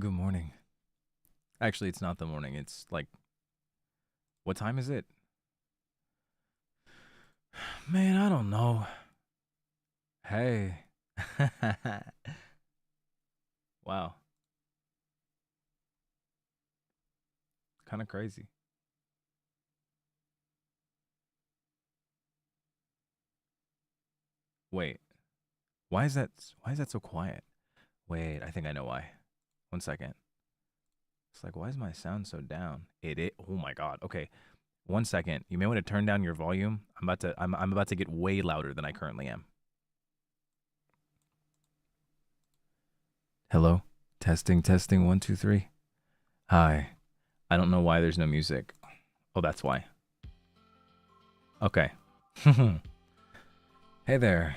Good morning. Actually, it's not the morning. It's like, what time is it? Man, I don't know. Hey. Wow. Kind of crazy. Wait. Why is that so quiet? Wait, I think I know why. 1 second. It's like, why is my sound so down? Oh my god. Okay. 1 second. You may want to turn down your volume. I'm about to get way louder than I currently am. Hello? Testing, 1, 2, 3. Hi. I don't know why there's no music. Oh, that's why. Okay. Hey there.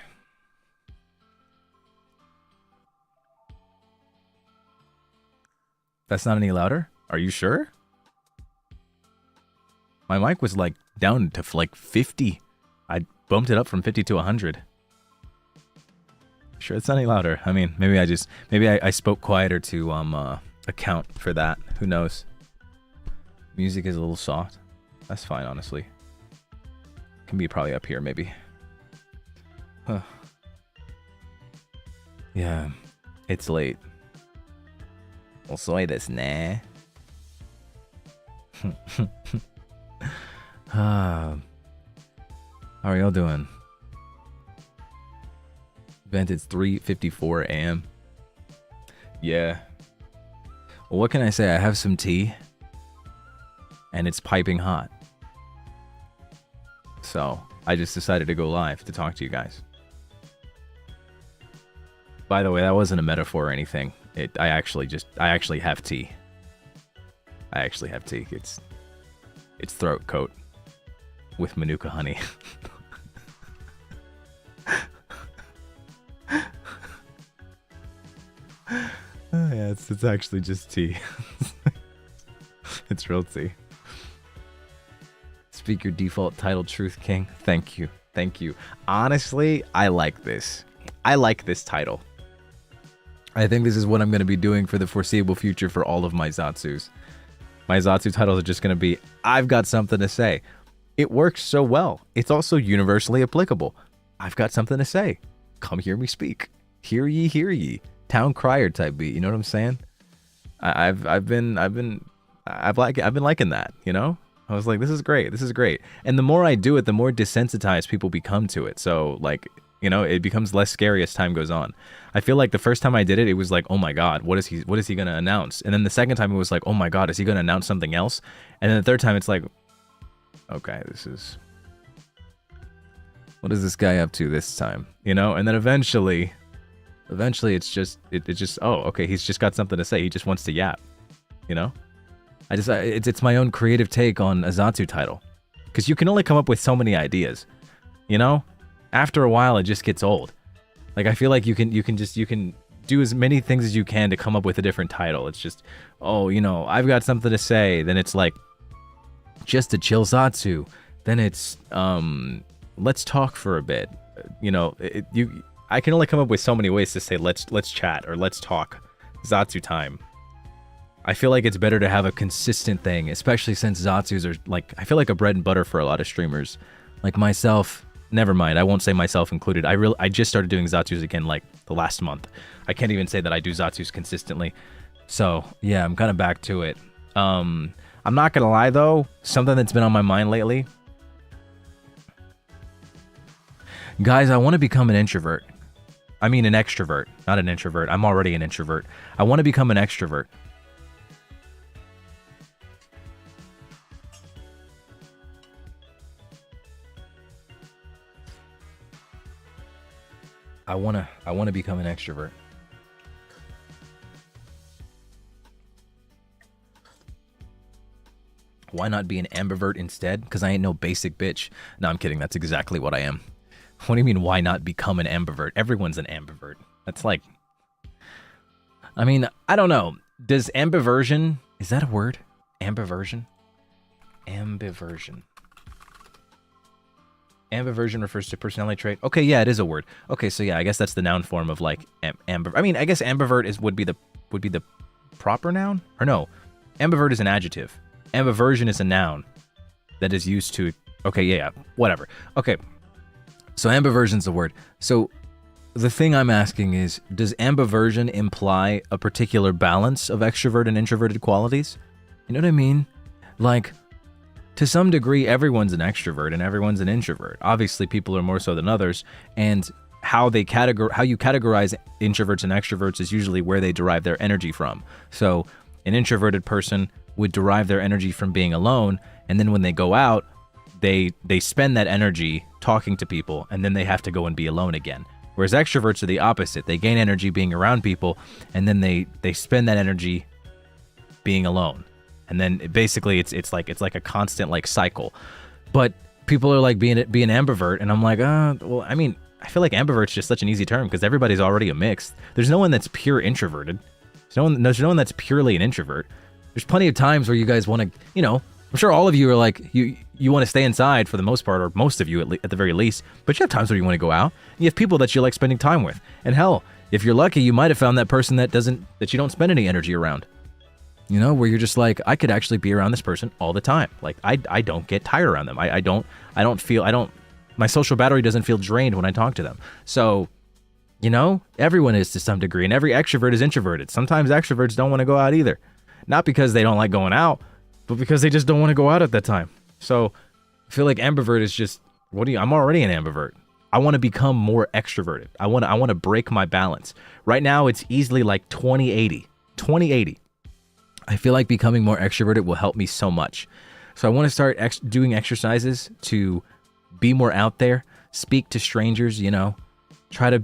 That's not any louder? Are you sure? My mic was like down to like 50. I bumped it up from 50 to 100. Sure it's not any louder. I mean, maybe I spoke quieter to account for that. Who knows? Music is a little soft. That's fine, honestly. Can be probably up here, maybe. Huh. Yeah, it's late. 遅いですね. How are y'all doing? Vent, it's 3:54 a.m. Yeah. Well, what can I say? I have some tea. And it's piping hot. So, I just decided to go live to talk to you guys. By the way, that wasn't a metaphor or anything. I actually have tea. I actually have tea. It's throat coat with Manuka honey. Oh, yeah, it's actually just tea. It's real tea. Speak your default title, Truth King. Thank you. Thank you. Honestly, I like this. I like this title. I think this is what I'm going to be doing for the foreseeable future for all of my Zatsus. My Zatsu titles are just going to be, I've got something to say. It works so well. It's also universally applicable. I've got something to say. Come hear me speak. Hear ye, hear ye. Town crier type beat. You know what I'm saying? I've been liking that, you know? I was like, this is great. This is great. And the more I do it, the more desensitized people become to it. So like, You know, it becomes less scary as time goes on. I feel like the first time I did it, it was like, oh my god, what is he gonna announce? And then the second time it was like, oh my god, is he gonna announce something else? And then the third time it's like, okay, what is this guy up to this time? You know? And then eventually it's just oh, okay, he's just got something to say. He just wants to yap. You know? It's my own creative take on a Zatsu title. Because you can only come up with so many ideas. You know? After a while, it just gets old. Like, I feel like you can do as many things as you can to come up with a different title. It's just, oh, you know, I've got something to say. Then it's like, just a chill Zatsu. Then it's, let's talk for a bit. You know, I can only come up with so many ways to say, let's chat or let's talk. Zatsu time. I feel like it's better to have a consistent thing, especially since Zatsus are, like, I feel like a bread and butter for a lot of streamers. Like myself... Never mind, I won't say myself included. I just started doing Zatsus again, like, the last month. I can't even say that I do Zatsus consistently. So, yeah, I'm kind of back to it. I'm not gonna lie, though. Something that's been on my mind lately. Guys, I want to become an introvert. I mean an extrovert, not an introvert. I'm already an introvert. I want to become an extrovert. I wanna become an extrovert. Why not be an ambivert instead? Because I ain't no basic bitch. No, I'm kidding. That's exactly what I am. What do you mean, why not become an ambivert? Everyone's an ambivert. That's like... I mean, I don't know. Does ambiversion... Is that a word? Ambiversion? Ambiversion. Ambiversion refers to personality trait. Okay, yeah, it is a word. Okay, so yeah, I guess that's the noun form of like ambivert. I mean, I guess ambivert would be the proper noun, or no? Ambivert is an adjective. Ambiversion is a noun that is used to. Okay, yeah, whatever. Okay, so ambiversion's a word. So the thing I'm asking is, does ambiversion imply a particular balance of extrovert and introverted qualities? You know what I mean? Like, to some degree, everyone's an extrovert and everyone's an introvert. Obviously, people are more so than others, and how you categorize introverts and extroverts is usually where they derive their energy from. So, an introverted person would derive their energy from being alone, and then when they go out, they spend that energy talking to people, and then they have to go and be alone again. Whereas extroverts are the opposite. They gain energy being around people, and then they spend that energy being alone. And then basically it's like a constant like cycle. But people are like being ambivert, and I'm like, well, I mean, I feel like ambivert's just such an easy term because everybody's already a mix. There's no one that's pure introverted. There's no one that's purely an introvert. There's plenty of times where you guys want to, you know, I'm sure all of you are like, you want to stay inside for the most part, or most of you at the very least, but you have times where you want to go out. You have people that you like spending time with. And hell, if you're lucky, you might have found that person that you don't spend any energy around. You know, where you're just like, I could actually be around this person all the time. Like, I don't get tired around them. My social battery doesn't feel drained when I talk to them. So, you know, everyone is to some degree, and every extrovert is introverted. Sometimes extroverts don't want to go out either. Not because they don't like going out, but because they just don't want to go out at that time. So, I feel like ambivert is just, I'm already an ambivert. I want to become more extroverted. I want to break my balance. Right now, it's easily like 20-80. 20-80. I feel like becoming more extroverted will help me so much. So I want to start doing exercises to be more out there, speak to strangers, you know, try to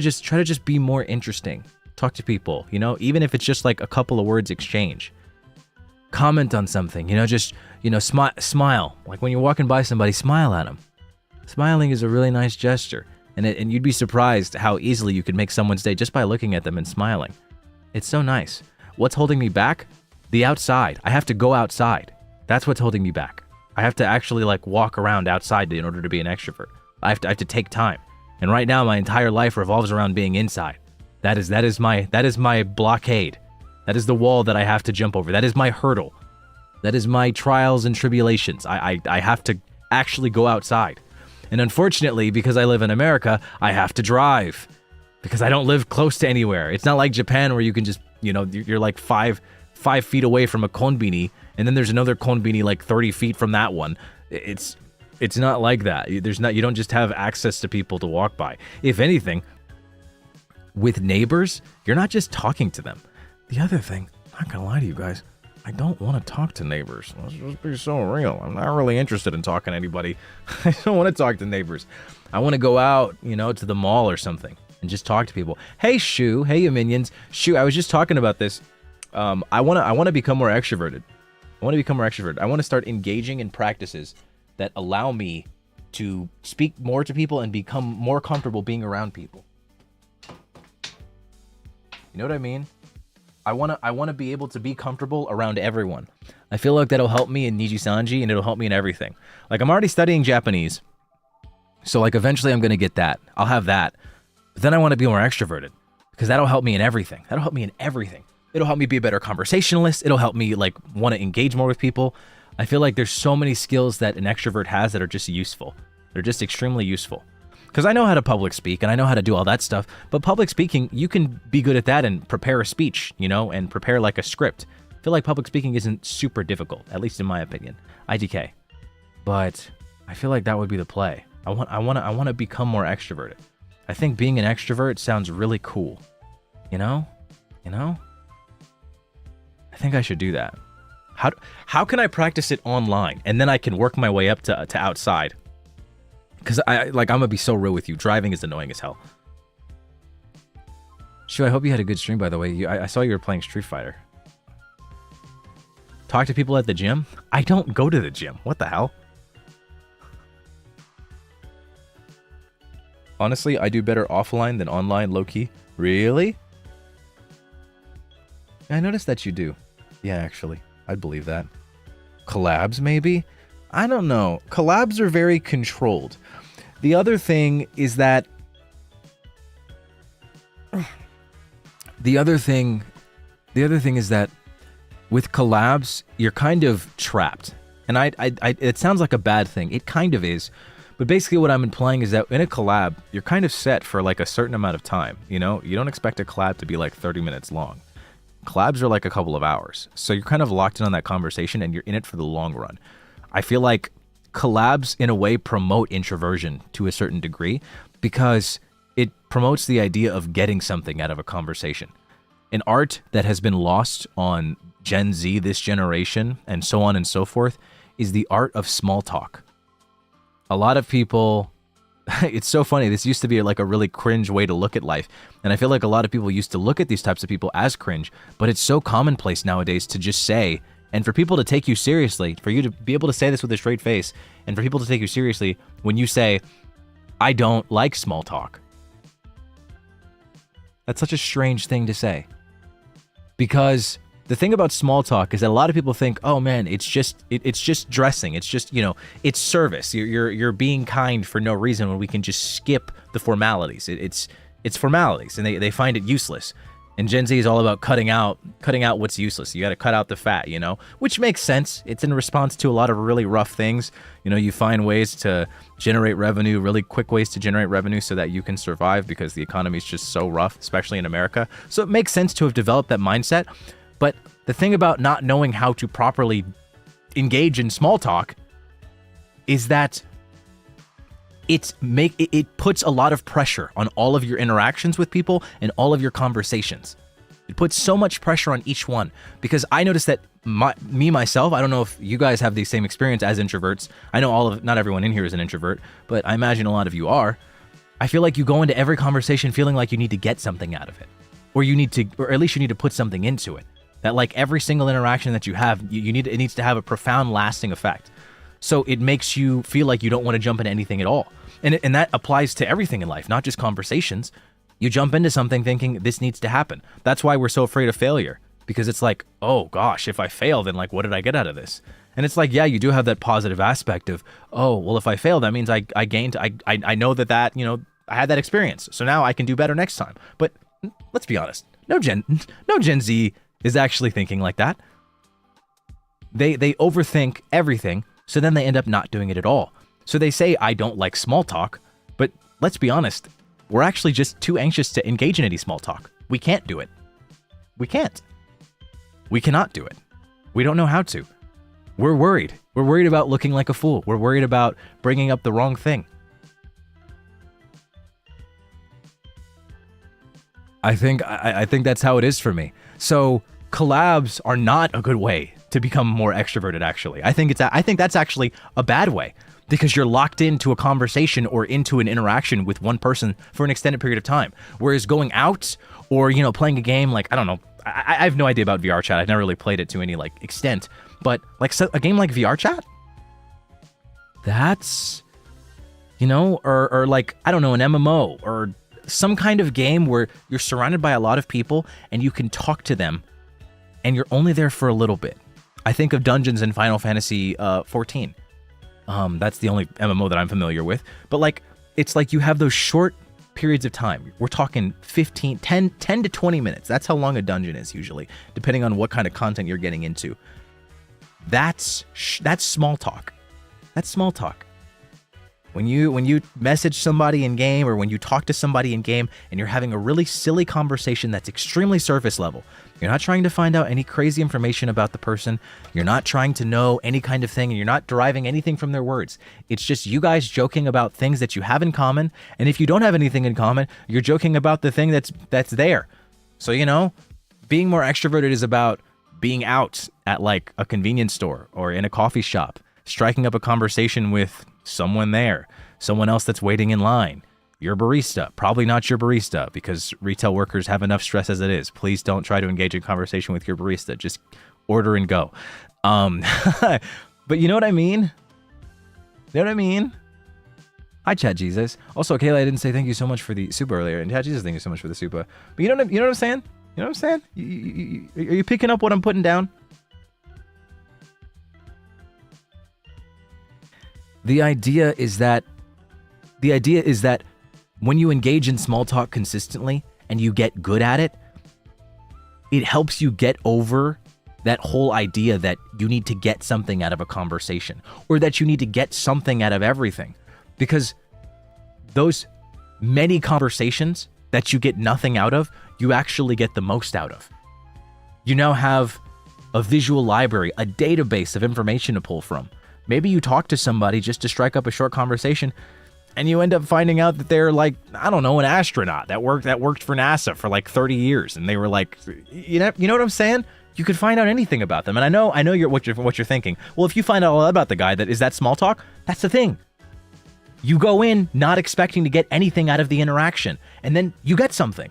just be more interesting. Talk to people, you know, even if it's just like a couple of words exchange. Comment on something, you know, just, you know, smile. Like when you're walking by somebody, smile at them. Smiling is a really nice gesture, and you'd be surprised how easily you could make someone's day just by looking at them and smiling. It's so nice. What's holding me back? The outside. I have to go outside. That's what's holding me back. I have to actually like walk around outside in order to be an extrovert. I have to take time. And right now my entire life revolves around being inside. That is my blockade. That is the wall that I have to jump over. That is my hurdle. That is my trials and tribulations. I have to actually go outside. And unfortunately, because I live in America, I have to drive. Because I don't live close to anywhere. It's not like Japan where you can just, you know, you're like five feet away from a konbini, and then there's another konbini like 30 feet from that one. It's It's not like that. You don't just have access to people to walk by. If anything, with neighbors, you're not just talking to them. The other thing, not gonna lie to you guys, I don't want to talk to neighbors. Let's just be so real. I'm not really interested in talking to anybody. I don't want to talk to neighbors. I want to go out, to the mall or something and just talk to people. Hey, Shu. Hey, you minions. Shu, I was just talking about this. I want to become more extroverted. I want to start engaging in practices that allow me to speak more to people and become more comfortable being around people. You know what I mean? I want to be able to be comfortable around everyone. I feel like that'll help me in Nijisanji and it'll help me in everything. Like, I'm already studying Japanese. So, like, eventually I'm going to get that. I'll have that. But then I want to be more extroverted because that'll help me in everything. It'll help me be a better conversationalist. It'll help me, like, want to engage more with people. I feel like there's so many skills that an extrovert has that are just useful. They're just extremely useful. Because I know how to public speak and I know how to do all that stuff, but public speaking, you can be good at that and prepare a speech, and prepare like a script. I feel like public speaking isn't super difficult, at least in my opinion. IDK. But I feel like that would be the play. I want to become more extroverted. I think being an extrovert sounds really cool. I think I should do that. How can I practice it online and then I can work my way up to outside? Because I'm gonna be so real with you. Driving is annoying as hell. Shu, I hope you had a good stream, by the way. I saw you were playing Street Fighter. Talk to people at the gym? I don't go to the gym. What the hell? Honestly, I do better offline than online, low-key. Really? I noticed that you do. Yeah, actually. I'd believe that. Collabs, maybe? I don't know. Collabs are very controlled. The other thing is that... The other thing is that with collabs, you're kind of trapped. And it sounds like a bad thing. It kind of is. But basically what I'm implying is that in a collab, you're kind of set for like a certain amount of time. You don't expect a collab to be like 30 minutes long. Collabs are like a couple of hours. So you're kind of locked in on that conversation and you're in it for the long run. I feel like collabs, in a way, promote introversion to a certain degree because it promotes the idea of getting something out of a conversation. An art that has been lost on Gen Z, this generation, and so on and so forth, is the art of small talk. A lot of people... It's so funny. This used to be like a really cringe way to look at life. And I feel like a lot of people used to look at these types of people as cringe, but it's so commonplace nowadays to just say... And for people to take you seriously, for you to be able to say this with a straight face, and for people to take you seriously when you say, I don't like small talk. That's such a strange thing to say. Because the thing about small talk is that a lot of people think, oh man, it's just dressing. It's just, it's service. You're being kind for no reason when we can just skip the formalities. It's formalities, and they find it useless. And Gen Z is all about cutting out what's useless. You got to cut out the fat, which makes sense. It's in response to a lot of really rough things. You find ways to generate revenue, really quick ways to generate revenue so that you can survive because the economy is just so rough, especially in America. So it makes sense to have developed that mindset. But the thing about not knowing how to properly engage in small talk is that it puts a lot of pressure on all of your interactions with people and all of your conversations. It puts so much pressure on each one because I noticed that myself, I don't know if you guys have the same experience as introverts. I know not everyone in here is an introvert, but I imagine a lot of you are. I feel like you go into every conversation feeling like you need to get something out of it, or at least you need to put something into it. That like every single interaction that you have, it needs to have a profound, lasting effect. So it makes you feel like you don't want to jump into anything at all. And that applies to everything in life, not just conversations. You jump into something thinking this needs to happen. That's why we're so afraid of failure. Because it's like, oh gosh, if I fail, then like, what did I get out of this? And it's like, yeah, you do have that positive aspect of, oh, well, if I fail, that means I gained, I know that, I had that experience. So now I can do better next time. But let's be honest, no Gen Z is actually thinking like that. They overthink everything. So then they end up not doing it at all. So they say, I don't like small talk, but let's be honest, we're actually just too anxious to engage in any small talk. We can't do it. We can't. We cannot do it. We don't know how to. We're worried. We're worried about looking like a fool. We're worried about bringing up the wrong thing. I think that's how it is for me. So collabs are not a good way to become more extroverted, actually. I think that's actually a bad way, because you're locked into a conversation or into an interaction with one person for an extended period of time. Whereas going out or, you know, playing a game like, I don't know, I have no idea about VR chat. I've never really played it to any like extent, but like a game like VR chat, that's, you know, or like, I don't know, an MMO or some kind of game where you're surrounded by a lot of people and you can talk to them and you're only there for a little bit. I think of dungeons in Final Fantasy 14. That's the only MMO that I'm familiar with. But like, it's like you have those short periods of time. We're talking 10 to 20 minutes. That's how long a dungeon is usually, depending on what kind of content you're getting into. That's small talk. That's small talk. When you message somebody in game, or when you talk to somebody in game and you're having a really silly conversation that's extremely surface level. You're not trying to find out any crazy information about the person. You're not trying to know any kind of thing, and you're not deriving anything from their words. It's just you guys joking about things that you have in common. And if you don't have anything in common, you're joking about the thing that's there. So, you know, being more extroverted is about being out at like a convenience store or in a coffee shop, striking up a conversation with someone there, someone else that's waiting in line, your barista, probably not your barista, because retail workers have enough stress as it is. Please don't try to engage in conversation with your barista. Just order and go. But you know what I mean? You know what I mean? Hi, Chat Jesus. Also, Kayla, I didn't say thank you so much for the super earlier. And Chat Jesus, thank you so much for the super. But you know what I'm saying? You know what I'm saying? Are you picking up what I'm putting down? The idea is that when you engage in small talk consistently and you get good at it, it helps you get over that whole idea that you need to get something out of a conversation, or that you need to get something out of everything. Because those many conversations that you get nothing out of, you actually get the most out of. You now have a visual library, a database of information to pull from. Maybe you talk to somebody just to strike up a short conversation, and you end up finding out that they're like, I don't know, an astronaut that worked for NASA for like 30 years. And they were like, you know what I'm saying? You could find out anything about them. And I know what you're thinking. Well, if you find out all about the guy, is that small talk? That's the thing. You go in not expecting to get anything out of the interaction, and then you get something.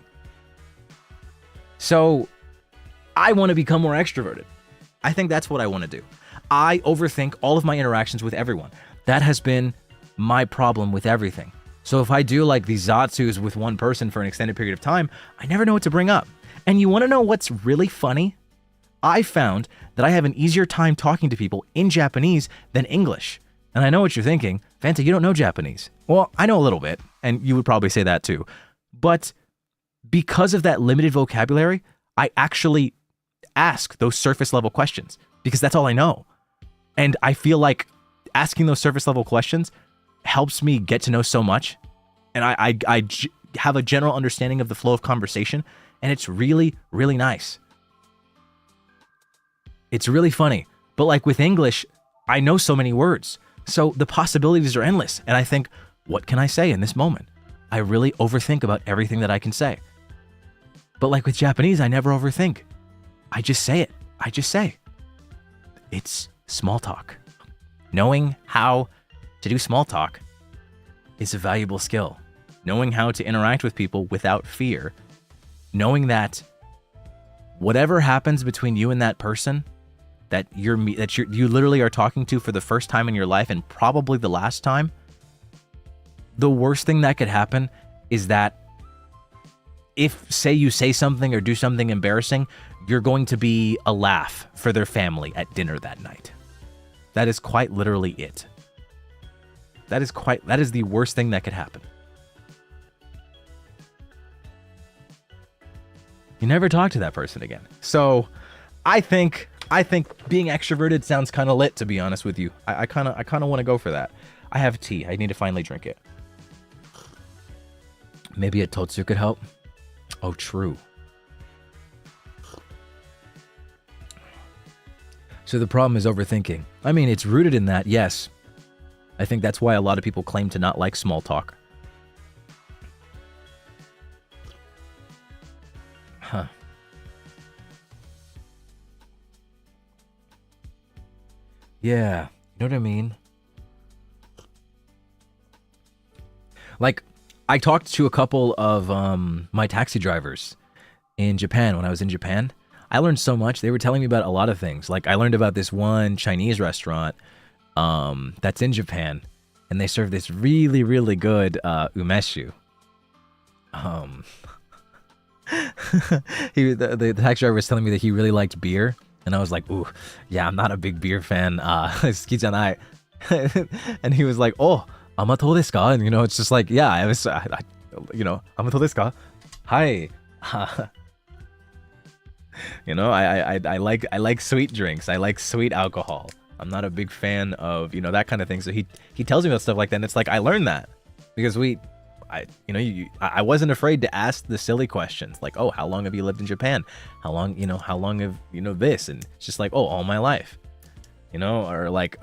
So I want to become more extroverted. I think that's what I want to do. I overthink all of my interactions with everyone. That has been my problem with everything. So if I do like these Zatsus with one person for an extended period of time, I never know what to bring up. And you want to know what's really funny? I found that I have an easier time talking to people in Japanese than English. And I know what you're thinking, Vanta, you don't know Japanese. Well, I know a little bit, and you would probably say that too. But because of that limited vocabulary, I actually ask those surface level questions because that's all I know. And I feel like asking those surface level questions helps me get to know so much. And I have a general understanding of the flow of conversation, and it's really, really nice. It's really funny. But like with English, I know so many words. So the possibilities are endless. And I think, what can I say in this moment? I really overthink about everything that I can say. But like with Japanese, I never overthink. I just say it. I just say. It's small talk. Knowing how to do small talk is a valuable skill. Knowing how to interact with people without fear. Knowing that whatever happens between you and that person, that you literally are talking to for the first time in your life and probably the last time, the worst thing that could happen is that if, say, you say something or do something embarrassing, you're going to be a laugh for their family at dinner that night. That is quite literally it. That is the worst thing that could happen. You never talk to that person again. So I think being extroverted sounds kind of lit, to be honest with you. I kind of want to go for that. I have tea. I need to finally drink it. Maybe a totsu could help. Oh, true. So the problem is overthinking. I mean, it's rooted in that, yes. I think that's why a lot of people claim to not like small talk. Huh. Yeah, you know what I mean? Like, I talked to a couple of my taxi drivers in Japan when I was in Japan. I learned so much. They were telling me about a lot of things. Like, I learned about this one Chinese restaurant that's in Japan, and they serve this really, really good umeshu. The taxi driver was telling me that he really liked beer, and I was like, ooh, yeah, I'm not a big beer fan. And he was like, oh, amato desu ka? And, you know, it's just like, yeah, amato desu ka? Hi. You know, I like sweet drinks. I like sweet alcohol. I'm not a big fan of, you know, that kind of thing. So he tells me about stuff like that, and it's like, I learned that because I wasn't afraid to ask the silly questions like, oh, how long have you lived in Japan? How long have, this? And it's just like, oh, all my life, you know, or like,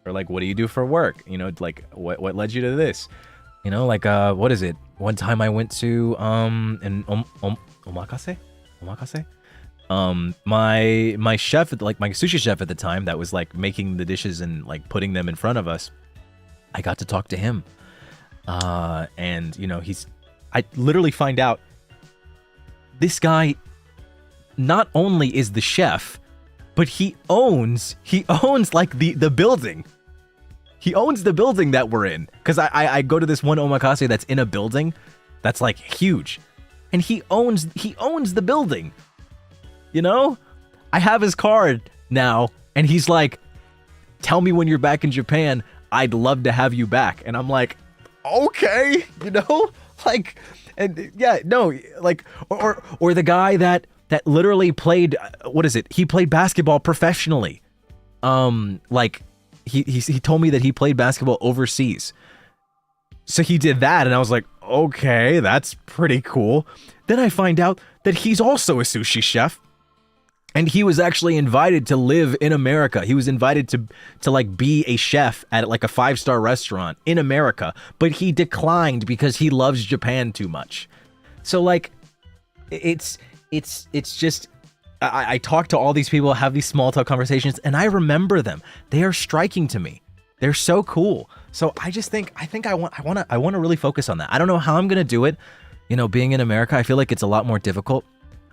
what do you do for work? You know, like what led you to this? You know, like, what is it? One time I went to, an omakase? My chef, my sushi chef at the time that was like making the dishes and like putting them in front of us, I got to talk to him. And you know, I literally find out this guy not only is the chef, but he owns like the building. He owns the building that we're in. Cause I go to this one omakase that's in a building that's like huge. And he owns the building. You know? I have his card now, and he's like, tell me when you're back in Japan, I'd love to have you back. And I'm like, okay, you know? Like, and yeah, no, like, or the guy that literally played, what is it? He played basketball professionally. Like, he told me that he played basketball overseas. So he did that, and I was like, okay, that's pretty cool. Then I find out that he's also a sushi chef, and he was actually invited to live in America. He was invited to like be a chef at like a 5-star restaurant in America, but he declined because he loves Japan too much. So like, it's just, I talk to all these people, have these small talk conversations, and I remember them. They are striking to me. They're so cool. So I think I want to really focus on that. I don't know how I'm gonna do it. You know, being in America, I feel like it's a lot more difficult.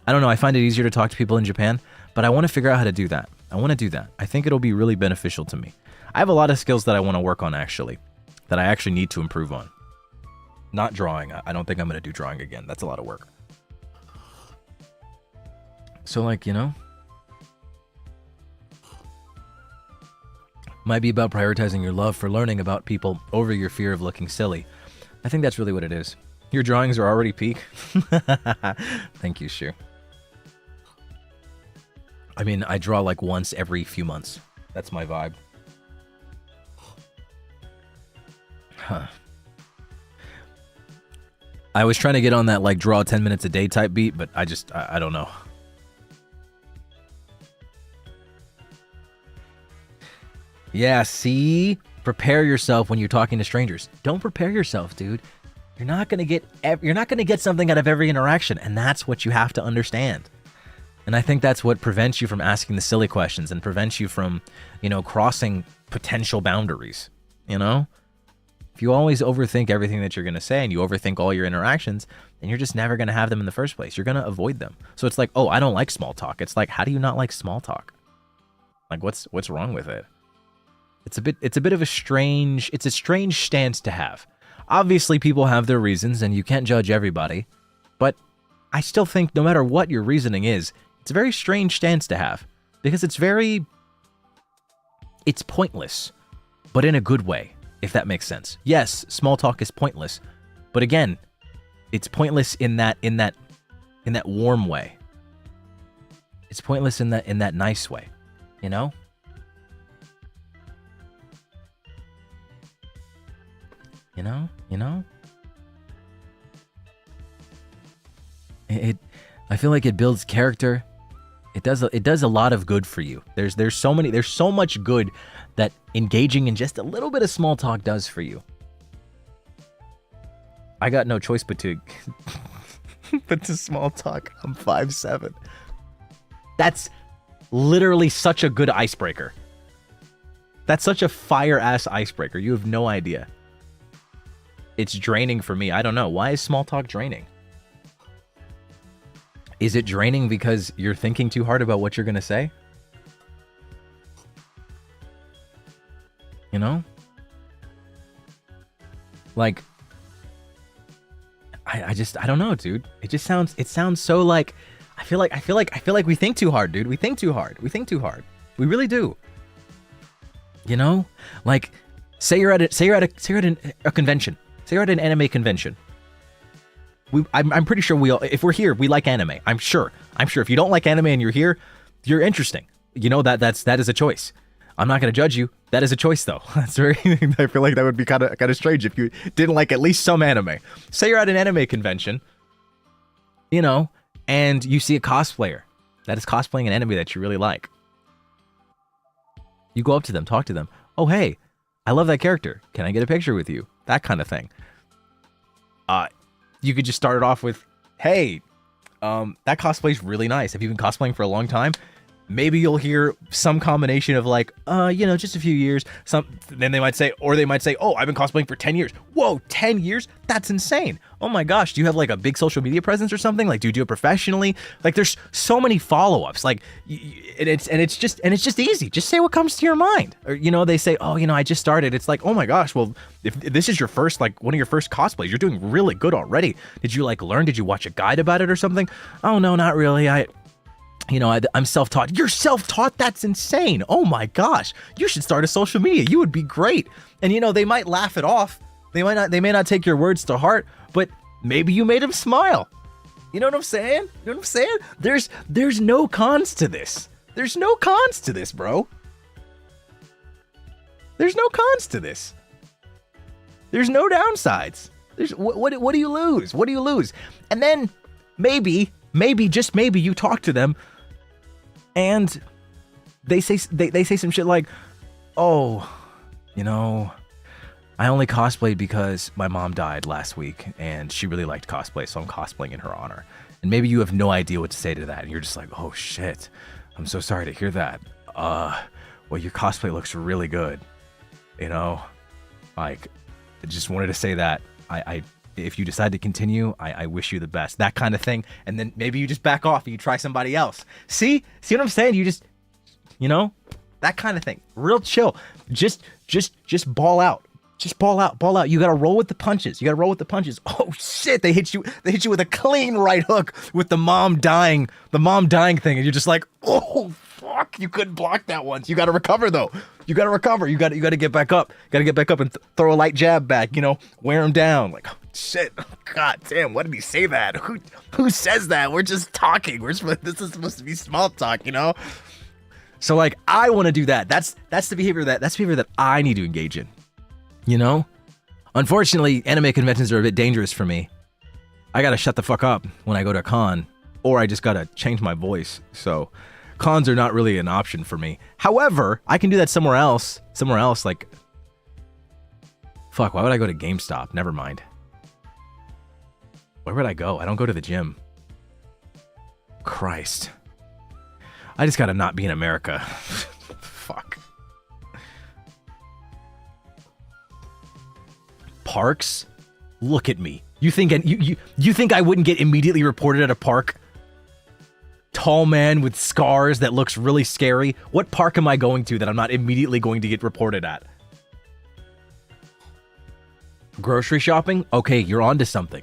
I don't know. I find it easier to talk to people in Japan, but I want to figure out how to do that. I want to do that. I think it'll be really beneficial to me. I have a lot of skills that I want to work on actually, that I actually need to improve on. Not drawing. I don't think I'm going to do drawing again. That's a lot of work. So like, you know, might be about prioritizing your love for learning about people over your fear of looking silly. I think that's really what it is. Your drawings are already peak. Thank you, Shu. I mean, I draw like once every few months. That's my vibe. Huh. I was trying to get on that like draw 10 minutes a day type beat, but I don't know. Yeah, see? Prepare yourself when you're talking to strangers. Don't prepare yourself, dude. You're not gonna get something out of every interaction, and that's what you have to understand. And I think that's what prevents you from asking the silly questions and prevents you from, you know, crossing potential boundaries, you know? If you always overthink everything that you're gonna say and you overthink all your interactions, then you're just never gonna have them in the first place. You're gonna avoid them. So it's like, oh, I don't like small talk. It's like, how do you not like small talk? Like, what's wrong with it? It's a bit of a strange stance to have. Obviously, people have their reasons, and you can't judge everybody. But I still think no matter what your reasoning is, it's a very strange stance to have. Because it's pointless, but in a good way, if that makes sense. Yes, small talk is pointless. But again, it's pointless in that warm way. It's pointless in that nice way, you know? You know? I feel like it builds character. It does a lot of good for you. There's so much good that engaging in just a little bit of small talk does for you. I got no choice but to but to small talk. I'm 5'7". That's literally such a good icebreaker. That's such a fire-ass icebreaker. You have no idea. It's draining for me. I don't know. Why is small talk draining? Is it draining because you're thinking too hard about what you're going to say? You know? Like, I don't know, dude. It sounds so like, I feel like we think too hard, dude. We think too hard. We really do. You know? Like, say you're at a convention. Say you're at an anime convention. I'm pretty sure if we're here, we like anime. I'm sure if you don't like anime and you're here, you're interesting. You know, that is a choice. I'm not going to judge you. That is a choice, though. That's very. I feel like that would be kind of strange if you didn't like at least some anime. Say you're at an anime convention, you know, and you see a cosplayer that is cosplaying an anime that you really like. You go up to them, talk to them. Oh, hey, I love that character. Can I get a picture with you? That kind of thing. You could just start it off with, hey, that cosplay's really nice. Have you been cosplaying for a long time? Maybe you'll hear some combination of like, you know, just a few years. Then they might say, oh, I've been cosplaying for 10 years. Whoa, 10 years? That's insane. Oh my gosh, do you have like a big social media presence or something? Like, do you do it professionally? Like, there's so many follow-ups. Like, and it's just easy. Just say what comes to your mind. Or, you know, they say, oh, you know, I just started. It's like, oh my gosh, well, if this is your first, like one of your first cosplays, you're doing really good already. Did you like learn? Did you watch a guide about it or something? Oh no, not really. I'm self-taught. You're self-taught? That's insane. Oh my gosh. You should start a social media. You would be great. And you know, they might laugh it off. They may not take your words to heart, but maybe you made them smile. You know what I'm saying? There's no cons to this. There's no cons to this, bro. There's no cons to this. There's no downsides. What do you lose? What do you lose? And then maybe just maybe you talk to them and they say some shit like, oh, you know, I only cosplayed because my mom died last week and she really liked cosplay, so I'm cosplaying in her honor. And maybe you have no idea what to say to that, and you're just like, oh shit, I'm so sorry to hear that. Well, your cosplay looks really good. You know, like, I just wanted to say that if you decide to continue, I wish you the best. That kind of thing. And then maybe you just back off and you try somebody else. See what I'm saying? You just, you know, that kind of thing. Real chill. Just ball out. Just ball out. You gotta roll with the punches. Oh shit, they hit you with a clean right hook with the mom dying thing, and you're just like, oh fuck, you couldn't block that once. You gotta recover though. You gotta get back up. And throw a light jab back, you know, wear him down. Like, oh, shit, god damn, why did he say that? Who says that? We're just talking. This is supposed to be small talk, you know? So like, I want to do that. That's the behavior that I need to engage in. You know? Unfortunately, anime conventions are a bit dangerous for me. I gotta shut the fuck up when I go to a con, or I just gotta change my voice. So cons are not really an option for me. However, I can do that somewhere else, like, fuck, why would I go to GameStop? Never mind. Where would I go? I don't go to the gym. Christ. I just gotta not be in America. Fuck. Parks? Look at me. You think I wouldn't get immediately reported at a park? Tall man with scars that looks really scary. What park am I going to that I'm not immediately going to get reported at? Grocery shopping? Okay, you're onto something.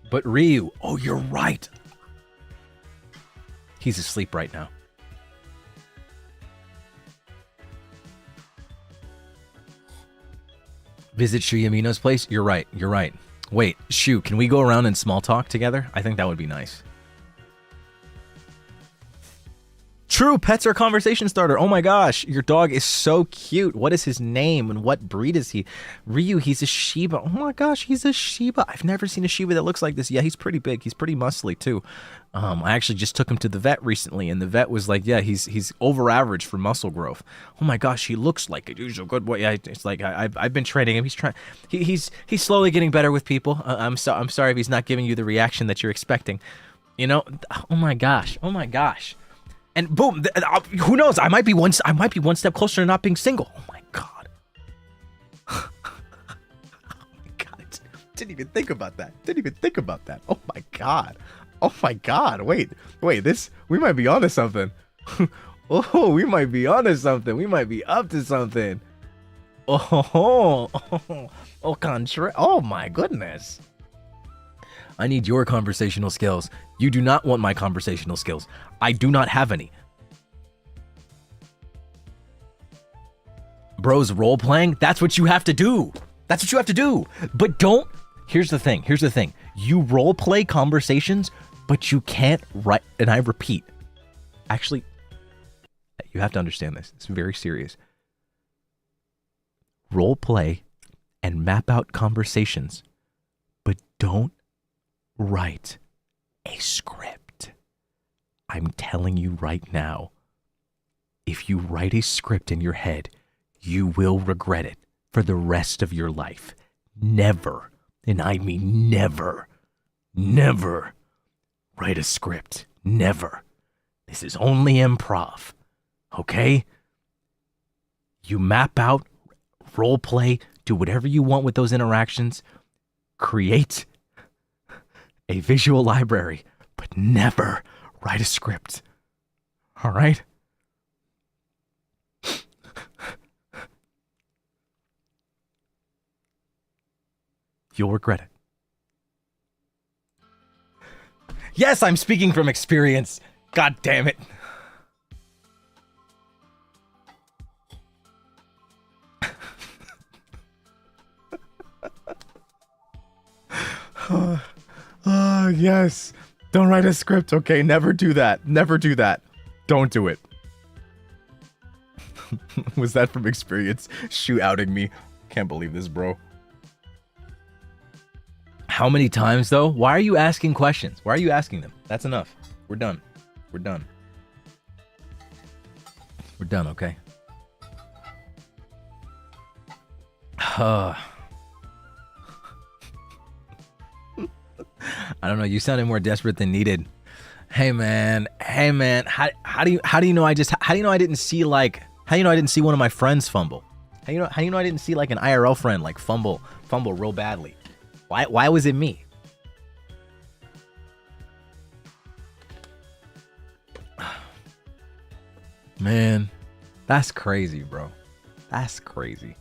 But Ryu, oh, you're right. He's asleep right now. Visit Shuyamino's place? You're right. Wait, Shu, can we go around and small talk together? I think that would be nice. True, pets are a conversation starter. Oh my gosh, your dog is so cute. What is his name and what breed is he? Ryu, he's a Shiba. Oh my gosh, he's a Shiba. I've never seen a Shiba that looks like this. Yeah, he's pretty big. He's pretty muscly too. I actually just took him to the vet recently, and the vet was like, yeah, he's over average for muscle growth. Oh my gosh, he looks like it. He's a good boy. Yeah, it's like I've been training him. He's slowly getting better with people. I'm sorry if he's not giving you the reaction that you're expecting. You know? Oh my gosh. Oh my gosh. And boom, who knows? I might be one step closer to not being single. Oh my god. Oh my god. Didn't even think about that. Oh my god. Oh my god. Wait, we might be onto something. Oh, we might be onto something. We might be up to something. Oh my goodness. I need your conversational skills. You do not want my conversational skills. I do not have any. Bros, role playing, that's what you have to do. That's what you have to do. But don't, here's the thing. You role play conversations, but you can't write, and I repeat, actually, you have to understand this. It's very serious. Role play and map out conversations, but don't write a script. I'm telling you right now, if you write a script in your head, you will regret it for the rest of your life. Never, and I mean never, never write a script. Never. This is only improv, okay? You map out, role play, do whatever you want with those interactions, create a visual library, but never write a script. All right? You'll regret it. Yes, I'm speaking from experience. God damn it. Oh, yes. Don't write a script, okay? Never do that. Never do that. Don't do it. Was that from experience? Shoot outing me. Can't believe this, bro. How many times, though? Why are you asking questions? Why are you asking them? That's enough. We're done. We're done. We're done, okay? I don't know. You sounded more desperate than needed. Hey man. How do you know I didn't see one of my friends fumble? How do you know I didn't see like an IRL friend like fumble real badly? Why was it me? Man, that's crazy, bro. That's crazy.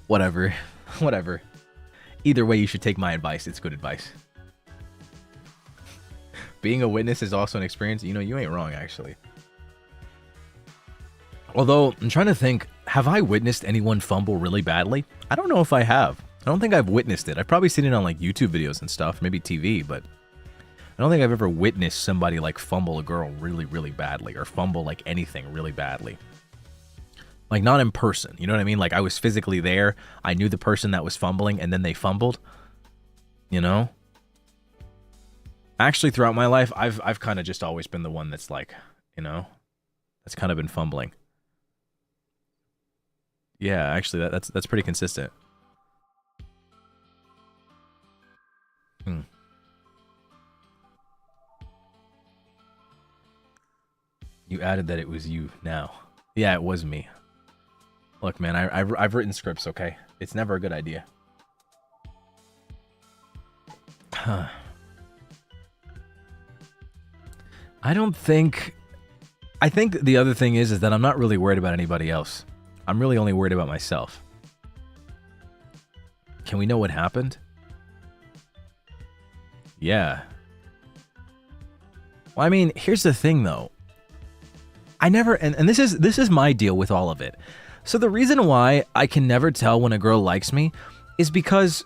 Whatever. Either way, you should take my advice. It's good advice. Being a witness is also an experience. You know, you ain't wrong, actually. Although, I'm trying to think, have I witnessed anyone fumble really badly? I don't know if I have. I don't think I've witnessed it. I've probably seen it on, like, YouTube videos and stuff, maybe TV, but I don't think I've ever witnessed somebody, like, fumble a girl really, really badly, or fumble, like, anything really badly. Like, not in person, you know what I mean? Like, I was physically there, I knew the person that was fumbling, and then they fumbled, you know? Actually, throughout my life, I've kind of just always been the one that's like, you know, that's kind of been fumbling. Yeah, actually, that's pretty consistent. You added that it was you now. Yeah, it was me. Look, man, I've written scripts, okay? It's never a good idea. Huh. I think the other thing is that I'm not really worried about anybody else. I'm really only worried about myself. Can we know what happened? Yeah. Well, I mean, here's the thing, though. I never, and this is my deal with all of it. So the reason why I can never tell when a girl likes me is because,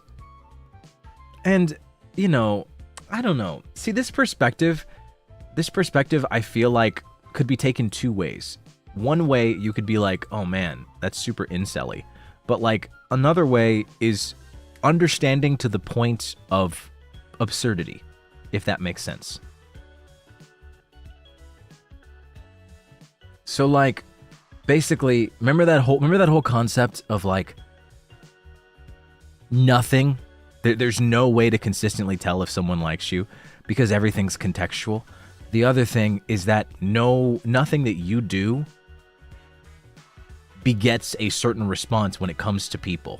and, you know, I don't know. See, this perspective, this perspective, I feel like, could be taken two ways. One way, you could be like, oh man, that's super incel-y. But like, another way is understanding to the point of absurdity, if that makes sense. So like, basically, remember that whole concept of like, nothing, there's no way to consistently tell if someone likes you because everything's contextual. The other thing is that nothing that you do begets a certain response when it comes to people.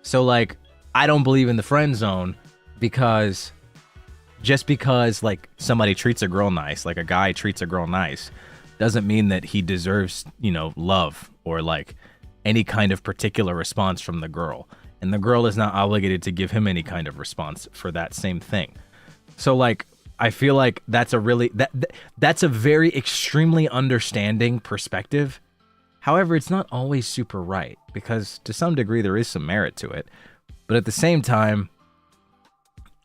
So like, I don't believe in the friend zone because just because like somebody treats a girl nice, like a guy treats a girl nice, doesn't mean that he deserves, you know, love or like any kind of particular response from the girl. And the girl is not obligated to give him any kind of response for that same thing. So like, I feel like that's a really, that's a very extremely understanding perspective. However, it's not always super right because to some degree there is some merit to it. But at the same time,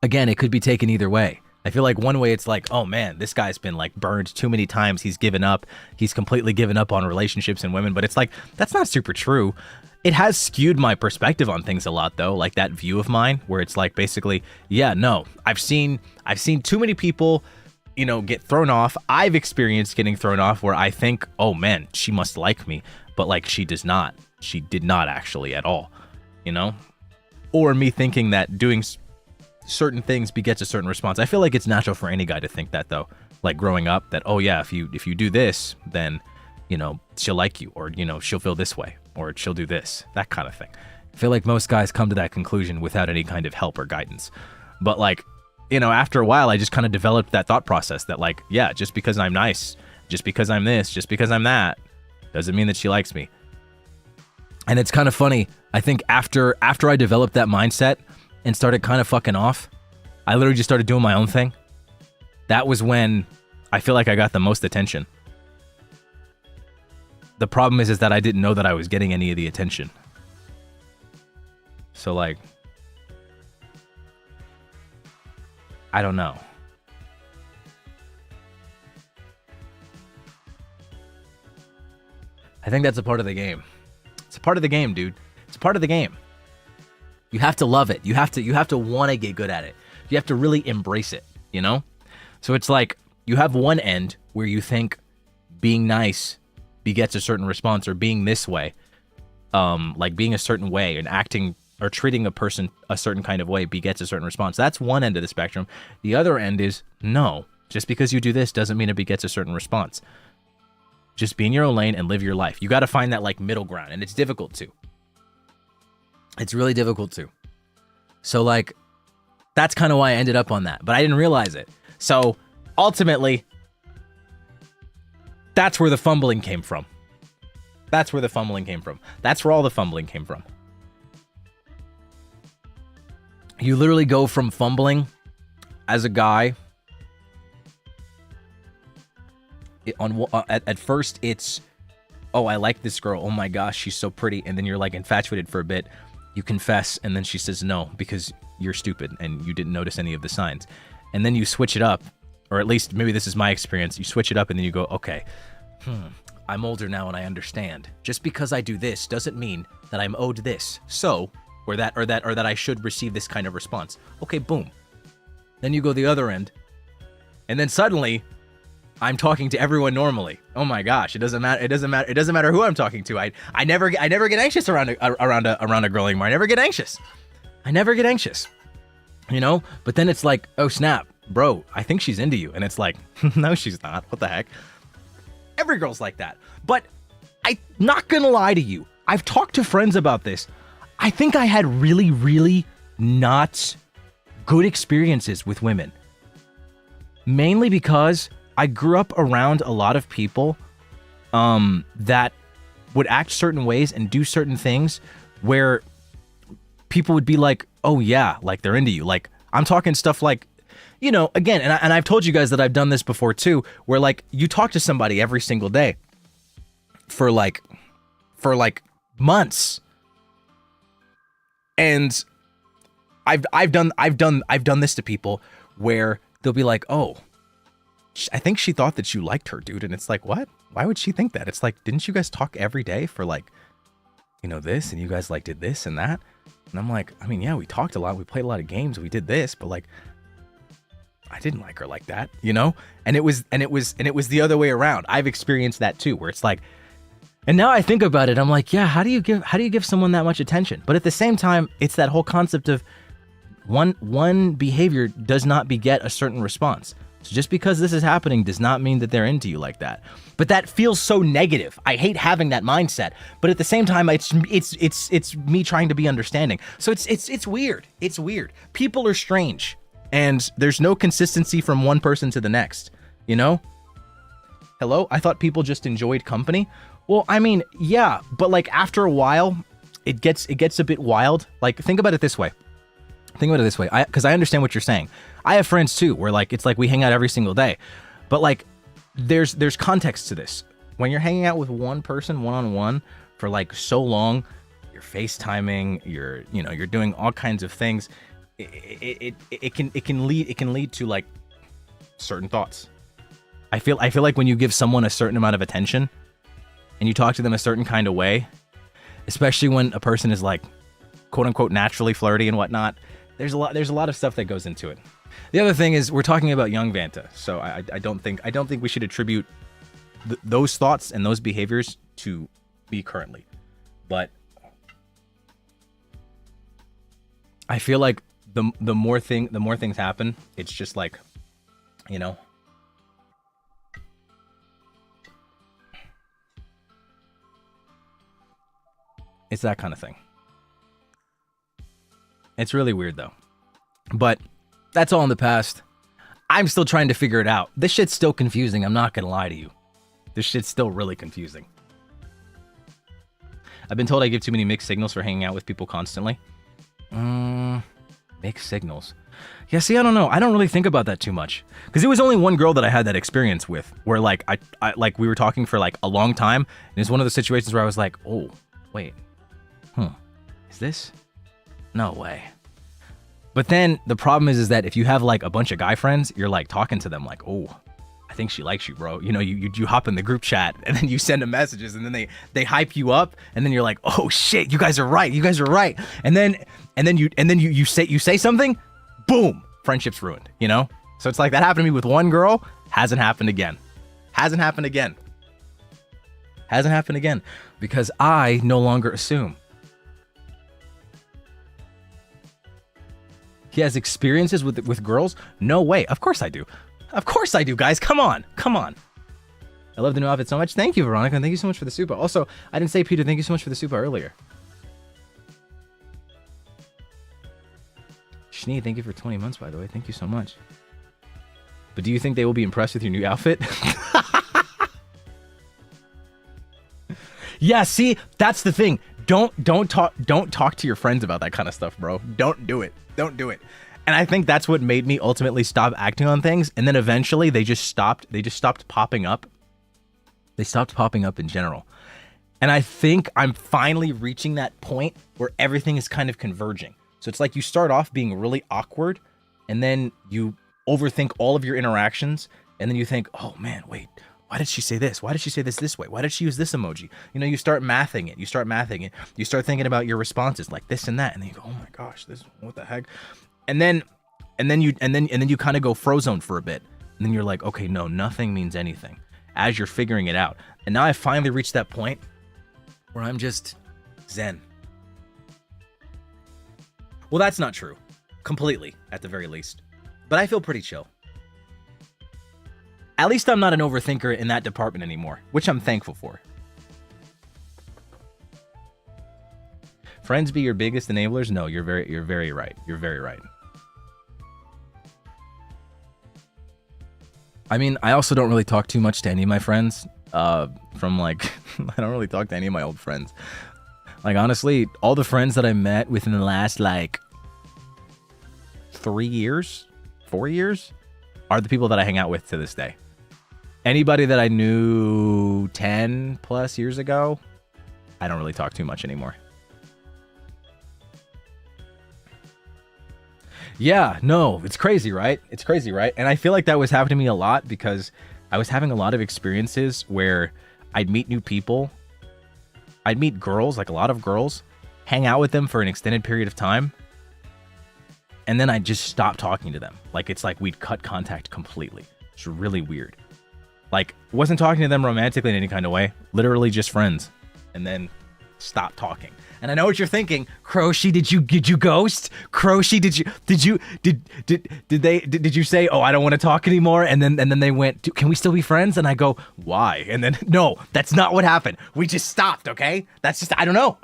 again, it could be taken either way. I feel like one way it's like, oh man, this guy's been like burned too many times. He's given up. He's completely given up on relationships and women. But it's like, that's not super true. It has skewed my perspective on things a lot though. Like that view of mine where it's like basically, yeah, no, I've seen too many people, you know, get thrown off. I've experienced getting thrown off where I think, oh man, she must like me. But like she does not. She did not actually at all, you know? Or me thinking that doing certain things begets a certain response. I feel like it's natural for any guy to think that though. Like growing up that, oh yeah, if you do this, then, you know, she'll like you, or, you know, she'll feel this way, or she'll do this, that kind of thing. I feel like most guys come to that conclusion without any kind of help or guidance. But like, you know, after a while, I just kind of developed that thought process that like, yeah, just because I'm nice, just because I'm this, just because I'm that, doesn't mean that she likes me. And it's kind of funny. I think after I developed that mindset and started kind of fucking off, I literally just started doing my own thing. That was when I feel like I got the most attention. The problem is that I didn't know that I was getting any of the attention. So like, I don't know. I think that's a part of the game. It's a part of the game, dude. It's a part of the game. You have to love it. You have to want to get good at it. You have to really embrace it, you know? So it's like you have one end where you think being nice begets a certain response, or being this way, like being a certain way and acting or treating a person a certain kind of way begets a certain response. That's one end of the spectrum. The other end is no, just because you do this doesn't mean it begets a certain response. Just be in your own lane and live your life. You got to find that like middle ground, and it's difficult to. It's really difficult to. So like, that's kind of why I ended up on that, but I didn't realize it. So ultimately, that's where the fumbling came from. That's where the fumbling came from. That's where all the fumbling came from. You literally go from fumbling as a guy. At first, it's, oh, I like this girl. Oh my gosh, she's so pretty. And then you're like infatuated for a bit. You confess, and then she says no because you're stupid and you didn't notice any of the signs. And then you switch it up, or at least maybe this is my experience. You switch it up and then you go, okay, I'm older now and I understand. Just because I do this doesn't mean that I'm owed this. So, or that I should receive this kind of response. Okay, boom. Then you go the other end, and then suddenly I'm talking to everyone normally. Oh my gosh, it doesn't matter who I'm talking to. I never get anxious around a girl anymore. I never get anxious. You know? But then it's like, oh snap, bro, I think she's into you. And it's like, no, she's not. What the heck? Every girl's like that. But I'm not gonna lie to you. I've talked to friends about this. I think I had really, really not good experiences with women. Mainly because I grew up around a lot of people that would act certain ways and do certain things where people would be like, oh yeah, like they're into you. Like I'm talking stuff like, you know, again, and I've told you guys that I've done this before too, where like you talk to somebody every single day for like months. And I've done this to people where they'll be like, oh, I think she thought that you liked her, dude. And it's like, what? Why would she think that? It's like, didn't you guys talk every day for like, you know, this, and you guys like did this and that? And I'm like, I mean, yeah, we talked a lot. We played a lot of games. We did this, but like, I didn't like her like that, you know? And it was the other way around. I've experienced that too, where it's like, and now I think about it, I'm like, yeah, how do you give someone that much attention? But at the same time, it's that whole concept of one behavior does not beget a certain response. So just because this is happening does not mean that they're into you like that. But that feels so negative. I hate having that mindset. But at the same time, it's me trying to be understanding. So it's weird. It's weird. People are strange, and there's no consistency from one person to the next. You know? Hello? I thought people just enjoyed company. Well, I mean, yeah, but like after a while, it gets a bit wild. Like think about it this way. Because I understand what you're saying. I have friends too, where like it's like we hang out every single day, but like there's context to this. When you're hanging out with one person one-on-one for like so long, you're FaceTiming, you're doing all kinds of things. It can lead to like certain thoughts. I feel like when you give someone a certain amount of attention and you talk to them a certain kind of way, especially when a person is like quote unquote naturally flirty and whatnot, there's a lot of stuff that goes into it. The other thing is we're talking about young Vanta, so I don't think we should attribute those thoughts and those behaviors to me currently. But I feel like the more things happen, it's just like, you know, it's that kind of thing. It's really weird though. But that's all in the past. I'm still trying to figure it out. This shit's still confusing. I'm not gonna lie to you. This shit's still really confusing. I've been told I give too many mixed signals for hanging out with people constantly. Mixed signals. Yeah, see, I don't know. I don't really think about that too much. Because it was only one girl that I had that experience with, where like I like we were talking for like a long time, and it's one of the situations where I was like, oh, wait. Is this? No way. But then the problem is that if you have like a bunch of guy friends, you're like talking to them like, oh, I think she likes you, bro. You know, you hop in the group chat and then you send them messages and then they hype you up and then you're like, oh shit, you guys are right. And then you say something, boom, friendship's ruined, you know? So it's like that happened to me with one girl, hasn't happened again. Because I no longer assume. He has experiences with girls? No way. Of course I do. Guys. Come on. I love the new outfit so much. Thank you, Veronica. And thank you so much for the super. Also, I didn't say Peter, thank you so much for the super earlier. Schnee, thank you for 20 months, by the way. Thank you so much. But do you think they will be impressed with your new outfit? Yeah, see, that's the thing. Don't talk to your friends about that kind of stuff, bro. Don't do it. And I think that's what made me ultimately stop acting on things. And then eventually they just stopped popping up. They stopped popping up in general. And I think I'm finally reaching that point where everything is kind of converging. So it's like you start off being really awkward and then you overthink all of your interactions. And then you think, oh man, wait, why did she say this? Why did she say this way? Why did she use this emoji? You know, you start mathing it. You start thinking about your responses like this and that. And then you go, oh my gosh, what the heck? And then you kind of go frozone for a bit. And then you're like, okay, no, nothing means anything as you're figuring it out. And now I finally reached that point where I'm just zen. Well, that's not true. Completely, at the very least. But I feel pretty chill. At least I'm not an overthinker in that department anymore, which I'm thankful for. Friends be your biggest enablers? No, you're very right. You're very right. I mean, I also don't really talk too much to any of my friends. From like, I don't really talk to any of my old friends. Like, honestly, all the friends that I met within the last, like, 4 years, are the people that I hang out with to this day. Anybody that I knew 10 plus years ago, I don't really talk too much anymore. Yeah, no, it's crazy, right? It's crazy, right? And I feel like that was happening to me a lot because I was having a lot of experiences where I'd meet new people. I'd meet girls, like a lot of girls, hang out with them for an extended period of time, and then I'd just stop talking to them. Like, it's like we'd cut contact completely. It's really weird. Like, wasn't talking to them romantically in any kind of way. Literally just friends. And then stop talking. And I know what you're thinking. Croshi, did you ghost? Croshi, did you say, oh, I don't want to talk anymore? And then they went, can we still be friends? And I go, why? And then, no, that's not what happened. We just stopped, okay? That's just, I don't know,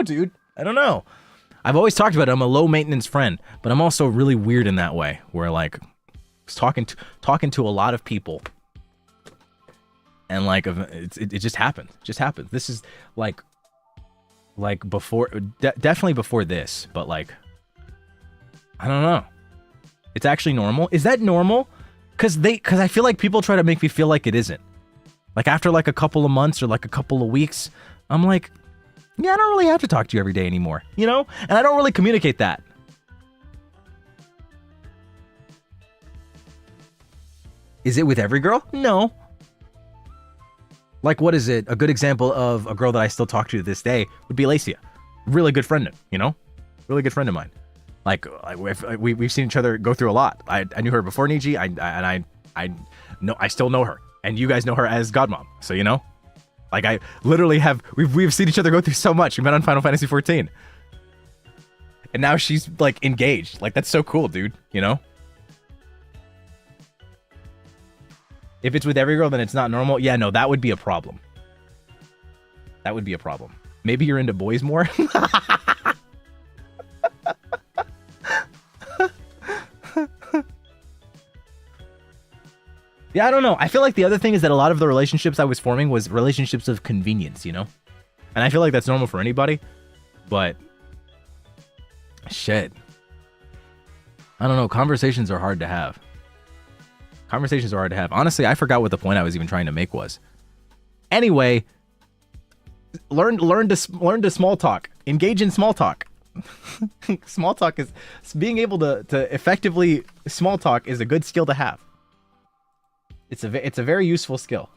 dude. I don't know. I've always talked about it. I'm a low maintenance friend, but I'm also really weird in that way where like I was talking to a lot of people and like it just happened. Just happened. This is like before, definitely before this, but like, I don't know. It's actually normal. Is that normal? Cause I feel like people try to make me feel like it isn't. Like after like a couple of months or like a couple of weeks, I'm like, yeah, I don't really have to talk to you every day anymore, you know? And I don't really communicate that. Is it with every girl? No. Like, what is it? A good example of a girl that I still talk to this day would be Lacia. Really good friend, you know? Really good friend of mine. Like we've seen each other go through a lot. I knew her before NIJI, I still know her. And you guys know her as Godmom. So, you know? Like, I literally we've seen each other go through so much. We met on Final Fantasy 14. And now she's, like, engaged. Like, that's so cool, dude. You know? If it's with every girl, then it's not normal. Yeah, no, that would be a problem. That would be a problem. Maybe you're into boys more? Yeah, I don't know. I feel like the other thing is that a lot of the relationships I was forming was relationships of convenience, you know? And I feel like that's normal for anybody. But shit. I don't know. Conversations are hard to have. Conversations are hard to have. Honestly, I forgot what the point I was even trying to make was. Anyway, learn to small talk. Engage in small talk. Small talk is being able to effectively small talk is a good skill to have. It's a very useful skill.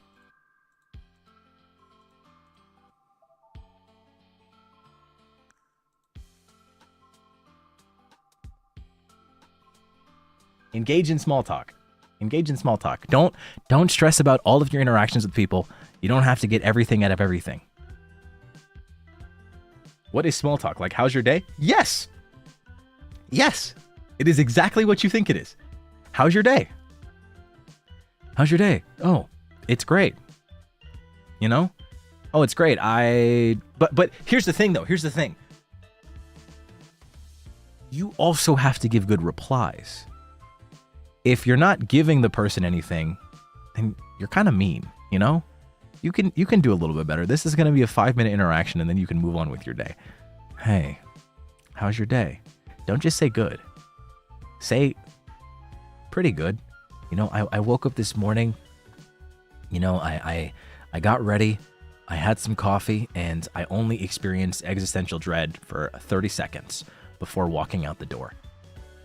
Engage in small talk. Engage in small talk. Don't stress about all of your interactions with people. You don't have to get everything out of everything. What is small talk? Like, how's your day? Yes. Yes. It is exactly what you think it is. How's your day? How's your day? Oh, it's great. You know? Oh, it's great. But here's the thing though. Here's the thing. You also have to give good replies. If you're not giving the person anything, then you're kind of mean, you know? You can do a little bit better. This is going to be a 5-minute interaction and then you can move on with your day. Hey, how's your day? Don't just say good. Say pretty good. You know, I woke up this morning, you know, I got ready, I had some coffee, and I only experienced existential dread for 30 seconds before walking out the door.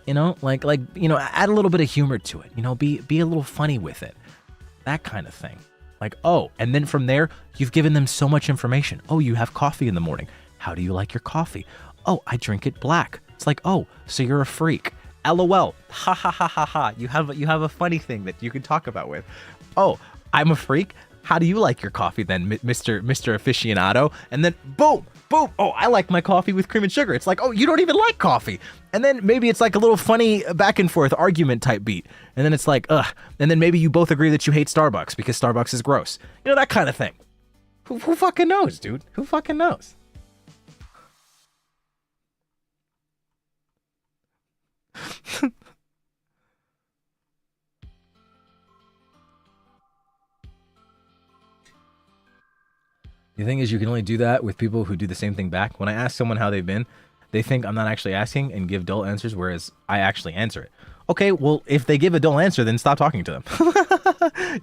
You know, like, you know, add a little bit of humor to it, you know, be a little funny with it. That kind of thing. Like, oh, and then from there, you've given them so much information. Oh, you have coffee in the morning. How do you like your coffee? Oh, I drink it black. It's like, oh, so you're a freak. LOL. Ha ha ha ha ha. You have a funny thing that you can talk about with. Oh, I'm a freak. How do you like your coffee then, Mr. Aficionado? And then boom, boom. Oh, I like my coffee with cream and sugar. It's like, oh, you don't even like coffee. And then maybe it's like a little funny back and forth argument type beat. And then it's like, ugh. And then maybe you both agree that you hate Starbucks because Starbucks is gross. You know, that kind of thing. Who fucking knows, dude? Who fucking knows? The thing is, you can only do that with people who do the same thing back. When I ask someone how they've been, they think I'm not actually asking and give dull answers, whereas I actually answer it. Okay, well, if they give a dull answer, then stop talking to them.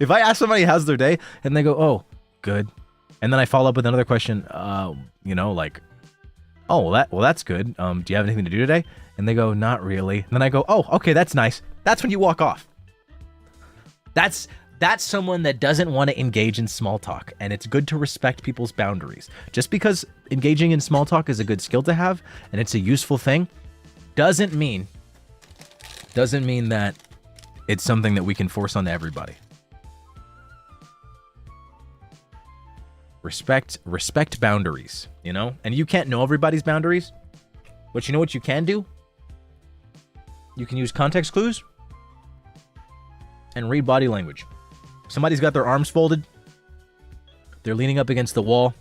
If I ask somebody how's their day, and they go, oh, good. And then I follow up with another question, you know, like, oh, well, that's good. Do you have anything to do today? And they go, not really. And then I go, oh, okay, that's nice. That's when you walk off. That's someone that doesn't want to engage in small talk, and it's good to respect people's boundaries. Just because engaging in small talk is a good skill to have, and it's a useful thing, doesn't mean that it's something that we can force onto everybody. Respect boundaries, you know? And you can't know everybody's boundaries, but you know what you can do? You can use context clues and read body language. Somebody's got their arms folded. They're leaning up against the wall.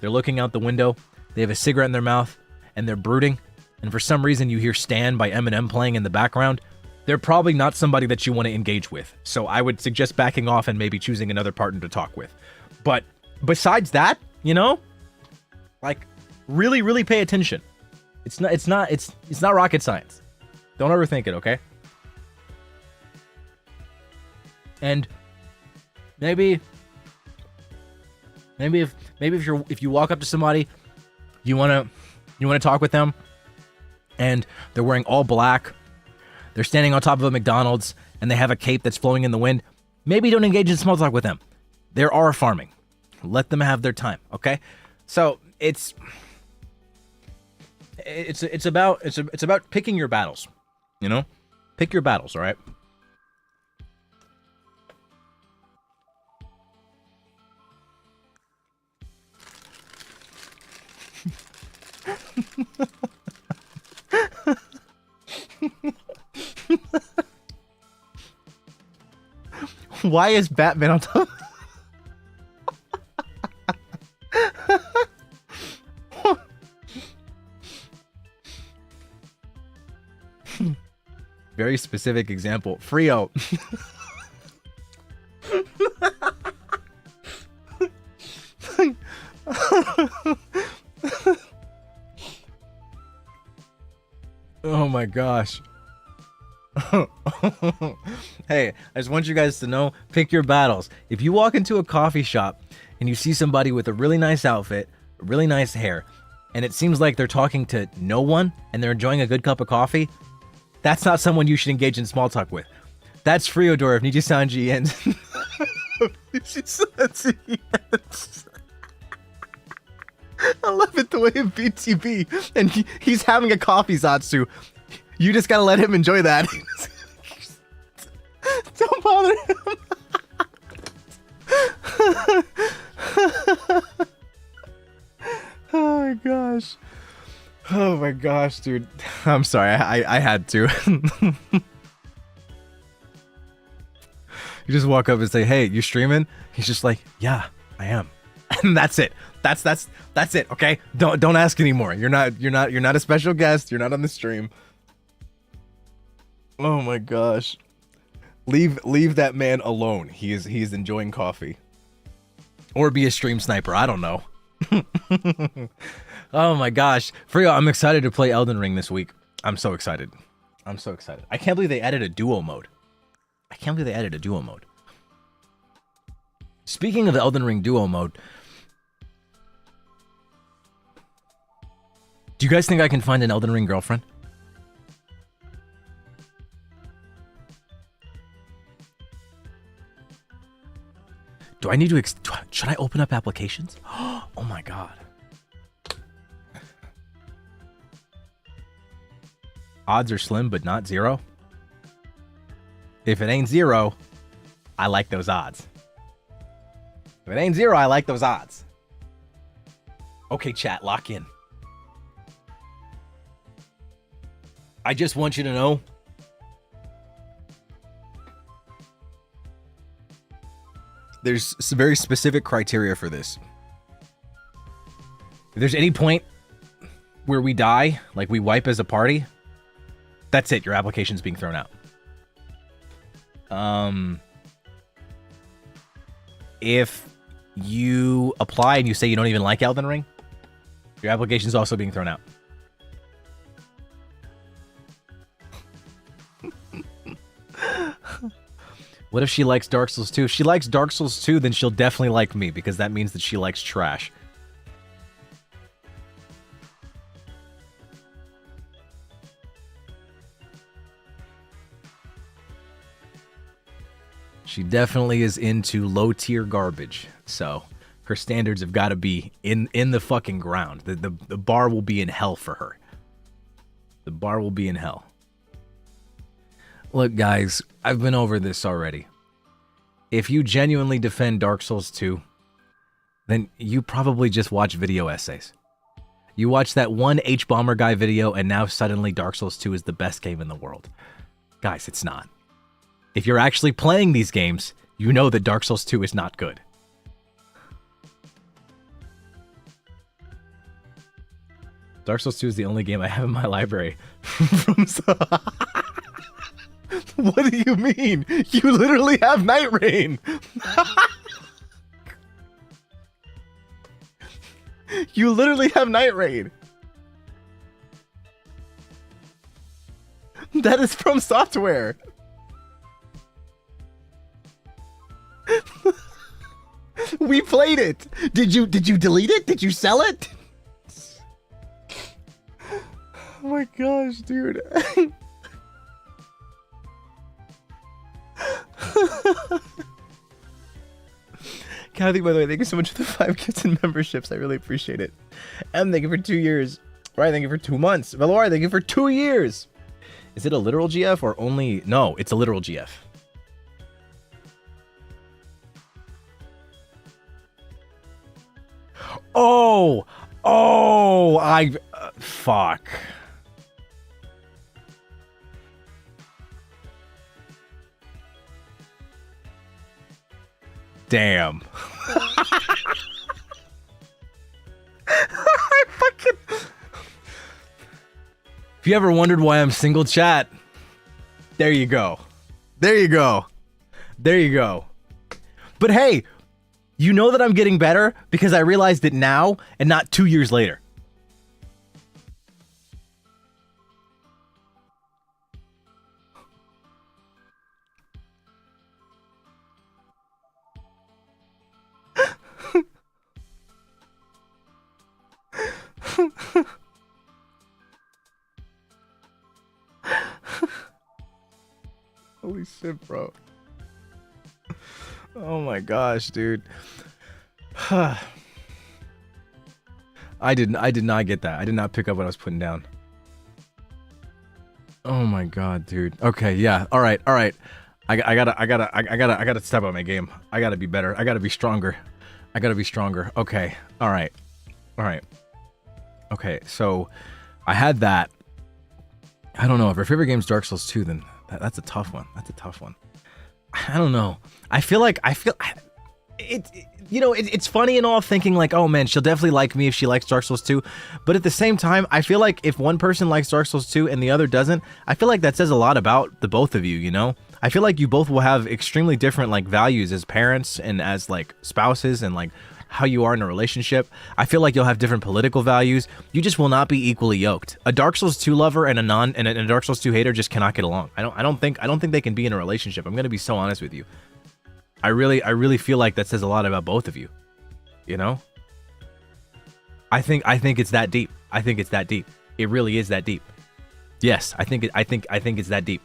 They're looking out the window. They have a cigarette in their mouth, and they're brooding. And for some reason, you hear Stan by Eminem playing in the background. They're probably not somebody that you want to engage with. So I would suggest backing off and maybe choosing another partner to talk with. But besides that, you know, like really, really pay attention. It's not rocket science. Don't overthink it, okay? And maybe if you walk up to somebody, you wanna talk with them, and they're wearing all black, they're standing on top of a McDonald's, and they have a cape that's flowing in the wind. Maybe don't engage in small talk with them. They are farming. Let them have their time, okay? So it's about picking your battles, you know? Pick your battles, all right? Why is Batman on top? Very specific example. Frio. Oh my gosh. Hey, I just want you guys to know, pick your battles. If you walk into a coffee shop and you see somebody with a really nice outfit, really nice hair, and it seems like they're talking to no one and they're enjoying a good cup of coffee, that's not someone you should engage in small talk with. That's Friodor of Nijisanji and Nijisanji. I love it the way it BTB, and he's having a coffee, Zatsu. You just gotta let him enjoy that. Don't bother him. Oh my gosh. Oh my gosh, dude. I'm sorry, I had to. You just walk up and say, "Hey, you streaming?" He's just like, "Yeah, I am." And that's it. That's it, okay? Don't ask anymore. You're not a special guest. You're not on the stream. Oh my gosh. Leave that man alone. He is enjoying coffee. Or be a stream sniper. I don't know. Oh my gosh. Frio, I'm excited to play Elden Ring this week. I'm so excited. I can't believe they added a duo mode. Speaking of Elden Ring duo mode, do you guys think I can find an Elden Ring girlfriend? Do I need to... should I open up applications? Oh my god. Odds are slim, but not zero. If it ain't zero, I like those odds. If it ain't zero, I like those odds. Okay, chat, lock in. I just want you to know, there's some very specific criteria for this. If there's any point where we die, like we wipe as a party, that's it. Your application's being thrown out. If you apply and you say you don't even like Elden Ring, your application's also being thrown out. What if she likes Dark Souls 2? If she likes Dark Souls 2, then she'll definitely like me, because that means that she likes trash. She definitely is into low tier garbage. So her standards have got to be in the fucking ground. The bar will be in hell for her. The bar will be in hell. Look, guys, I've been over this already. If you genuinely defend Dark Souls 2, then you probably just watch video essays. You watch that one H-Bomber guy video, and now suddenly Dark Souls 2 is the best game in the world. Guys, it's not. If you're actually playing these games, you know that Dark Souls 2 is not good. Dark Souls 2 is the only game I have in my library. What do you mean? You literally have Night Rain. You literally have Night Rain. That is from software. We played it. Did you delete it? Did you sell it? Oh my gosh, dude. Kathy, by the way, thank you so much for the 5 gifts and memberships. I really appreciate it. M, thank you for 2 years. Right, thank you for 2 months. Valor, thank you for 2 years. Is it a literal GF or only... No, it's a literal GF. Oh! Oh! Fuck. Damn. I fucking... If you ever wondered why I'm single, chat, there you go. There you go. There you go. But hey, you know that I'm getting better because I realized it now and not 2 years later. Holy shit, bro. Oh my gosh, dude. I did not get that. I did not pick up what I was putting down. Oh my god, dude. Okay, yeah. All right. I gotta step up my game. I gotta be better. I gotta be stronger. Okay. All right. Okay, so I had that. I don't know. If your favorite game is Dark Souls 2, then that's a tough one. I don't know. It's funny and all thinking like, oh man, she'll definitely like me if she likes Dark Souls 2. But at the same time, I feel like if one person likes Dark Souls 2 and the other doesn't, I feel like that says a lot about the both of you, you know? I feel like you both will have extremely different like values as parents and as like spouses and like how you are in a relationship. I feel like you'll have different political values. You just will not be equally yoked. A Dark Souls 2 lover and a Dark Souls 2 hater just cannot get along. I don't think they can be in a relationship. I'm gonna be so honest with you. I really feel like that says a lot about both of you. You know? I think it's that deep. I think it's that deep. It really is that deep. Yes, I think it's that deep.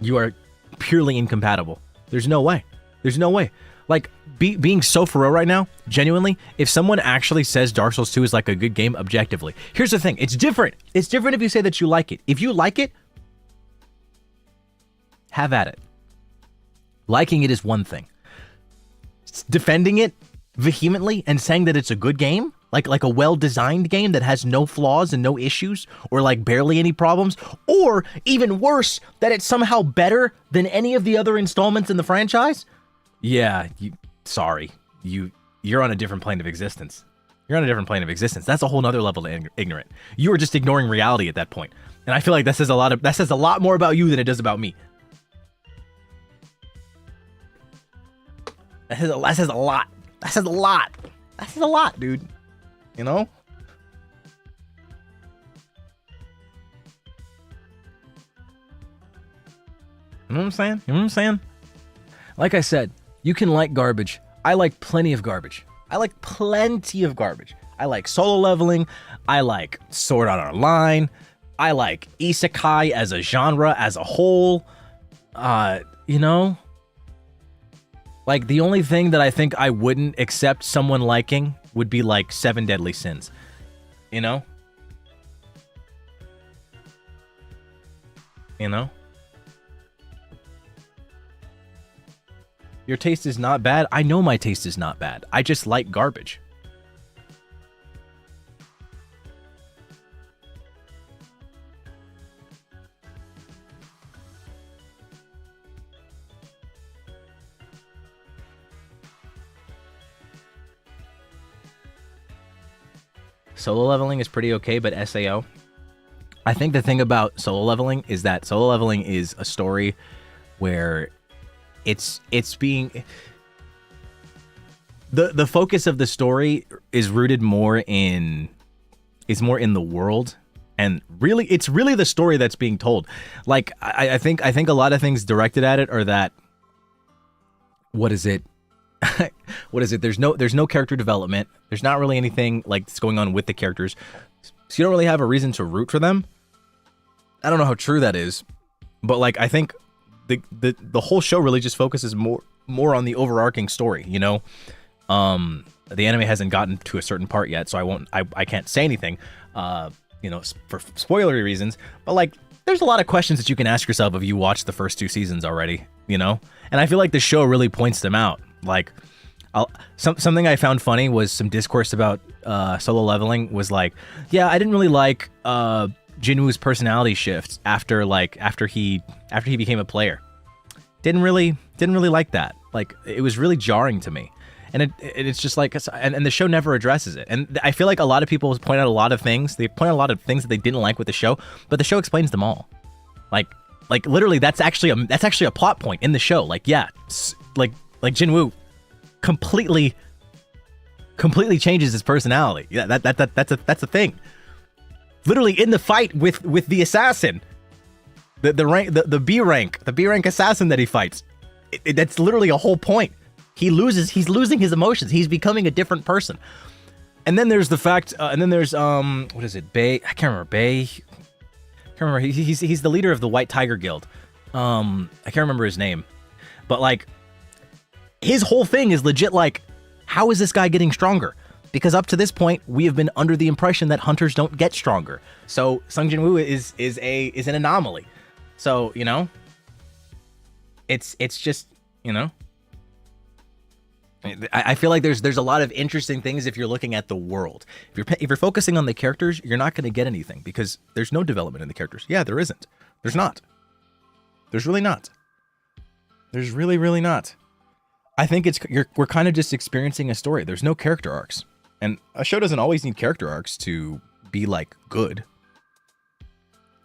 You are purely incompatible. There's no way. Like, being so for real right now, genuinely, if someone actually says Dark Souls 2 is like a good game objectively, here's the thing, it's different. It's different if you say that you like it. If you like it, have at it. Liking it is one thing. Defending it vehemently and saying that it's a good game, like a well-designed game that has no flaws and no issues, or like barely any problems, or even worse, that it's somehow better than any of the other installments in the franchise, yeah, you're on a different plane of existence. That's a whole nother level of ignorant. You are just ignoring reality at that point. And I feel like that says a lot more about you than it does about me. That says a lot, dude. You know? You know what I'm saying? Like I said, you can like garbage. I like plenty of garbage. I like solo leveling. I like Sword Art Online. I like isekai as a genre, as a whole. You know? Like, the only thing that I think I wouldn't accept someone liking would be, like, 7 Deadly Sins. You know? You know? Your taste is not bad. I know my taste is not bad. I just like garbage. Solo leveling is pretty okay, but SAO. I think the thing about solo leveling is that solo leveling is a story where it's being the focus of the story is rooted more in the world, and really it's really the story that's being told. Like I think a lot of things directed at it are that, what is it? What is it? There's no character development. There's not really anything like that's going on with the characters, so you don't really have a reason to root for them. I don't know how true that is, but like I think the whole show really just focuses more on the overarching story. You know, the anime hasn't gotten to a certain part yet, so I can't say anything. You know, for spoilery reasons. But like, there's a lot of questions that you can ask yourself if you watched the first 2 seasons already. You know, and I feel like the show really points them out. Like, something I found funny was some discourse about solo leveling was like, yeah, I didn't really like Jinwoo's personality shift after he became a player. Didn't really like that. Like, it was really jarring to me, and it's just like, and the show never addresses it. And I feel like a lot of people point out a lot of things. They point out a lot of things that they didn't like with the show, but the show explains them all. Like literally, that's actually a plot point in the show. Like, yeah, like Jinwoo completely changes his personality. Yeah, that's a thing. Literally in the fight with the assassin, the B rank assassin that he fights, that's literally a whole point. He's losing his emotions. He's becoming a different person. And then there's the fact, and then there's what is it? Bay? I can't remember. Bay. I can't remember. He's the leader of the White Tiger Guild. I can't remember his name, but like, his whole thing is legit like, how is this guy getting stronger? Because up to this point, we have been under the impression that hunters don't get stronger. So Sung Jinwoo is an anomaly. So, you know, it's just, you know, I feel like there's a lot of interesting things if you're looking at the world. If you're focusing on the characters, you're not going to get anything because there's no development in the characters. Yeah, there isn't. There's not. There's really not. There's really not. I think we're kind of just experiencing a story. There's no character arcs. And a show doesn't always need character arcs to be like good.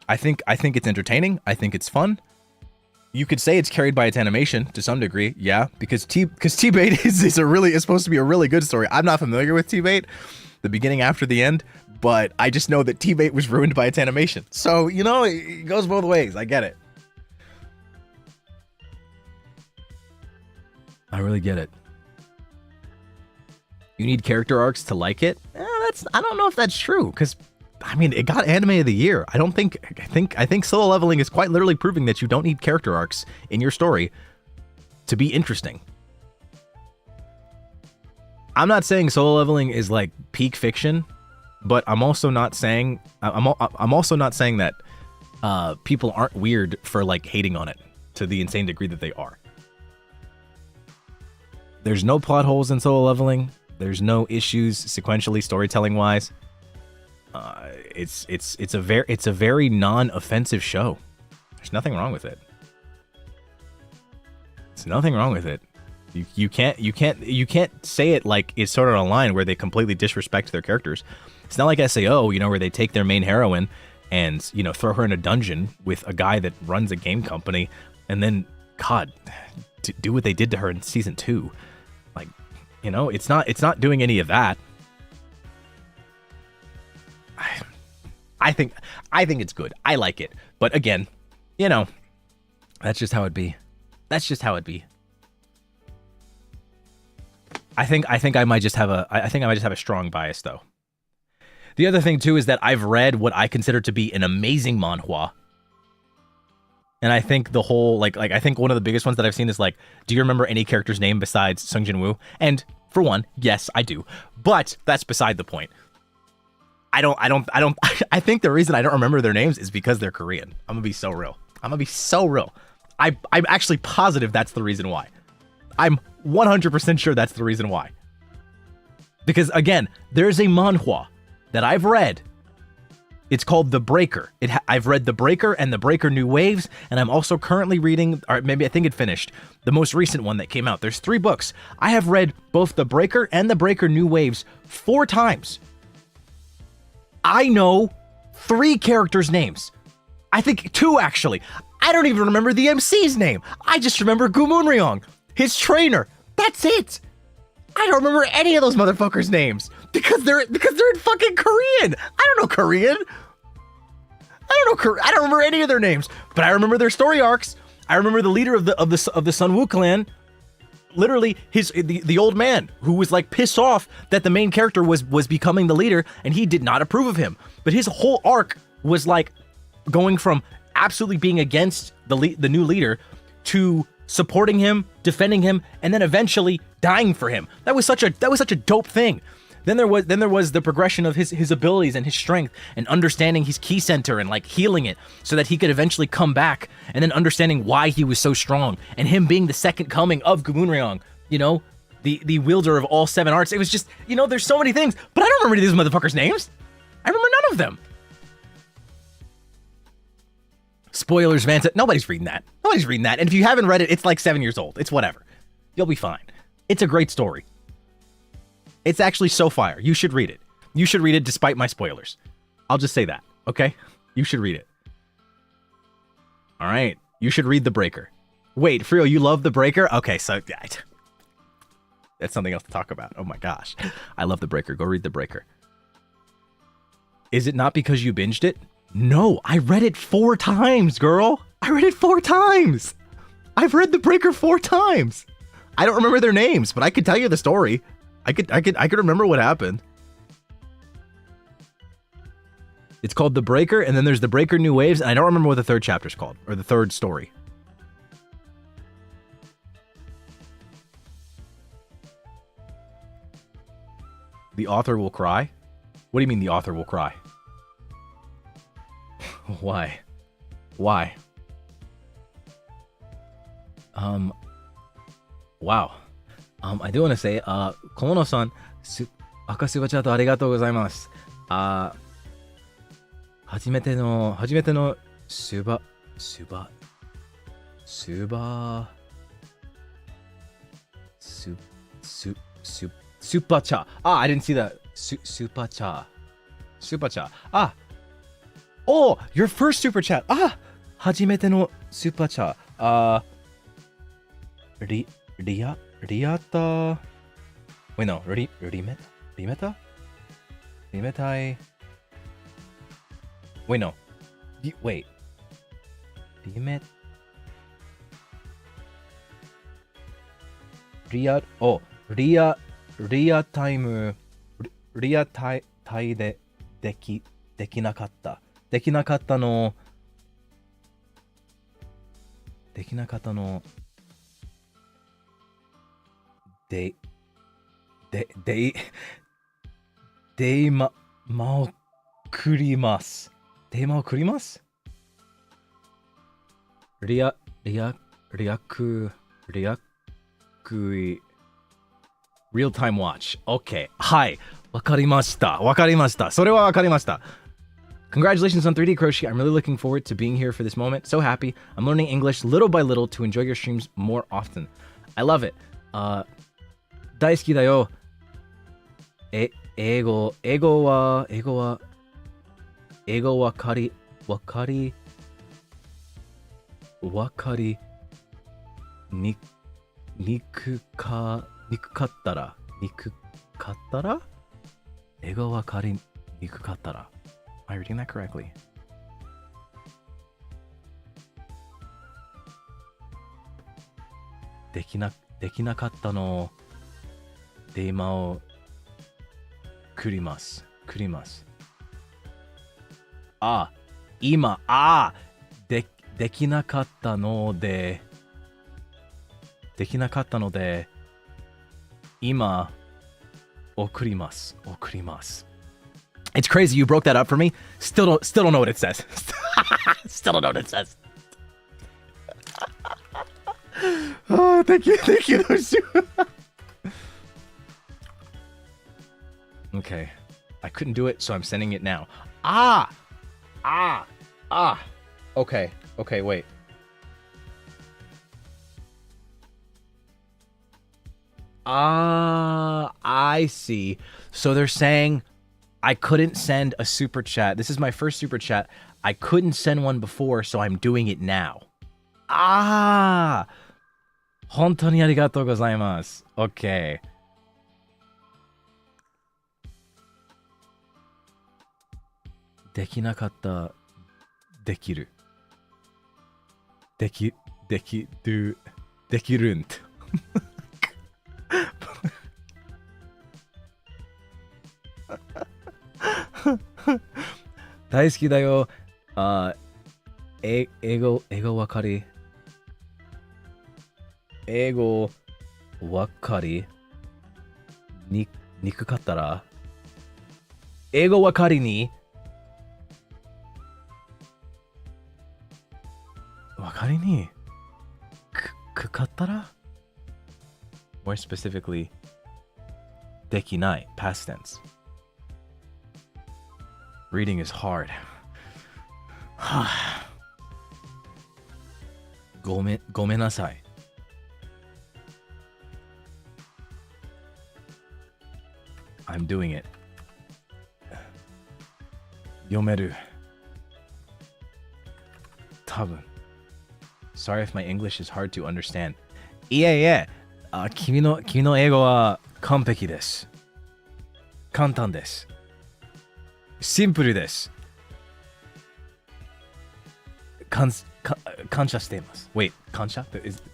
I think it's entertaining. I think it's fun. You could say it's carried by its animation to some degree, yeah, because T-Bait is supposed to be a really good story. I'm not familiar with T-Bait, the beginning after the end, but I just know that T-Bait was ruined by its animation. So, you know, it goes both ways. I get it. I really get it. You need character arcs to like it? I don't know if that's true, because I mean, it got anime of the year. I think solo leveling is quite literally proving that you don't need character arcs in your story to be interesting. I'm not saying solo leveling is like peak fiction, but I'm also not saying that people aren't weird for like hating on it to the insane degree that they are. There's no plot holes in solo leveling. There's no issues sequentially, storytelling wise. It's a very non-offensive show. There's nothing wrong with it. There's nothing wrong with it. You can't say it like it's sort of a line where they completely disrespect their characters. It's not like SAO, you know, where they take their main heroine and, you know, throw her in a dungeon with a guy that runs a game company, and then, God, to do what they did to her in season 2. Like, you know, it's not doing any of that. I think it's good. I like it. But again, you know, that's just how it be. That's just how it be. I think I might just have a strong bias though. The other thing too is that I've read what I consider to be an amazing manhwa. And I think the whole I think one of the biggest ones that I've seen is like, do you remember any character's name besides Sung Jin Woo? And for one, yes, I do. But that's beside the point. I think the reason I don't remember their names is because they're Korean. I'm gonna be so real. I'm actually positive that's the reason why. I'm 100% sure that's the reason why. Because again, there's a manhwa that I've read. It's called The Breaker. I've read The Breaker and The Breaker New Waves, and I'm also currently reading, or maybe I think it finished, the most recent one that came out. There's 3 books. I have read both The Breaker and The Breaker New Waves 4 times. I know 3 characters' names. I think 2 actually. I don't even remember the MC's name. I just remember Gumunryong, his trainer. That's it. I don't remember any of those motherfuckers' names because they're in fucking Korean. I don't know Korean. I don't remember any of their names, but I remember their story arcs. I remember the leader of the Sunwoo clan. Literally, the old man who was like pissed off that the main character was becoming the leader, and he did not approve of him. But his whole arc was like going from absolutely being against the new leader to supporting him, defending him, and then eventually dying for him. That was such a dope thing. Then there was the progression of his abilities and his strength and understanding his ki center and like healing it so that he could eventually come back, and then understanding why he was so strong and him being the second coming of Gumunryong, you know, the wielder of all 7 arts. It was just, you know, there's so many things, but I don't remember these motherfuckers' names. I remember none of them. Spoilers, Vanta. Nobody's reading that. And if you haven't read it, it's like 7 years old. It's whatever. You'll be fine. It's a great story. It's actually so fire. You should read it. You should read it despite my spoilers. I'll just say that, okay? You should read it. All right. You should read The Breaker. Wait, Frio, you love The Breaker? Okay, so that's something else to talk about. Oh my gosh. I love The Breaker. Go read The Breaker. Is it not because you binged it? No, I read it 4 times, girl. I read it 4 times. I've read The Breaker 4 times. I don't remember their names, but I could tell you the story. I could remember what happened. It's called The Breaker, and then there's The Breaker New Waves, and I don't remember what the 3rd chapter's called, or the 3rd story. The author will cry? What do you mean the author will cry? Why? Wow. I do want to say, Kono-san, 赤スーパーチャートありがとうございます。初めてのスーパーチャー。I didn't see that. Super chat. Oh, your first super chat. 初めてのスーパーチャー。Riata. Wait, no. Rimeta? Rimetai. Wait, no. Wait. Rimet. Ria time. Ria tai de dekinakatta. できなかったので間をくります。リアク Real time watch. Okay. はい。わかりました。それはわかりました。Congratulations on 3D Crochet. I'm really looking forward to being here for this moment. So happy. I'm learning English little by little to enjoy your streams more often. I love it. 大好きだよ。英語はわかりにくかったら英語わかりにくかったらAm I reading that correctly? できなかったので今をくります。できなかったので、今、送ります。It's crazy you broke that up for me. Still don't know what it says. Still don't know what it says. Oh, thank you, those two. Okay. I couldn't do it, so I'm sending it now. Okay, wait. I see. So they're saying I couldn't send a super chat. This is my first super chat. I couldn't send one before, so I'm doing it now. 本当にありがとうございます。Okay. できなかった、できる。できるん。大好きだよ。英語わかり。英語わかり。憎かったら。英語わかりに。わかりに。くかったら。More specifically, できない past tense. Reading is hard. ごめんなさい。I'm doing it. 読める。多分。Sorry if my English is hard to understand. いえ。君の英語は完璧です。簡単です。シンプルです。感謝しています。Wait, 感謝?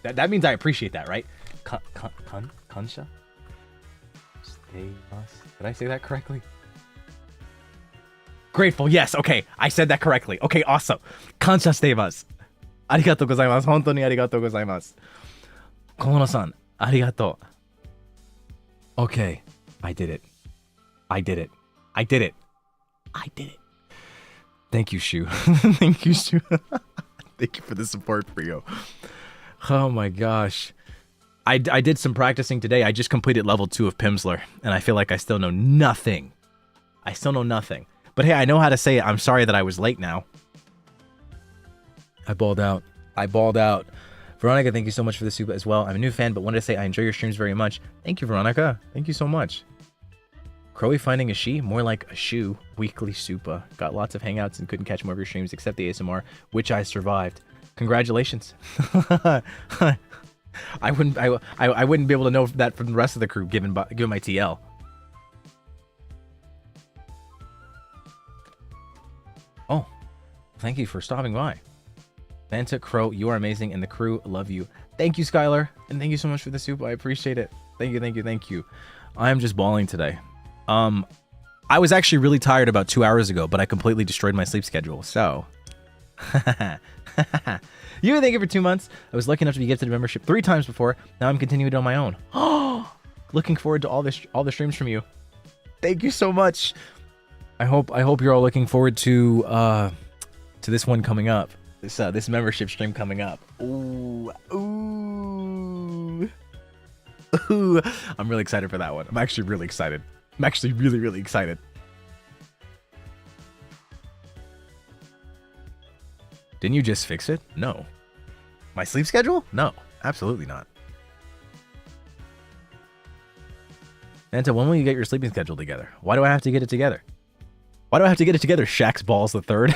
That means I appreciate that, right? 感謝しています。Did I say that correctly? Grateful, yes, okay. I said that correctly. Okay, awesome. 感謝しています。ありがとうございます。本当にありがとうございます。小室さん、ありがとう。Okay, I did it. Thank you, Shu. Thank you, Shu. Thank you for the support, Frio. Oh my gosh. I did some practicing today. I just completed level 2 of Pimsleur, and I feel like I still know nothing. But hey, I know how to say it. I'm sorry that I was late now. I balled out. Veronica, thank you so much for the soup as well. I'm a new fan, but wanted to say I enjoy your streams very much. Thank you, Veronica. Thank you so much. Crowy finding a she, more like a shoe. Weekly super. Got lots of hangouts and couldn't catch more of your streams except the ASMR, which I survived. Congratulations. I wouldn't be able to know that from the rest of the crew given my TL. Oh, thank you for stopping by. Vantacrow, you are amazing, and the crew love you. Thank you, Skylar, and thank you so much for the soup. I appreciate it. Thank you. I am just bawling today. I was actually really tired about 2 hours ago, but I completely destroyed my sleep schedule, so... You, thank you for 2 months. I was lucky enough to be gifted a membership 3 times before. Now I'm continuing it on my own. Looking forward to all the streams from you. Thank you so much. I hope you're all looking forward to this one coming up. This membership stream coming up. Ooh. I'm really excited for that one. I'm actually really excited. I'm actually really excited. Didn't you just fix it? No. My sleep schedule? No, absolutely not. Nanta, when will you get your sleeping schedule together? Why do I have to get it together? Shaq's balls the third.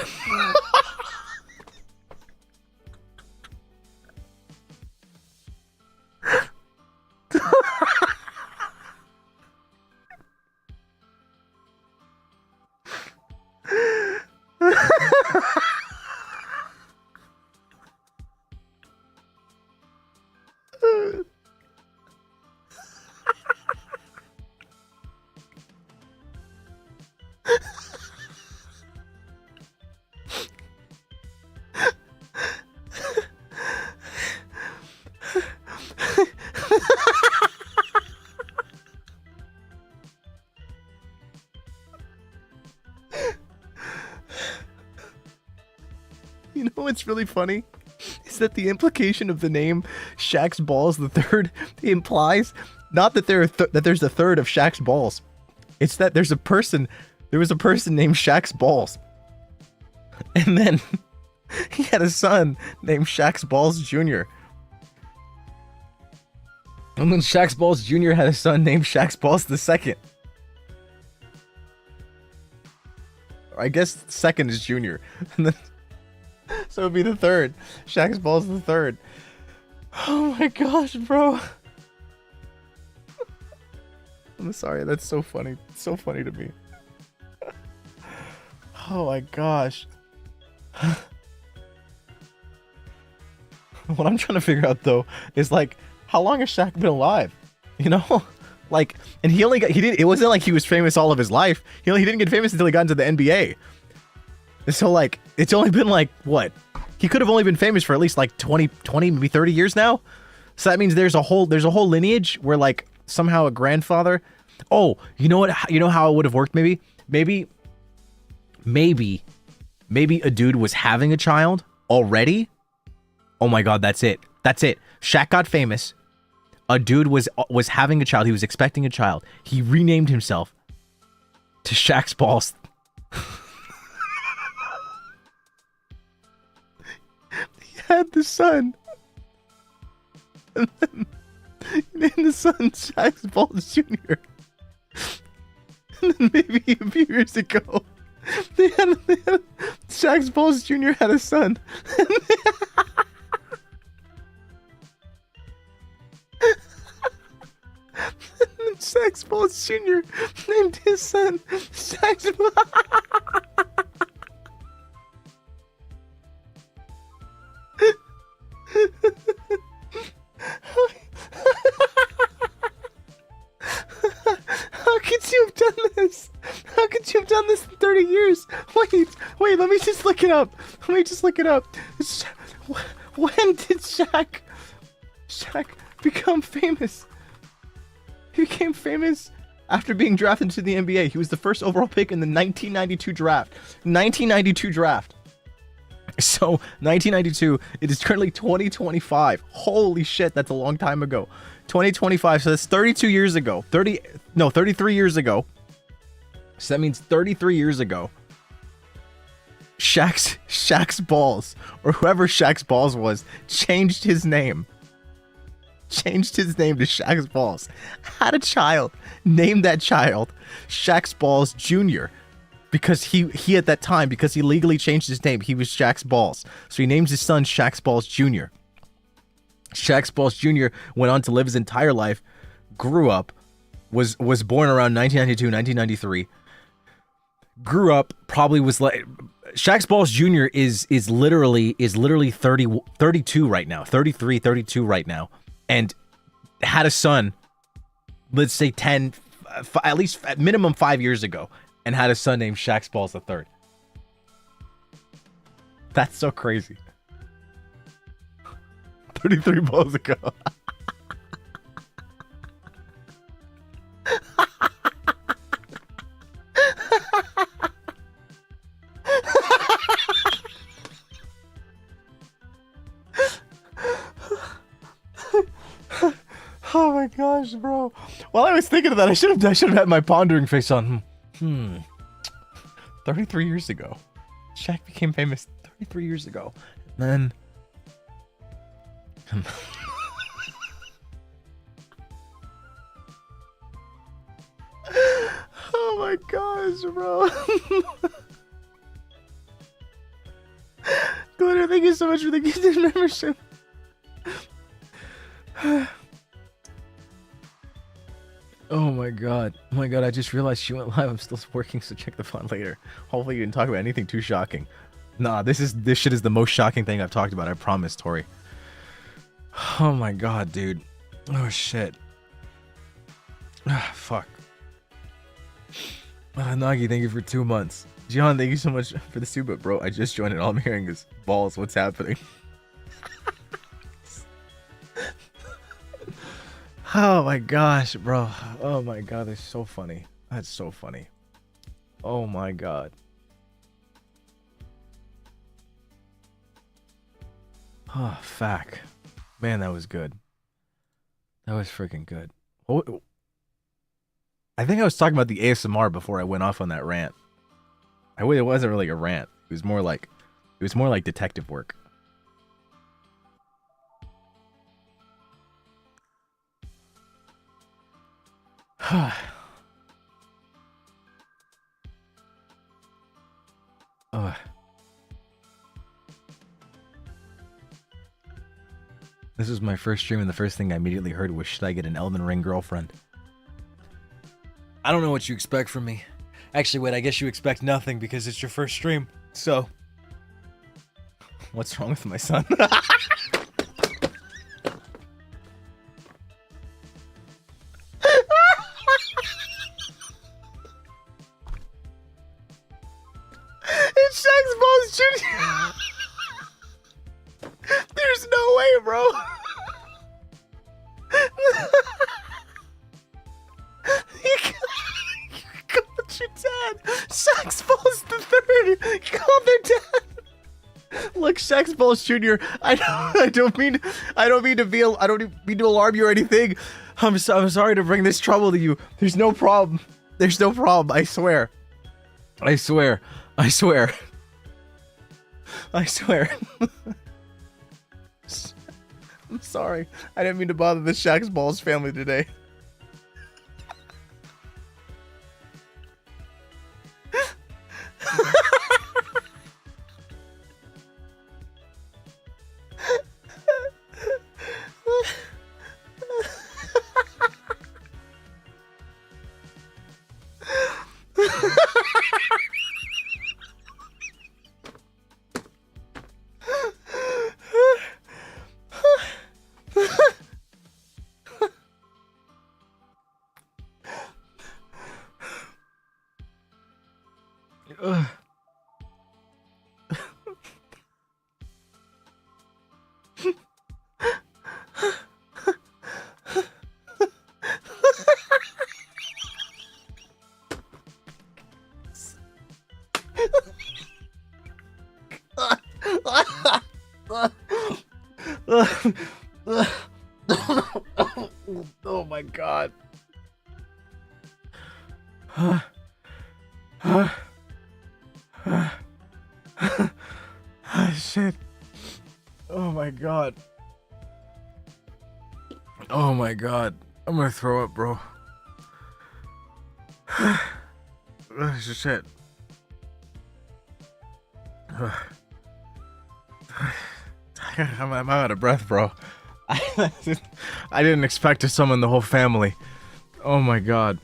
You know what's really funny? Is that the implication of the name Shaq's Balls the Third implies not that that there's a third of Shaq's balls. It's that there was a person named Shaq's Balls. And then he had a son named Shaq's Balls Jr. And then Shaq's Balls Jr. had a son named Shaq's Balls the Second. I guess second is Junior. And then, so it'd be the third. Shaq's Balls the Third. Oh my gosh, bro. I'm sorry, that's so funny. It's so funny to me. Oh my gosh. What I'm trying to figure out though is like, how long has Shaq been alive? You know? Like, and it wasn't like he was famous all of his life. He didn't get famous until he got into the NBA. So like, it's only been like, what? He could have only been famous for at least like 20, maybe 30 years now. So that means there's a whole lineage where like somehow a grandfather. Oh, you know what? You know how it would have worked maybe? Maybe a dude was having a child already. Oh my God, that's it. Shaq got famous. A dude was having a child. He was expecting a child. He renamed himself to Shaq's Balls. He had the son. And then he named the son Shaq's Balls Jr. And then maybe a few years ago, Shaq's Balls Jr. had a son. Shaq's Balls Jr. named his son Shaq's Balls. How could you have done this? How could you have done this in 30 years? Wait, let me just look it up. When did Shaq become famous? He became famous after being drafted into the NBA. He was the first overall pick in the 1992 draft. 1992 draft. So, 1992, it is currently 2025. Holy shit, that's a long time ago. 2025, so that's 32 years ago. 33 years ago. So that means 33 years ago, Shaq's Balls, or whoever Shaq's Balls was, changed his name to Shaq's Balls. Had a child, named that child Shaq's Balls Jr. Because he at that time, because he legally changed his name, he was Shaq's Balls. So he named his son Shaq's Balls Jr. Shaq's Balls Jr. went on to live his entire life, grew up, was born around 1992, 1993. Grew up, probably was like Shaq's Balls Jr. is literally 32 right now, 33, 32 right now, and had a son, let's say 10, at least at minimum 5 years ago, and had a son named Shaq's Balls the Third. That's so crazy. 33 balls ago. Oh my gosh, bro. While I was thinking of that, I should have had my pondering face on. 33 years ago. Shaq became famous 33 years ago. And then oh my gosh, bro. Glitter, thank you so much for the gifted membership. Oh my god. Oh my god, I just realized she went live. I'm still working, so check the font later. Hopefully you didn't talk about anything too shocking. Nah, this shit is the most shocking thing I've talked about, I promise, Tori. Oh my god, dude. Oh shit. Ah, fuck. Nagi, thank you for 2 months. Jihan, thank you so much for the super, bro. I just joined and all I'm hearing is balls. What's happening? Oh my gosh, bro. Oh my god, that's so funny. That's so funny. Oh my god. Oh, fuck. Man, that was good. That was freaking good. Oh, I think I was talking about the ASMR before I went off on that rant. It wasn't really a rant. It was more like detective work. Oh. This was my first stream, and the first thing I immediately heard was, should I get an Elden Ring girlfriend? I don't know what you expect from me. Actually, wait, I guess you expect nothing because it's your first stream. So, what's wrong with my son? It's Shaq's Balls Jr. There's no way, bro. You called your dad. Shaq's Balls the third. You called their dad. Look, Shaq's Balls Jr. I don't mean to alarm you or anything. I'm sorry to bring this trouble to you. There's no problem. There's no problem. I swear. I swear. I swear. I swear. I'm sorry. I didn't mean to bother the Shaq's Balls family today. Oh my god. Shit. Oh my god. Oh my god. I'm gonna throw up, bro. Shit. I'm out of breath, bro. I didn't expect to summon the whole family. Oh my god.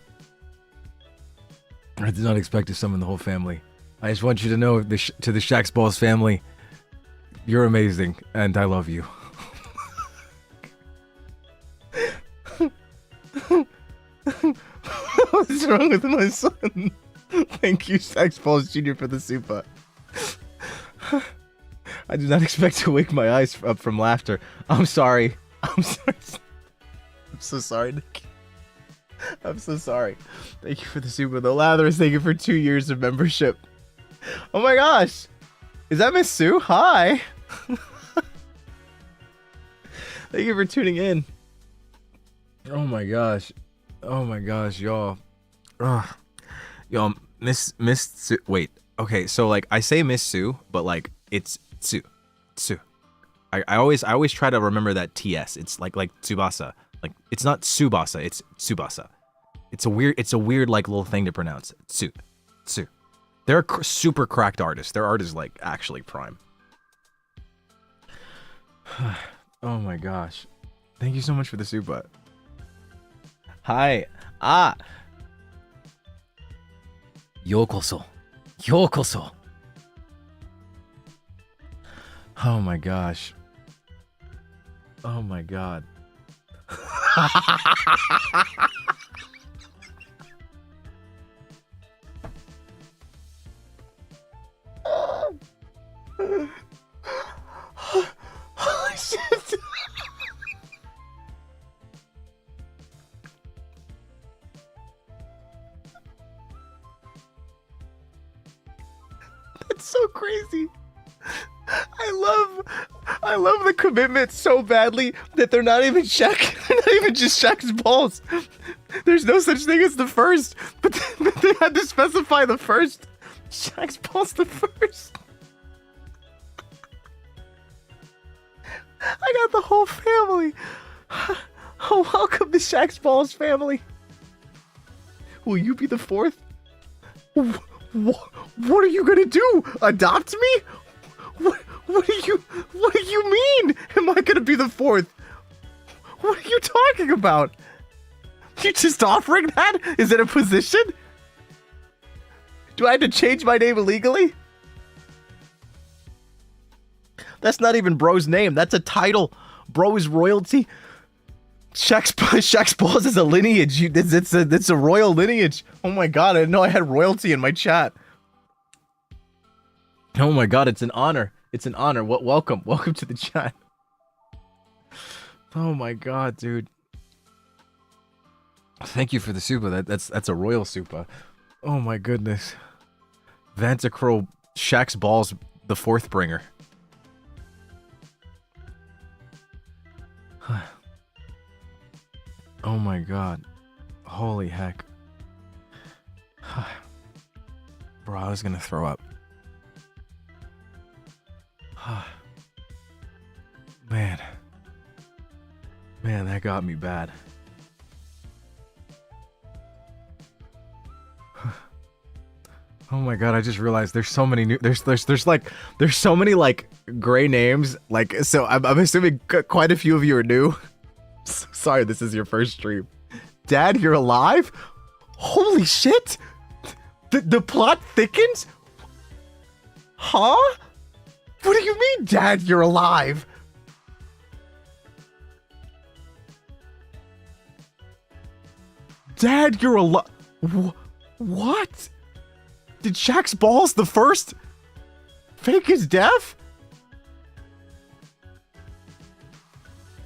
I did not expect to summon the whole family. I just want you to know, to the Shaq's Balls family, you're amazing, and I love you. What's wrong with my son? Thank you, Shaq's Balls Jr. for the super. I did not expect to wake my eyes up from laughter. I'm sorry. I'm sorry. I'm so sorry, Nick. I'm so sorry. Thank you for the super. The Lathers, thank you for 2 years of membership. Oh my gosh. Is that Miss Sue? Hi. Thank you for tuning in. Oh my gosh. Oh my gosh, y'all. Y'all, Miss Sue. Wait. Okay, so like I say Miss Sue, but like it's Tsu. I always try to remember that TS. It's like Tsubasa. Like it's not Tsubasa, it's Tsubasa. It's a weird like little thing to pronounce. Tsu. They're super cracked artists. Their art is like actually prime. Oh my gosh. Thank you so much for the super. Hi. Yokoso. Oh my gosh. Oh my god. Holy shit. That's so crazy. I I love the commitment so badly that they're not even Shaq. They're not even just Shaq's balls. There's no such thing as the first, but they had to specify the first. Shaq's balls the first. I got the whole family. Oh, welcome to Shaq's balls family. Will you be the fourth? What are you gonna do? Adopt me? What do you mean? Am I gonna be the fourth? What are you talking about? You just offering that? Is it a position? Do I have to change my name illegally? That's not even bro's name. That's a title. Bro is royalty. Shaq's balls is a lineage. It's a royal lineage. Oh my god, I didn't know I had royalty in my chat. Oh my god, it's an honor. It's an honor. Welcome to the chat. Oh my god, dude. Thank you for the super. That's a royal super. Oh my goodness. Vantacrow, Shaq's balls, the fourth bringer. Oh my god. Holy heck. Bro, I was gonna throw up. Man. Man, that got me bad. Oh my god, I just realized there's so many new there's so many like gray names, like, so I'm assuming quite a few of you are new. Sorry, this is your first stream. Dad, you're alive? Holy shit! The plot thickens? Huh? What do you mean, Dad, you're alive? Dad, you're alive? What? Did Shaq's balls the first fake his death?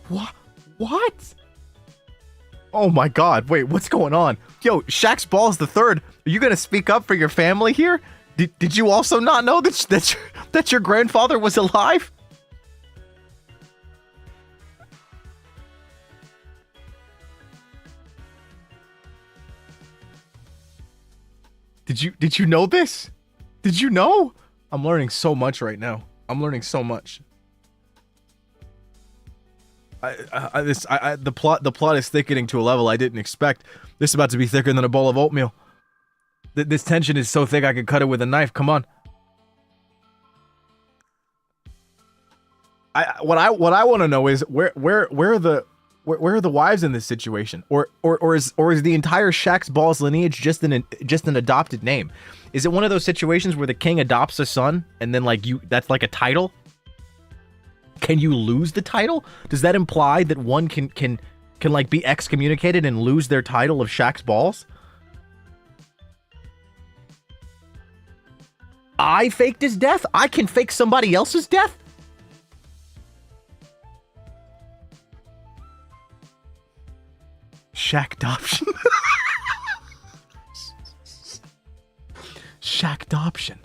What? Oh my god, wait, what's going on? Yo, Shaq's balls the third. Are you gonna speak up for your family here? Did you also not know that your grandfather was alive? Did you know this? Did you know? I'm learning so much right now. I'm learning so much. The plot is thickening to a level I didn't expect. This is about to be thicker than a bowl of oatmeal. This tension is so thick I could cut it with a knife. Come on. What I want to know is where are the wives in this situation, or is the entire Shaq's balls lineage just an adopted name? Is it one of those situations where the king adopts a son and then that's like a title? Can you lose the title? Does that imply that one can like be excommunicated and lose their title of Shaq's balls? I faked his death? I can fake somebody else's death? Shaq adoption. Shaq adoption.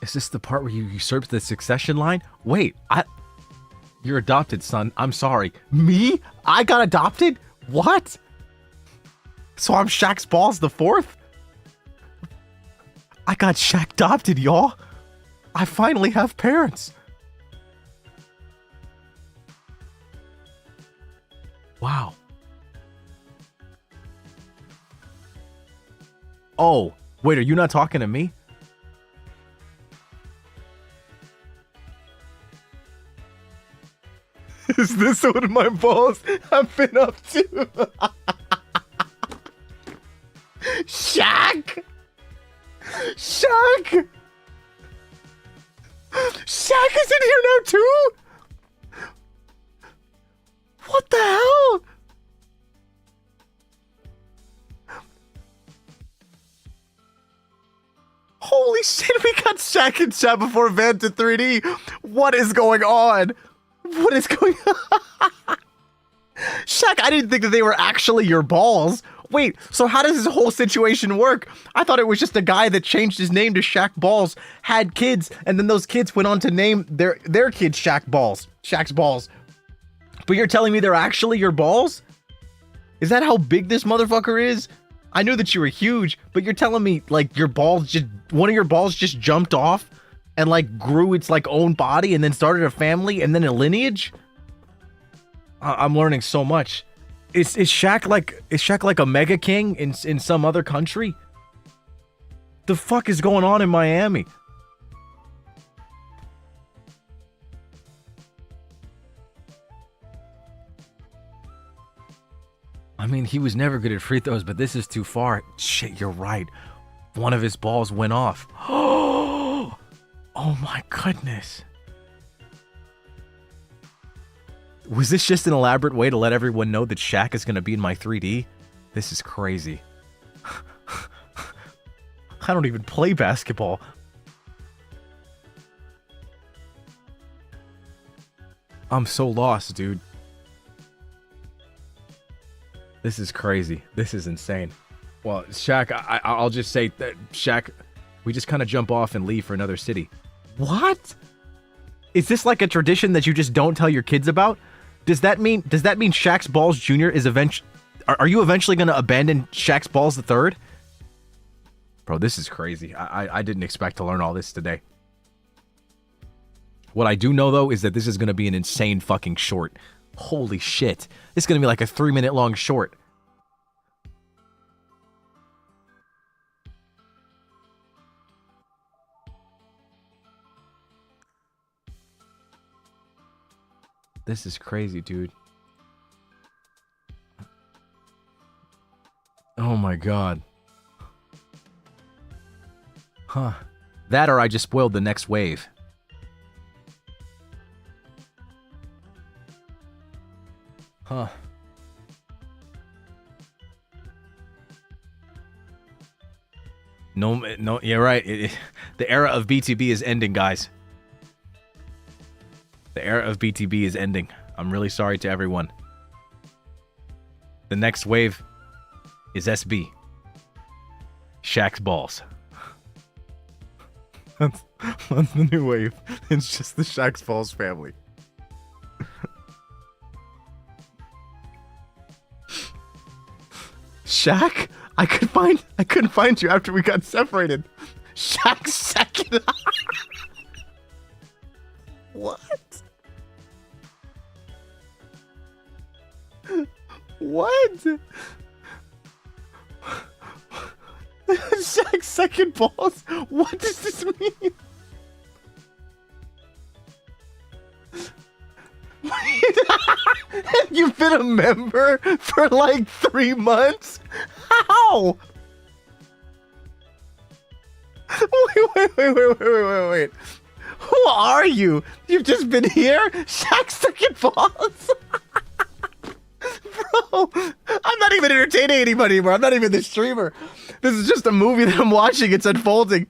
Is this the part where you usurp the succession line? Wait, you're adopted, son. I'm sorry. Me? I got adopted? What? So I'm Shaq's balls the fourth? I got Shaq adopted, y'all. I finally have parents. Wow. Oh, wait, are you not talking to me? Is this what my balls have been up to? Shaq! Shaq! Shaq is in here now too? What the hell? Holy shit, we got Shaq in chat before Vanta 3D. What is going on? What is going on? Shaq, I didn't think that they were actually your balls. Wait, so how does this whole situation work? I thought it was just a guy that changed his name to Shaq Balls, had kids, and then those kids went on to name their kids Shaq Balls. Shaq's Balls. But you're telling me they're actually your balls? Is that how big this motherfucker is? I knew that you were huge, but you're telling me, like, your balls just... One of your balls just jumped off and, like, grew its, like, own body and then started a family and then a lineage? I'm learning so much. Is Shaq like a mega king in some other country? The fuck is going on in Miami? I mean, he was never good at free throws, but this is too far. Shit, you're right. One of his balls went off. Oh my goodness. Was this just an elaborate way to let everyone know that Shaq is going to be in my 3D? This is crazy. I don't even play basketball. I'm so lost, dude. This is crazy. This is insane. Well, Shaq, I'll just say that, Shaq, we just kind of jump off and leave for another city. What? Is this like a tradition that you just don't tell your kids about? Does that mean Shaq's Balls Jr. is are you eventually going to abandon Shaq's Balls the Third? Bro, this is crazy. I didn't expect to learn all this today. What I do know, though, is that this is going to be an insane fucking short. Holy shit. This is going to be like a 3-minute long short. This is crazy, dude. Oh my god. Huh. That or I just spoiled the next wave. Huh. No, you're right. The era of BTB is ending, guys. The era of BTB is ending. I'm really sorry to everyone. The next wave is SB. Shaq's Balls. That's the new wave. It's just the Shaq's Balls family. Shaq? I couldn't find you after we got separated. Shaq's second. What? What? Shaq's second balls? What does this mean? You've been a member for like 3 months? How? Wait. Who are you? You've just been here? Shaq's second balls? Bro, I'm not even entertaining anybody anymore. I'm not even the streamer. This is just a movie that I'm watching. It's unfolding.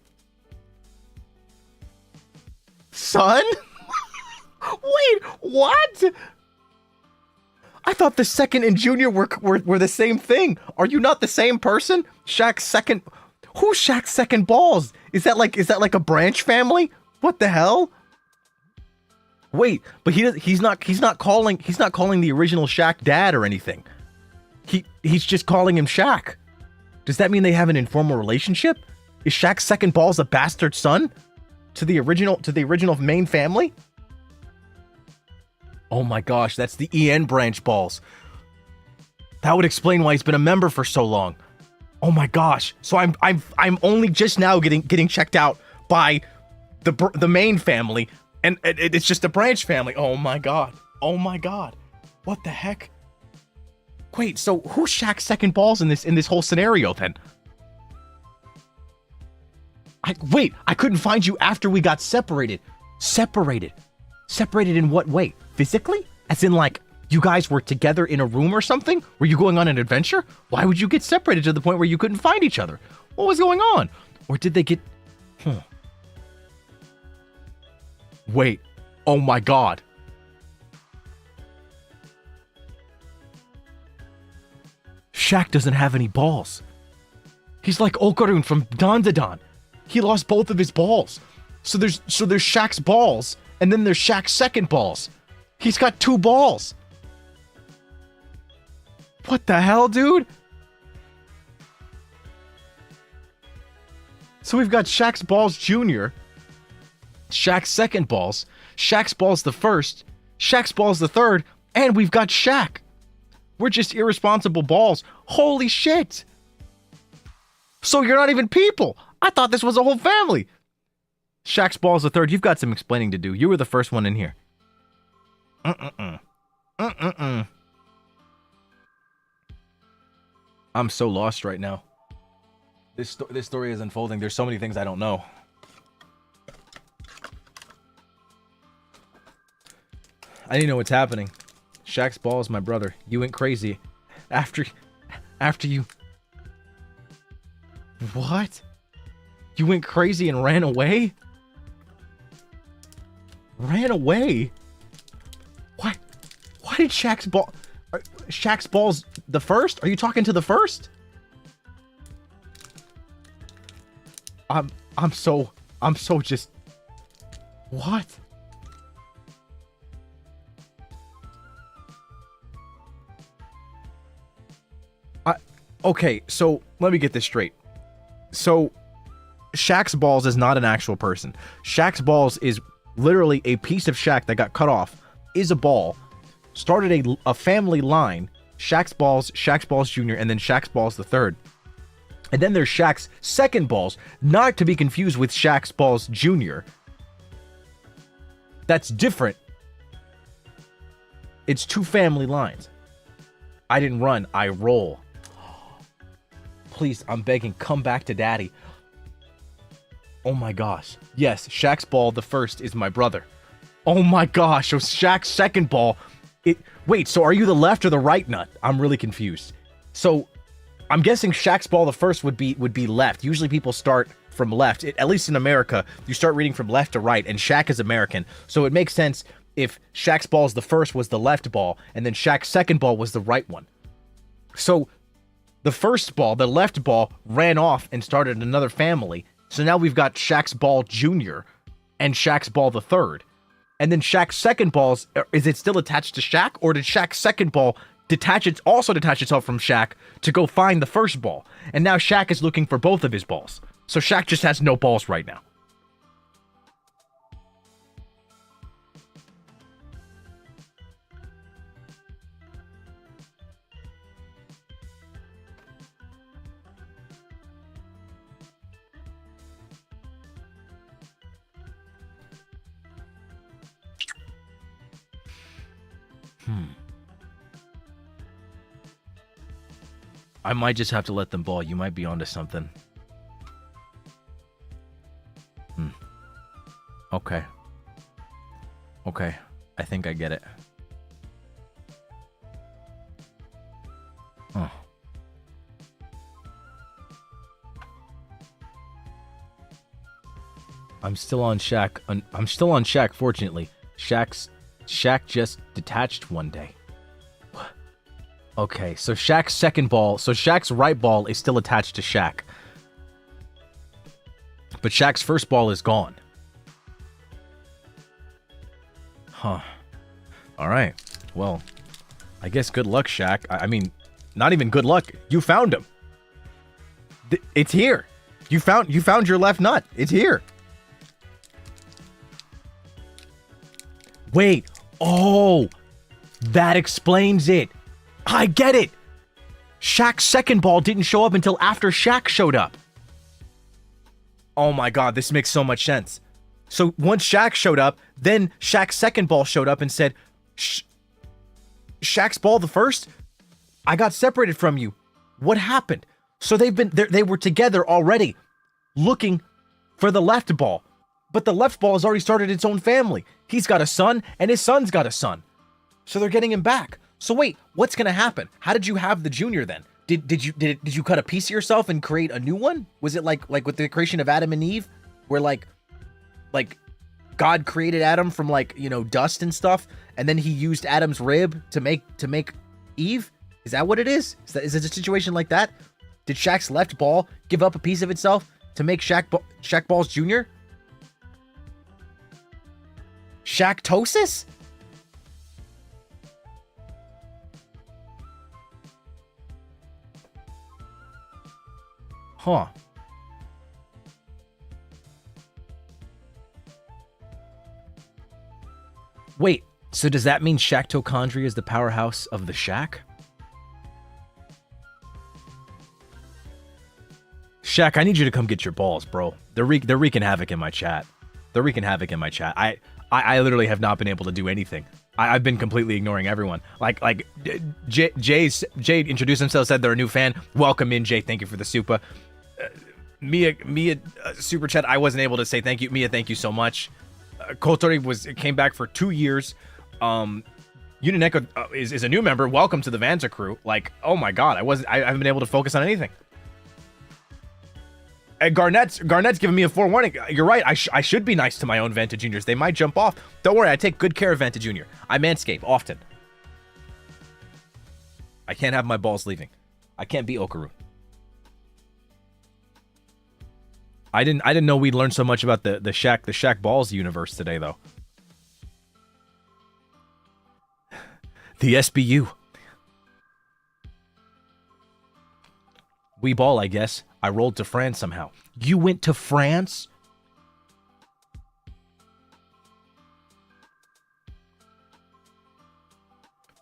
Son? Wait, what? I thought the second and junior were the same thing. Are you not the same person? Shaq's second... Who's Shaq's second balls? Is that like a branch family? What the hell? Wait, but he's not calling the original Shaq dad or anything. He's just calling him Shaq. Does that mean they have an informal relationship? Is Shaq's second balls a bastard son to the original main family? Oh my gosh, that's the EN branch balls. That would explain why he's been a member for so long. Oh my gosh. So I'm only just now getting checked out by the main family, and it's just a branch family. Oh my god. Oh my god. What the heck? Wait, so who's Shaq's second balls in this whole scenario then? I couldn't find you after we got separated. Separated in what way? Physically? As in, like, you guys were together in a room or something? Were you going on an adventure? Why would you get separated to the point where you couldn't find each other? What was going on? Or did they get... Wait. Oh my god. Shaq doesn't have any balls. He's like Okarun from Dandadan. He lost both of his balls. So there's Shaq's balls, and then there's Shaq's second balls. He's got 2 balls. What the hell, dude? So we've got Shaq's balls junior, Shaq's second balls, Shaq's balls the first, Shaq's balls the third, and we've got Shaq. We're just irresponsible balls. Holy shit. So you're not even people. I thought this was a whole family. Shaq's balls the third. You've got some explaining to do. You were the first one in here. I'm so lost right now. This story is unfolding. There's so many things I don't know. I didn't know what's happening. Shaq's ball is my brother. You went crazy. After you... What? You went crazy and ran away? Ran away? What? Why did Shaq's ball... Shaq's ball's the first? Are you talking to the first? I'm so just... What? Okay, so let me get this straight. So, Shaq's balls is not an actual person. Shaq's balls is literally a piece of Shaq that got cut off, is a ball, started a family line, Shaq's balls Jr., and then Shaq's balls the third. And then there's Shaq's second balls, not to be confused with Shaq's balls Jr. That's different. It's 2 family lines. I didn't run, I roll. Please, I'm begging, come back to daddy. Oh my gosh. Yes, Shaq's ball, the first, is my brother. Oh my gosh, so Shaq's second ball... Wait, so are you the left or the right nut? I'm really confused. So, I'm guessing Shaq's ball, the first, would be left. Usually people start from left. At least in America, you start reading from left to right, and Shaq is American. So it makes sense if Shaq's ball the first was the left ball, and then Shaq's second ball was the right one. So... the first ball, the left ball, ran off and started another family. So now we've got Shaq's ball junior and Shaq's ball the third. And then Shaq's second ball, is it still attached to Shaq? Or did Shaq's second ball also detach itself from Shaq to go find the first ball? And now Shaq is looking for both of his balls. So Shaq just has no balls right now. I might just have to let them ball. You might be onto something. Okay. Okay. I think I get it. Oh. I'm still on Shaq. I'm still on Shaq, fortunately. Shaq just detached one day. Okay, so Shaq's second ball, so Shaq's right ball is still attached to Shaq. But Shaq's first ball is gone. Huh. Alright, well, I guess good luck, Shaq. I mean, not even good luck. You found him. It's here. You found your left nut. It's here. Wait. Oh, that explains it. I get it. Shaq's second ball didn't show up until after Shaq showed up. Oh my god, this makes so much sense. So once Shaq showed up, then Shaq's second ball showed up and said, Shaq's ball the first? I got separated from you. What happened? So they were together already, looking for the left ball. But the left ball has already started its own family. He's got a son, and his son's got a son. So they're getting him back. So wait, what's gonna happen? How did you have the junior then? Did you cut a piece of yourself and create a new one? Was it like with the creation of Adam and Eve, where like God created Adam from dust and stuff, and then he used Adam's rib to make Eve? Is that what it is? Is it a situation like that? Did Shaq's left ball give up a piece of itself to make Shaq Balls Jr.? Shaqtosis? Huh. Wait, so does that mean Shaqtochondria is the powerhouse of the Shaq? Shaq, I need you to come get your balls, bro. They're wreaking havoc in my chat. They're wreaking havoc in my chat. I literally have not been able to do anything. I've been completely ignoring everyone. Like Jay introduced himself, said they're a new fan. Welcome in, Jay. Thank you for the super. Mia super chat. I wasn't able to say thank you. Mia, thank you so much. Kotori came back for 2 years. Unaneko is a new member. Welcome to the Vantacrow. Like, oh my god, I haven't been able to focus on anything. And Garnett's giving me a forewarning. You're right. I should be nice to my own Vanta Juniors. They might jump off. Don't worry. I take good care of Vanta Junior. I manscape often. I can't have my balls leaving. I can't be Okaru. I didn't know we'd learn so much about the Shaq Balls universe today, though. The SBU. We ball, I guess. I rolled to France somehow. You went to France?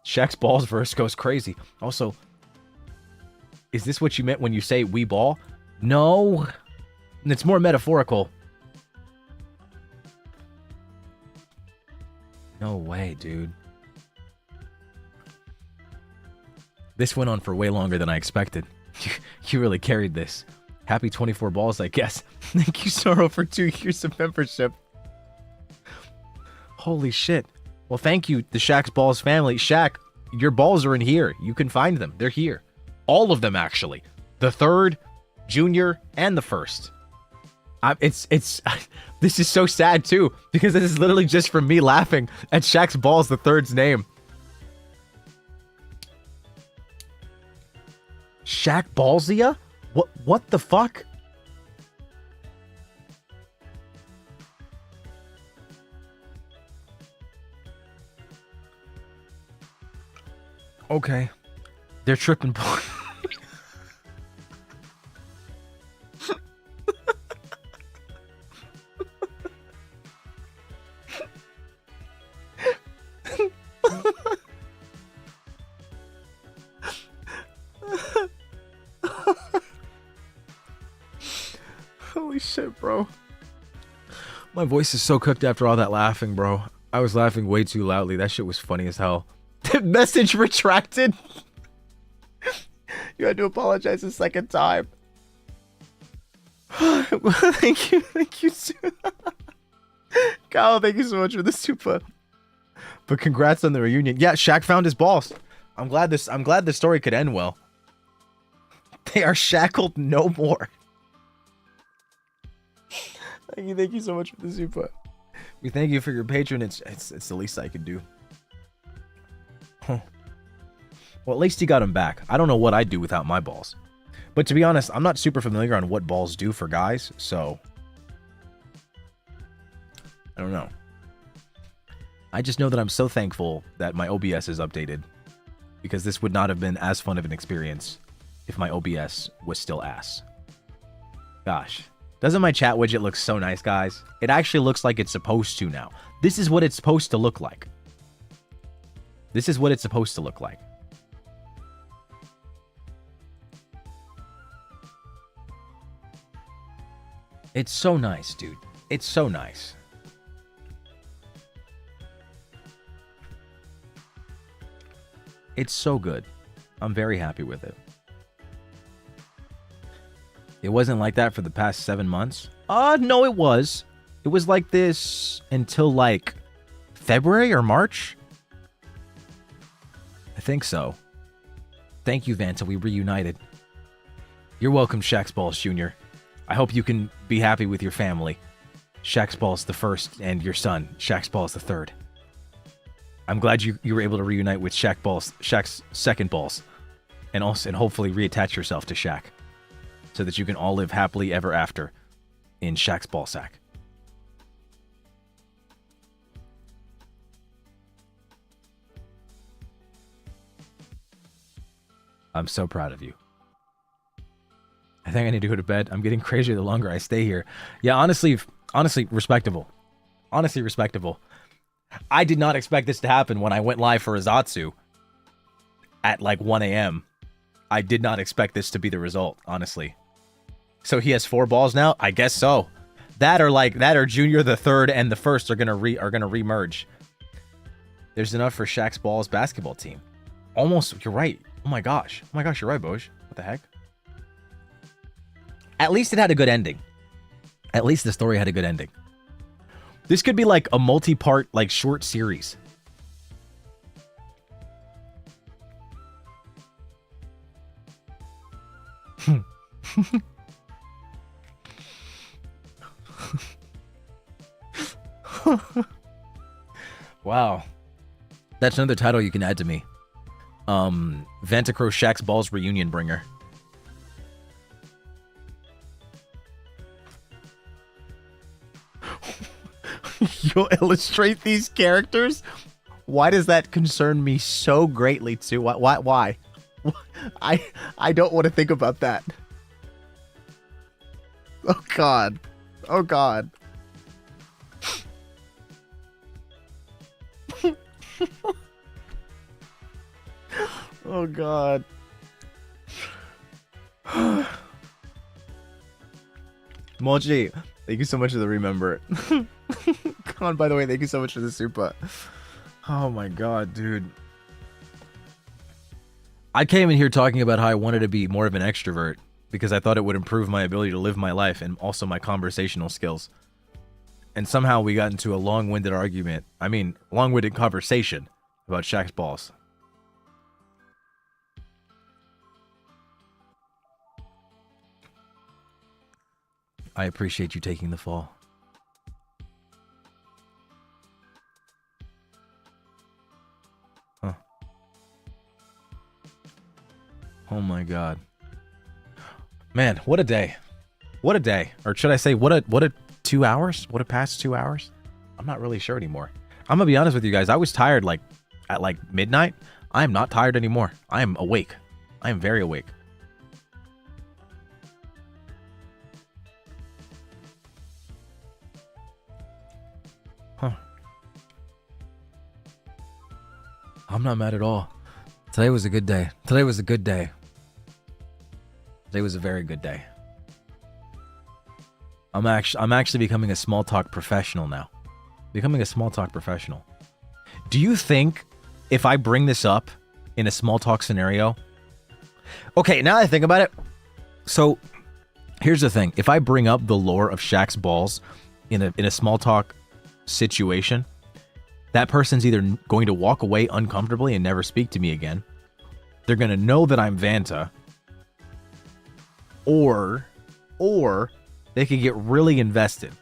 Shaq's balls verse goes crazy. Also, is this what you meant when you say we ball? No. It's more metaphorical. No way, dude. This went on for way longer than I expected. You really carried this. Happy 24 balls, I guess. Thank you, Sorrow, for 2 years of membership. Holy shit. Well, thank you, the Shaq's Balls family. Shaq, your balls are in here. You can find them. They're here. All of them, actually. The third, junior, and the first. This is so sad, too, because this is literally just from me laughing at Shaq's Balls, the third's name. Shaq Ballsia? What the fuck? Okay. They're tripping. Holy shit, bro. My voice is so cooked after all that laughing, bro. I was laughing way too loudly. That shit was funny as hell. Message retracted. You had to apologize a second time. Thank you. Kyle, thank you so much for the super. But congrats on the reunion. Yeah, Shaq found his balls. I'm glad this story could end well. They are shackled no more. Thank you so much for the super. We thank you for your patronage. It's the least I could do. Huh. Well, at least he got him back. I don't know what I'd do without my balls. But to be honest, I'm not super familiar on what balls do for guys, so I don't know. I just know that I'm so thankful that my OBS is updated, because this would not have been as fun of an experience if my OBS was still ass. Gosh. Doesn't my chat widget look so nice, guys? It actually looks like it's supposed to now. This is what it's supposed to look like. This is what it's supposed to look like. It's so nice, dude. It's so nice. It's so good. I'm very happy with it. It wasn't like that for the past 7 months. No, it was. It was like this until like February or March. I think so. Thank you, Vanta. We reunited. You're welcome, Shaq's Balls Jr. I hope you can be happy with your family. Shaq's Balls the first and your son, Shaq's Balls the third. I'm glad you were able to reunite with Shaq's second balls. and hopefully reattach yourself to Shaq, so that you can all live happily ever after in Shaq's ballsack. I'm so proud of you. I think I need to go to bed. I'm getting crazier the longer I stay here. Yeah, honestly, respectable. Honestly, respectable. I did not expect this to happen when I went live for a Zatsu at like 1 a.m. I did not expect this to be the result, honestly. So he has 4 balls now? I guess so. That or Junior the third and the first are gonna remerge. There's enough for Shaq's balls basketball team. Almost, you're right. Oh my gosh. Oh my gosh, you're right, Boj. What the heck? At least it had a good ending. At least the story had a good ending. This could be like a multi-part, like, short series. Wow. That's another title you can add to me. Vantacrow Shaq's Balls Reunion Bringer. You'll illustrate these characters? Why does that concern me so greatly too? Why? I don't want to think about that. Oh God. Oh God. Oh God. Mochi, thank you so much for the remember. Con, by the way, thank you so much for the super. Oh my God, dude. I came in here talking about how I wanted to be more of an extrovert because I thought it would improve my ability to live my life and also my conversational skills. And somehow we got into a long-winded argument. I mean, long-winded conversation about Shaq's balls. I appreciate you taking the fall. Huh. Oh my God. Man, what a day. What a day. Or should I say, what a 2 hours? What a past 2 hours? I'm not really sure anymore. I'm gonna be honest with you guys. I was tired like at like midnight. I am not tired anymore. I am awake. I am very awake. Huh. I'm not mad at all. Today was a good day. Today was a good day. Today was a very good day. I'm actually becoming a small talk professional now. Becoming a small talk professional. Do you think if I bring this up in a small talk scenario? Okay, now that I think about it. So here's the thing. If I bring up the lore of Shaq's balls in a small talk situation, that person's either going to walk away uncomfortably and never speak to me again. They're going to know that I'm Vanta. Or they could get really invested.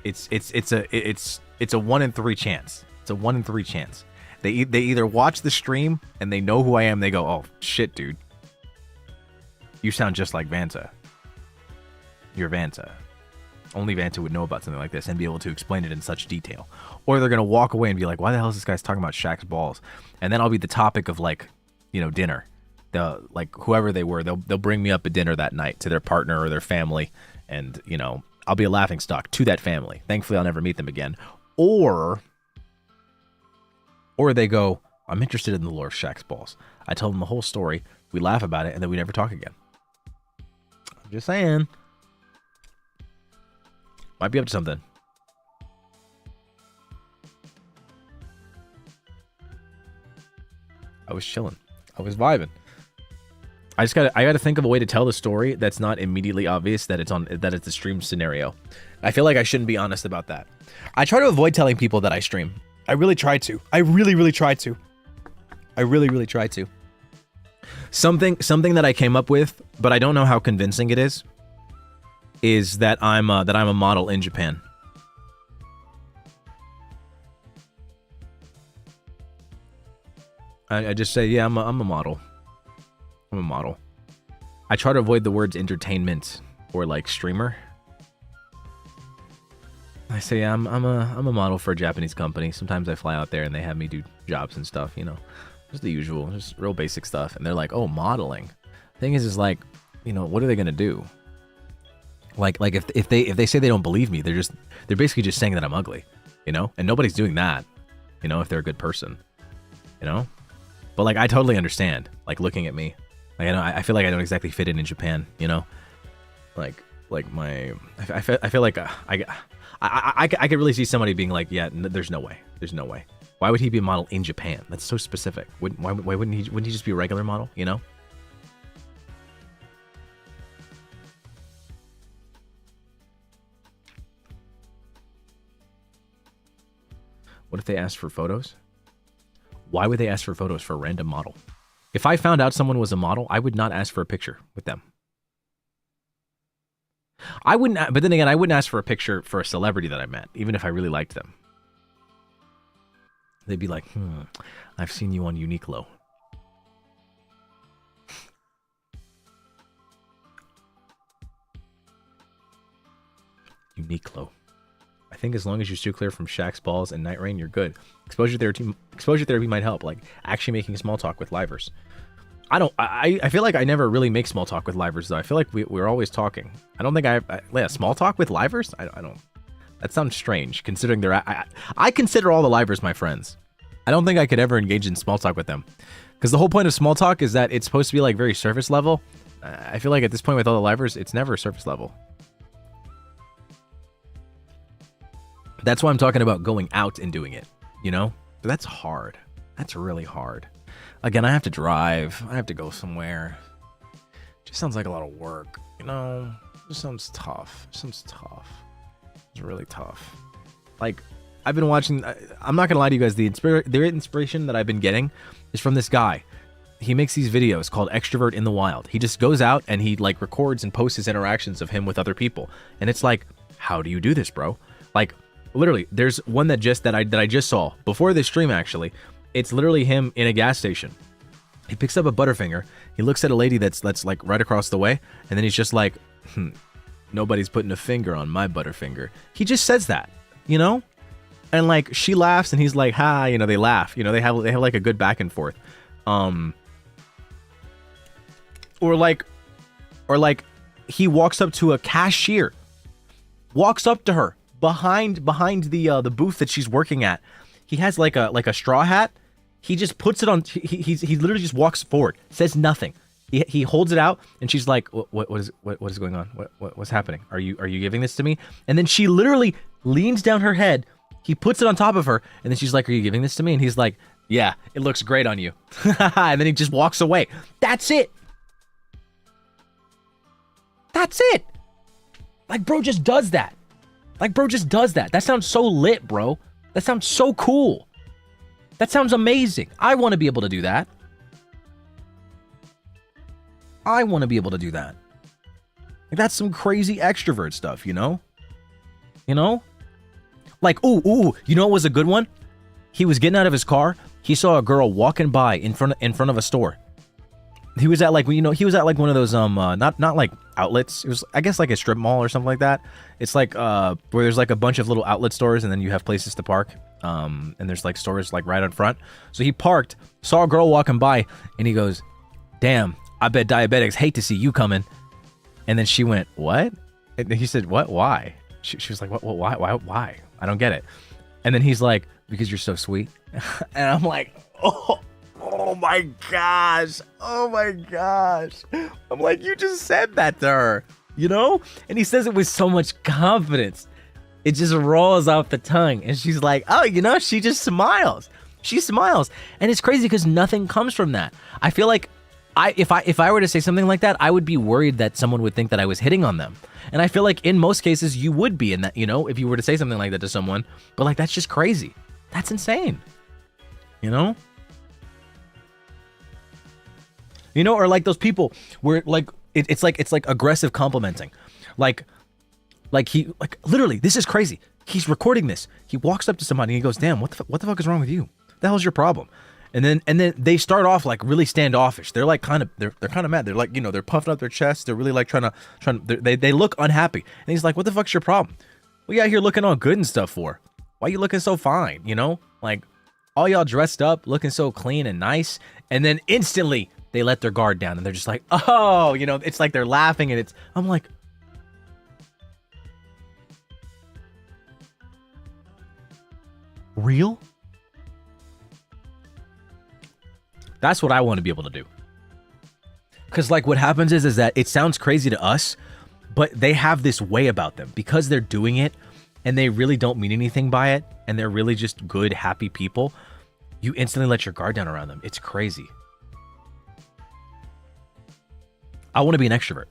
It's a 1 in 3 chance. It's a 1 in 3 chance. They either watch the stream and they know who I am. They go, oh shit, dude, you sound just like Vanta. You're Vanta. Only Vanta would know about something like this and be able to explain it in such detail. Or they're gonna walk away and be like, why the hell is this guy talking about Shaq's balls? And then I'll be the topic of, like, you know, dinner. Like whoever they were, they'll bring me up at dinner that night to their partner or their family, and you know, I'll be a laughingstock to that family. Thankfully, I'll never meet them again. Or they go, I'm interested in the lore of Shaq's balls. I tell them the whole story, we laugh about it, and then we never talk again. I'm just saying. Might be up to something. I was chilling. I was vibing. I gotta think of a way to tell the story that's not immediately obvious that it's a stream scenario. I feel like I shouldn't be honest about that. I try to avoid telling people that I stream. I really try to. I really try to. I really try to. Something that I came up with, but I don't know how convincing it is that I'm a model in Japan. I just say, yeah, I'm a model. I'm a model. I try to avoid the words entertainment or like streamer. I say I'm a model for a Japanese company. Sometimes I fly out there and they have me do jobs and stuff, you know. Just the usual, just real basic stuff. And they're like, oh, modeling. Thing is like, you know, what are they gonna do? Like if they say they don't believe me, they're basically just saying that I'm ugly, you know? And nobody's doing that, you know, if they're a good person, you know? But like I totally understand, like looking at me. Like I feel like I don't exactly fit in Japan, you know? I feel like I could really see somebody being like, yeah, there's no way. There's no way. Why would he be a model in Japan? That's so specific. Why wouldn't he just be a regular model, you know? What if they asked for photos? Why would they ask for photos for a random model? If I found out someone was a model, I would not ask for a picture with them. I wouldn't, but then again, I wouldn't ask for a picture for a celebrity that I met, even if I really liked them. They'd be like, I've seen you on Uniqlo. Uniqlo. I think as long as you steer clear from Shaq's balls and Night Rain, you're good. Exposure therapy might help, like actually making small talk with livers. I feel like I never really make small talk with livers, though. I feel like we're always talking. I don't think yeah, small talk with livers? I don't. That sounds strange, considering I consider all the livers my friends. I don't think I could ever engage in small talk with them. Because the whole point of small talk is that it's supposed to be like very surface level. I feel like at this point with all the livers, it's never surface level. That's why I'm talking about going out and doing it, you know? But that's hard. That's really hard. Again, I have to drive. I have to go somewhere. Just sounds like a lot of work, you know? Just sounds tough. Sounds tough. It's really tough. Like, I've been watching... I'm not going to lie to you guys. The inspiration that I've been getting is from this guy. He makes these videos called Extrovert in the Wild. He just goes out and he, like, records and posts his interactions of him with other people. And it's like, how do you do this, bro? Like... Literally, there's one that I just saw before this stream. Actually, it's literally him in a gas station. He picks up a Butterfinger. He looks at a lady that's like right across the way, and then he's just like, "Nobody's putting a finger on my Butterfinger." He just says that, you know, and like she laughs, and he's like, "Ha," you know. They laugh, you know. They have like a good back and forth, or like he walks up to a cashier, walks up to her. Behind the booth that she's working at, he has like a straw hat. He just puts it on. He literally just walks forward, says nothing. He holds it out, and she's like, "What is going on? What's happening? Are you giving this to me?" And then she literally leans down her head. He puts it on top of her, and then she's like, "Are you giving this to me?" And he's like, "Yeah, it looks great on you." And then he just walks away. That's it. That's it. Like, bro just does that. That sounds so lit, bro. That sounds so cool. That sounds amazing. I want to be able to do that. Like, that's some crazy extrovert stuff, you know? You know? Like, ooh, you know what was a good one? He was getting out of his car. He saw a girl walking by in front of a store. He was at like, you know, one of those not like outlets. It was, I guess, like a strip mall or something like that. It's like where there's like a bunch of little outlet stores, and then you have places to park. And there's like stores like right on front. So he parked, saw a girl walking by, and he goes, "Damn, I bet diabetics hate to see you coming." And then she went, "What?" And he said, "What? Why?" She was like, "What? Why? I don't get it." And then he's like, "Because you're so sweet." And I'm like, Oh my gosh. I'm like, you just said that to her, you know? And he says it with so much confidence. It just rolls off the tongue. And she's like, oh, you know, she just smiles. She smiles. And it's crazy because nothing comes from that. I feel like if I were to say something like that, I would be worried that someone would think that I was hitting on them. And I feel like in most cases you would be in that, you know, if you were to say something like that to someone. But like, that's just crazy. That's insane. You know? You know, or like those people where like it's like aggressive complimenting, like he like literally, this is crazy. He's recording this. He walks up to somebody and he goes, "Damn, what the fuck is wrong with you? What the hell's your problem?" And then they start off like really standoffish. They're like they're kind of mad. They're like, you know, they're puffing up their chest. They're really like they look unhappy. And he's like, what the fuck's your problem? What you out here looking all good and stuff for? Why you looking so fine? You know, like all y'all dressed up, looking so clean and nice. And then instantly they let their guard down and they're just like, oh, you know, it's like they're laughing and I'm like, real? That's what I want to be able to do. Because like what happens is that it sounds crazy to us, but they have this way about them because they're doing it and they really don't mean anything by it. And they're really just good, happy people. You instantly let your guard down around them. It's crazy. I want to be an extrovert.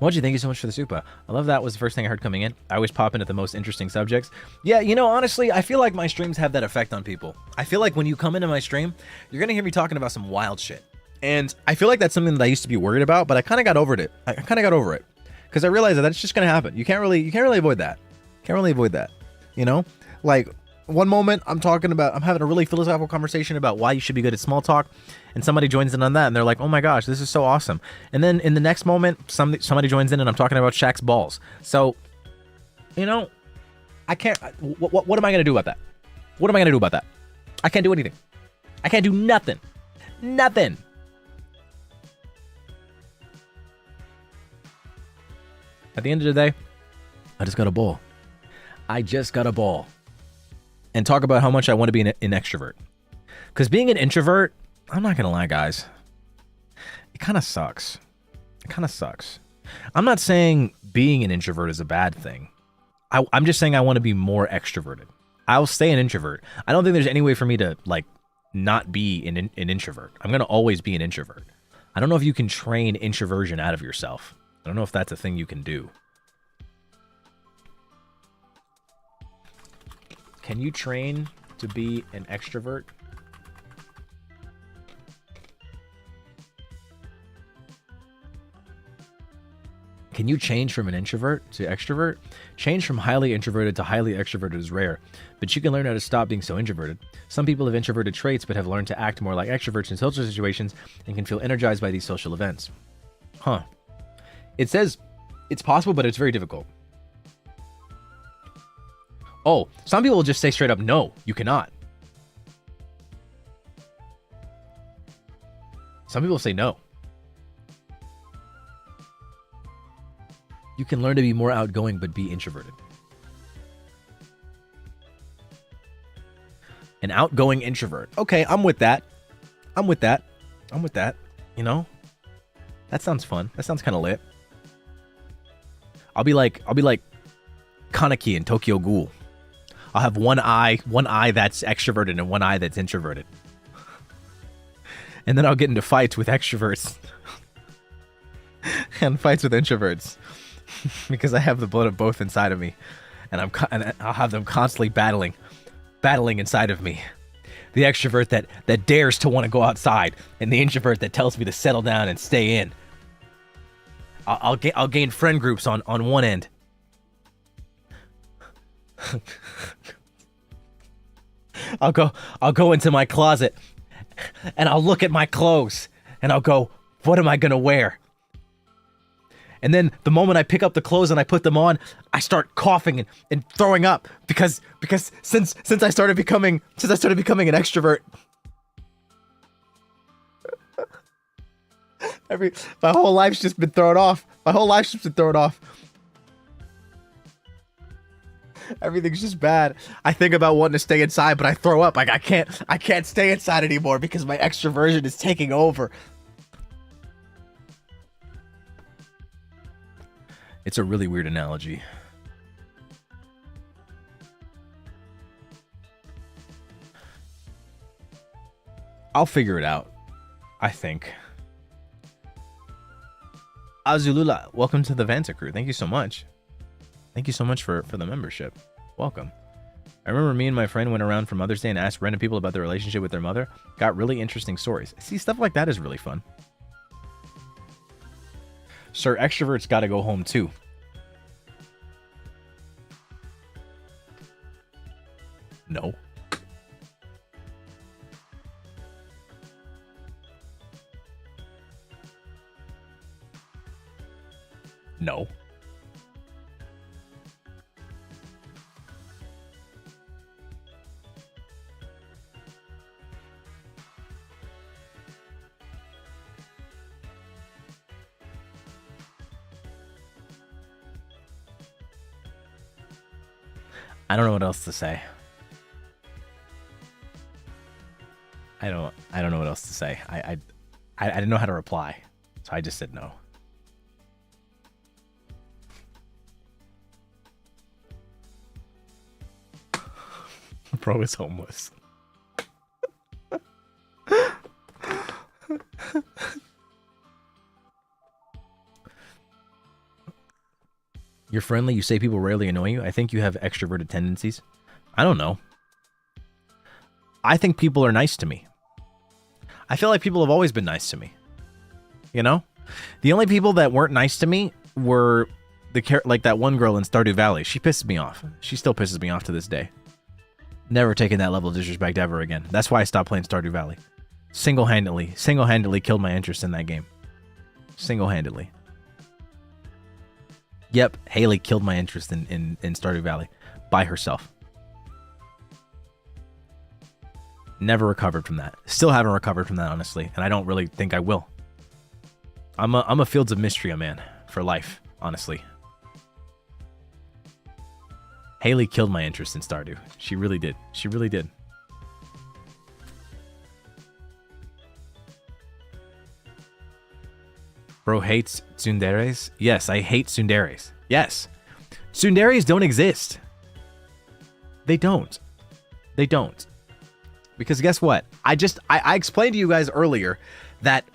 Moji, thank you so much for the super. I love that was the first thing I heard coming in. I always pop in at the most interesting subjects. Yeah, you know, honestly, I feel like my streams have that effect on people. I feel like when you come into my stream, you're going to hear me talking about some wild shit. And I feel like that's something that I used to be worried about, but I kind of got over it. I kind of got over it because I realized that that's just going to happen. You can't really avoid that. Can't really avoid that. You know, like one moment I'm having a really philosophical conversation about why you should be good at small talk, and somebody joins in on that and they're like, oh my gosh, this is so awesome. And then in the next moment, somebody joins in and I'm talking about Shaq's balls. So, you know, I can't, what am I going to do about that? What am I going to do about that? I can't do anything. I can't do nothing. Nothing. At the end of the day, I just got a ball. I just got a ball. And talk about how much I want to be an extrovert. Because being an introvert, I'm not going to lie, guys. It kind of sucks. It kind of sucks. I'm not saying being an introvert is a bad thing. I'm just saying I want to be more extroverted. I'll stay an introvert. I don't think there's any way for me to, like, not be an introvert. I'm going to always be an introvert. I don't know if you can train introversion out of yourself. I don't know if that's a thing you can do. Can you train to be an extrovert? Can you change from an introvert to extrovert? Change from highly introverted to highly extroverted is rare, but you can learn how to stop being so introverted. Some people have introverted traits but have learned to act more like extroverts in social situations and can feel energized by these social events. Huh. It says it's possible, but it's very difficult. Oh, some people will just say straight up, no, you cannot. Some people say no. You can learn to be more outgoing, but be introverted. An outgoing introvert. Okay, I'm with that. I'm with that. I'm with that. You know? That sounds fun. That sounds kind of lit. I'll be like Kaneki in Tokyo Ghoul. I'll have one eye that's extroverted and one eye that's introverted. And then I'll get into fights with extroverts and fights with introverts because I have the blood of both inside of me, and I'll have them constantly battling inside of me. The extrovert that dares to want to go outside, and the introvert that tells me to settle down and stay in. I'll gain friend groups on one end. I'll go into my closet and I'll look at my clothes and I'll go, what am I gonna wear? And then the moment I pick up the clothes and I put them on, I start coughing and throwing up because since I started becoming an extrovert, my whole life's just been thrown off. Everything's just bad. I think about wanting to stay inside, but I throw up. Like I can't stay inside anymore because my extroversion is taking over. It's a really weird analogy. I'll figure it out, I think. Azulula, welcome to the Vantacrow. Thank you so much. Thank you so much for the membership. Welcome. I remember me and my friend went around for Mother's Day and asked random people about their relationship with their mother. Got really interesting stories. See, stuff like that is really fun. Sir, extroverts gotta go home too. No. I don't know what else to say. I don't know what else to say. I didn't know how to reply, so I just said no. Bro is homeless. You're friendly. You say people rarely annoy you. I think you have extroverted tendencies. I don't know. I think people are nice to me. I feel like people have always been nice to me. You know? The only people that weren't nice to me were like that one girl in Stardew Valley. She pisses me off. She still pisses me off to this day. Never taken that level of disrespect ever again. That's why I stopped playing Stardew Valley. Single-handedly killed my interest in that game. Single-handedly. Yep, Haley killed my interest in Stardew Valley by herself. Never recovered from that. Still haven't recovered from that, honestly, and I don't really think I will. I'm a Fields of Mystery man for life, honestly. Haley killed my interest in Stardew. She really did. She really did. Bro hates tsunderes? Yes, I hate tsunderes. Yes. Tsunderes don't exist. They don't. They don't. Because guess what? I explained to you guys earlier that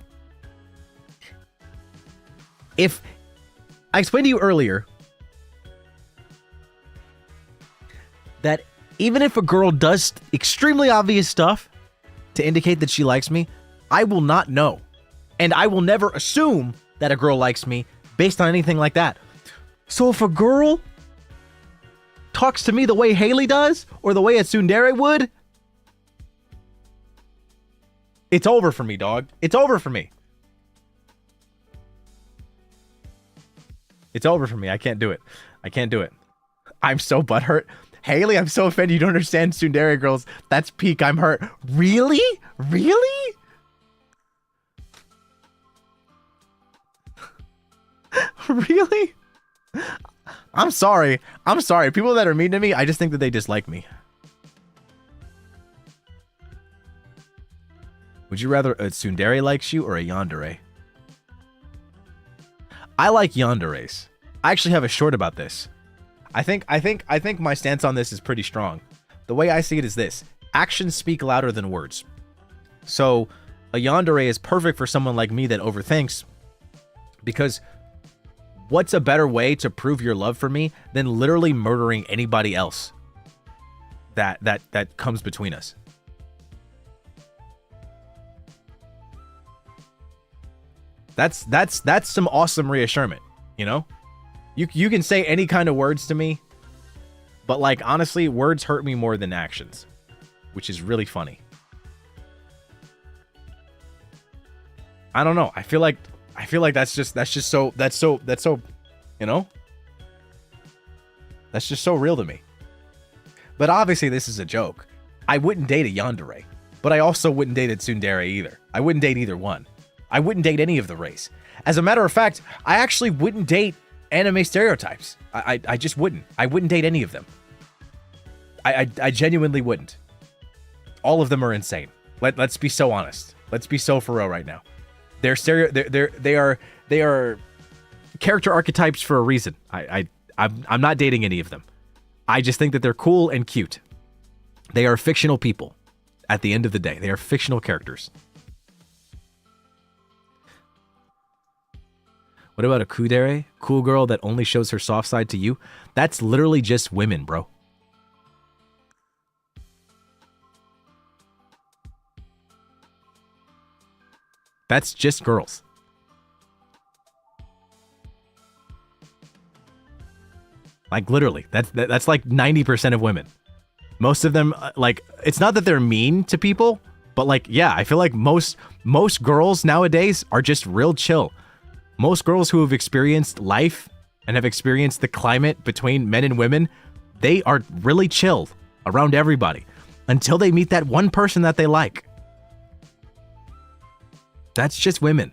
I explained to you earlier that even if a girl does extremely obvious stuff to indicate that she likes me, I will not know. And I will never assume that a girl likes me based on anything like that. So if a girl talks to me the way Haley does, or the way a tsundere would, it's over for me, dog. It's over for me. It's over for me. I can't do it. I can't do it. I'm so butthurt. Haley, I'm so offended you don't understand tsundere girls. That's peak. I'm hurt. Really? Really? Really? I'm sorry. I'm sorry. People that are mean to me, I just think that they dislike me. Would you rather a tsundere likes you or a yandere? I like yanderes. I actually have a short about this. I think my stance on this is pretty strong. The way I see it is this: actions speak louder than words. So a yandere is perfect for someone like me that overthinks, because what's a better way to prove your love for me than literally murdering anybody else that comes between us? That's some awesome reassurance, you know? You can say any kind of words to me, but like honestly, words hurt me more than actions, which is really funny. I don't know. I feel like that's so, you know? That's just so real to me. But obviously this is a joke. I wouldn't date a yandere, but I also wouldn't date a tsundere either. I wouldn't date either one. I wouldn't date any of the race. As a matter of fact, I actually wouldn't date anime stereotypes. I just wouldn't. I wouldn't date any of them. I genuinely wouldn't. All of them are insane. Let's be so honest. Let's be so for real right now. They are character archetypes for a reason. I'm not dating any of them. I just think that they're cool and cute. They are fictional people. At the end of the day, they are fictional characters. What about a kudere? Cool girl that only shows her soft side to you? That's literally just women, bro. That's just girls. Like literally, that's like 90% of women. Most of them, like, it's not that they're mean to people, but like, yeah, I feel like most girls nowadays are just real chill. Most girls who have experienced life and have experienced the climate between men and women, they are really chill around everybody until they meet that one person that they like. That's just women.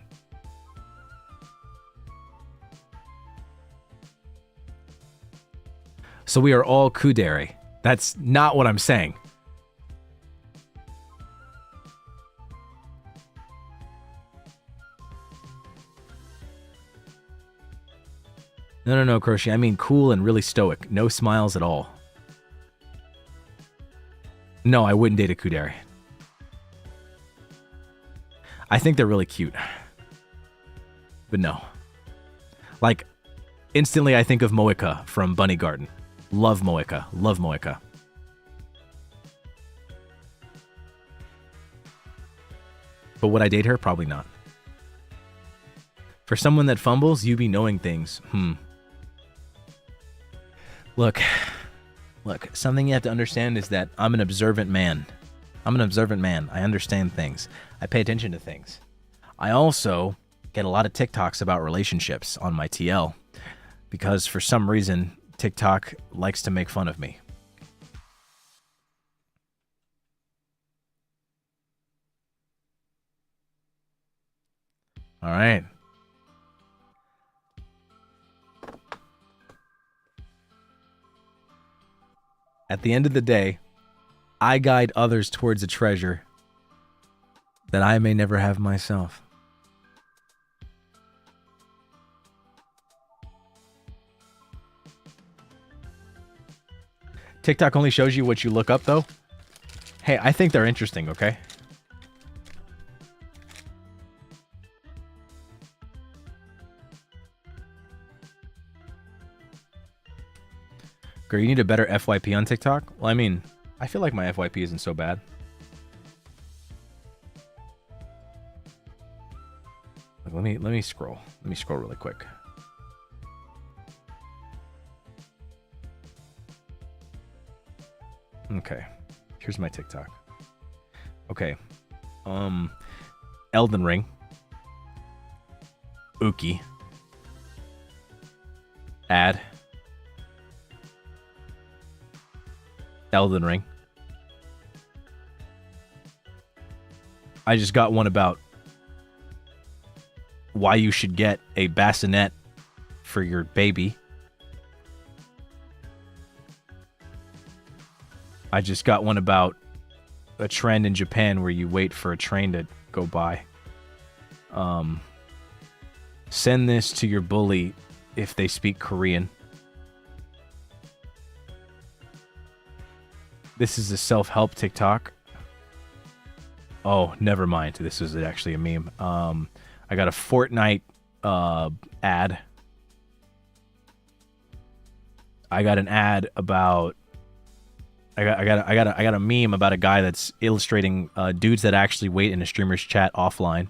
So we are all kudere. That's not what I'm saying. No, Crochet. I mean cool and really stoic. No smiles at all. No, I wouldn't date a Kudere. I think they're really cute. But no. Like, instantly I think of Moeka from Bunny Garden. Love Moeka. Love Moeka. But would I date her? Probably not. For someone that fumbles, you be knowing things. Look, something you have to understand is that I'm an observant man. I'm an observant man. I understand things. I pay attention to things. I also get a lot of TikToks about relationships on my TL because for some reason, TikTok likes to make fun of me. All right. At the end of the day, I guide others towards a treasure that I may never have myself. TikTok only shows you what you look up, though. Hey, I think they're interesting, okay? Girl, you need a better FYP on TikTok? Well, I mean, I feel like my FYP isn't so bad. Let me scroll. Let me scroll really quick. Okay. Here's my TikTok. Okay. Elden Ring. Uki. Ad. Elden Ring. I just got one about why you should get a bassinet for your baby. I just got one about a trend in Japan where you wait for a train to go by. Send this to your bully if they speak Korean. This is a self-help TikTok. Oh, never mind. This was actually a meme. I got a Fortnite ad. I got an ad about. I got a meme about a guy that's illustrating dudes that actually wait in a streamer's chat offline.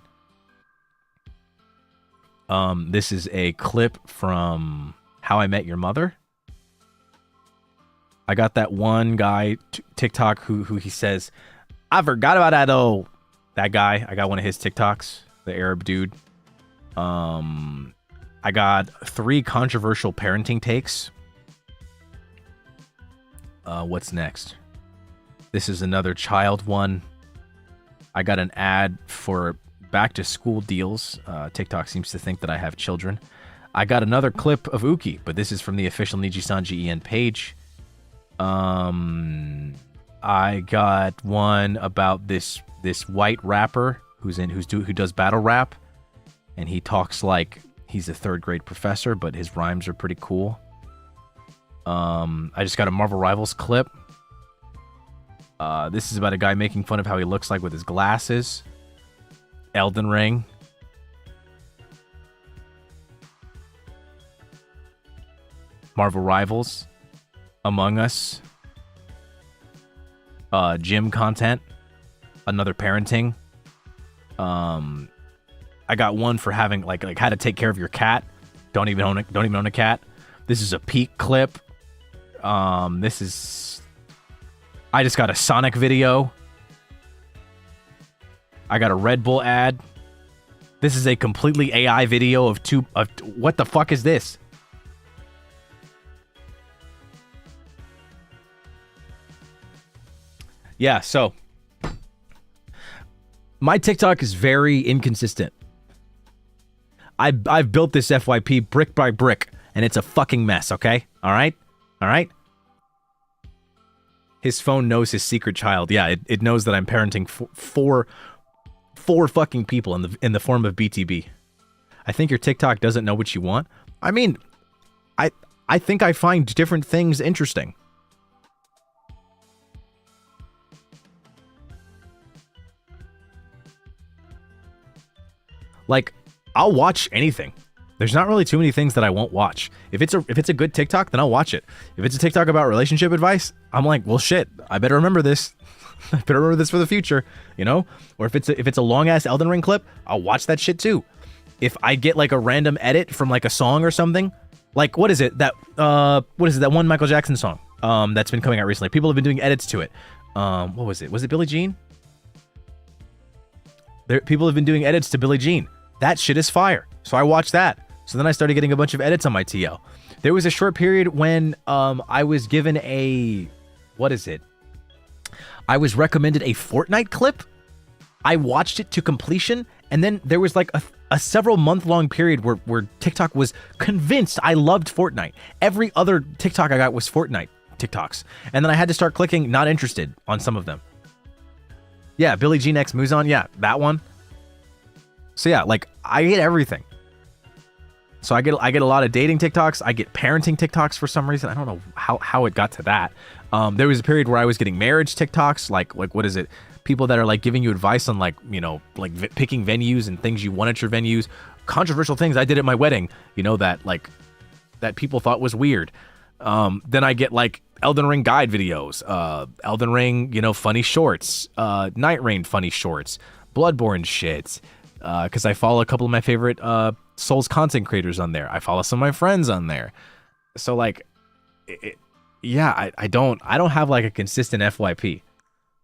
This is a clip from How I Met Your Mother. I got that one guy TikTok who he says, I forgot about that though. That guy, I got one of his TikToks, the Arab dude. I got 3 controversial parenting takes. What's next? This is another child one. I got an ad for back to school deals. TikTok seems to think that I have children. I got another clip of Uki, but this is from the official Nijisanji EN page. I got one about this white rapper who does battle rap, and he talks like he's a 3rd grade professor, but his rhymes are pretty cool. I just got a Marvel Rivals clip. This is about a guy making fun of how he looks like with his glasses. Elden Ring. Marvel Rivals. Among Us. Gym content. Another parenting. I got one for having like how to take care of your cat. Don't even own a cat. This is a Peak clip. This is. I just got a Sonic video. I got a Red Bull ad. This is a completely AI video of what the fuck is this? Yeah, so my TikTok is very inconsistent. I've built this FYP brick by brick, and it's a fucking mess, okay? All right? His phone knows his secret child. Yeah, it knows that I'm parenting four fucking people in the form of BTB. I think your TikTok doesn't know what you want. I mean, I think I find different things interesting. Like, I'll watch anything. There's not really too many things that I won't watch. If it's a good TikTok, then I'll watch it. If it's a TikTok about relationship advice, I'm like, well, shit, I better remember this. I better remember this for the future, you know? Or if it's a long ass Elden Ring clip, I'll watch that shit too. If I get like a random edit from like a song or something, like what is it that one Michael Jackson song that's been coming out recently? People have been doing edits to it. What was it? Was it Billie Jean? People have been doing edits to Billie Jean. That shit is fire. So I watched that. So then I started getting a bunch of edits on my TL. There was a short period when I was given a, what is it? I was recommended a Fortnite clip. I watched it to completion, and then there was like a several month-long period where TikTok was convinced I loved Fortnite. Every other TikTok I got was Fortnite TikToks. And then I had to start clicking not interested on some of them. Yeah, Billie Jean X Muzon, yeah, that one. So yeah, like, I get everything. So I get a lot of dating TikToks. I get parenting TikToks for some reason. I don't know how it got to that. There was a period where I was getting marriage TikToks, like what is it? People that are like giving you advice on like, you know, like picking venues and things you want at your venues. Controversial things I did at my wedding, you know, that people thought was weird. Then I get like Elden Ring guide videos, Elden Ring, you know, funny shorts, Night Rain funny shorts, Bloodborne shit. Because I follow a couple of my favorite Souls content creators on there. I follow some of my friends on there. So like, yeah, I don't have like a consistent FYP,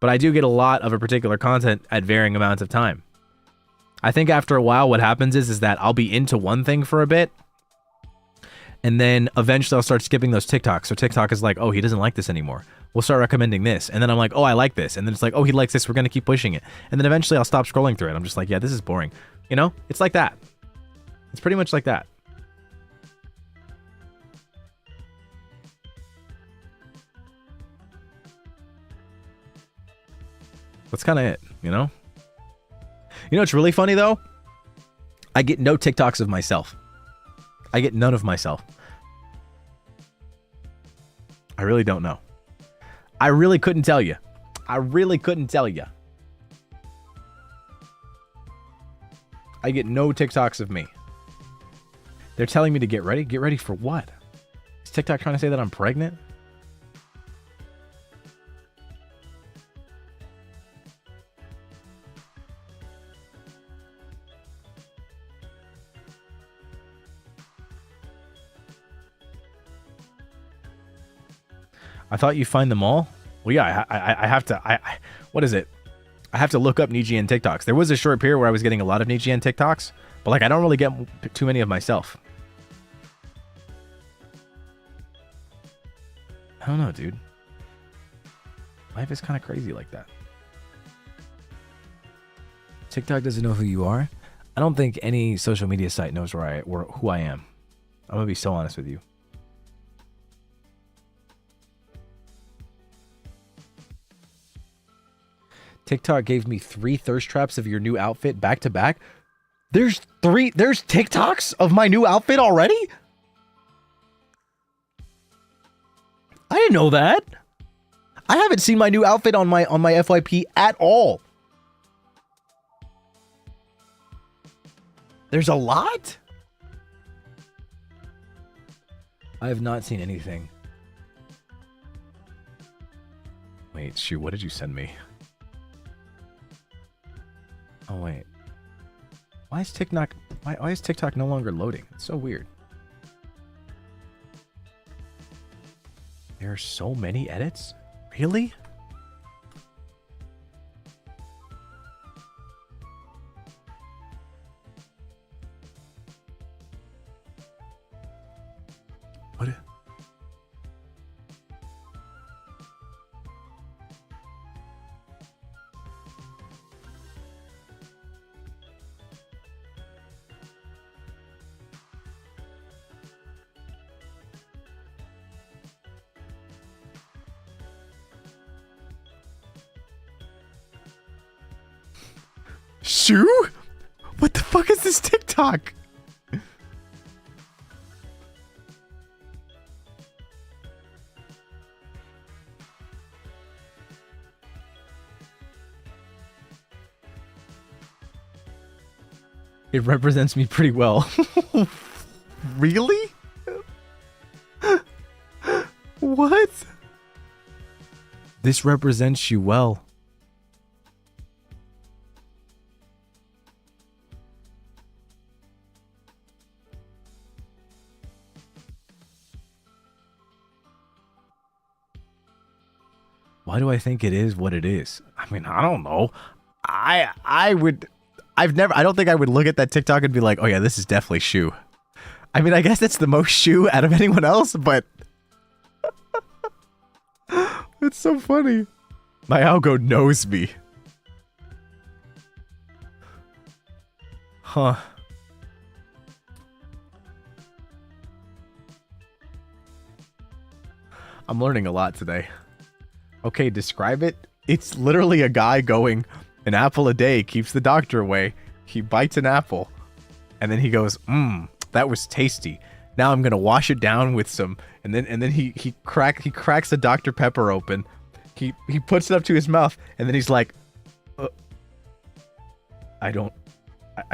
but I do get a lot of a particular content at varying amounts of time. I think after a while, what happens is that I'll be into one thing for a bit, and then eventually I'll start skipping those TikToks. So TikTok is like, oh, he doesn't like this anymore. We'll start recommending this. And then I'm like, oh, I like this. And then it's like, oh, he likes this. We're going to keep pushing it. And then eventually I'll stop scrolling through it. I'm just like, yeah, this is boring. You know, it's like that. It's pretty much like that. That's kind of it, you know? You know what's really funny, though? I get no TikToks of myself. I get none of myself. I really don't know. I really couldn't tell you. I get no TikToks of me. They're telling me to get ready. Get ready for what? Is TikTok trying to say that I'm pregnant? I thought you find them all. Well, yeah, I have to. What is it? I have to look up Nijisanji TikToks. There was a short period where I was getting a lot of Nijisanji TikToks, but like I don't really get too many of myself. I don't know, dude. Life is kind of crazy like that. TikTok doesn't know who you are. I don't think any social media site knows who I am. I'm gonna be so honest with you. TikTok gave me 3 thirst traps of your new outfit back to back. There's TikToks of my new outfit already? I didn't know that. I haven't seen my new outfit on my FYP at all. There's a lot? I have not seen anything. Wait, shoot, what did you send me? Oh wait. Why is TikTok no longer loading? It's so weird. There are so many edits? Really? What? Shoe? What the fuck is this TikTok? It represents me pretty well. Really? What? This represents you well. Why do I think it is what it is? I mean, I don't know. I don't think I would look at that TikTok and be like, oh yeah, this is definitely Shu. I mean, I guess it's the most Shu out of anyone else, but it's so funny. My algo knows me. Huh. I'm learning a lot today. Okay, describe it. It's literally a guy going, an apple a day keeps the doctor away. He bites an apple, and then he goes, that was tasty. Now I'm gonna wash it down with some, and then he cracks a Dr. Pepper open. He puts it up to his mouth, and then he's like, I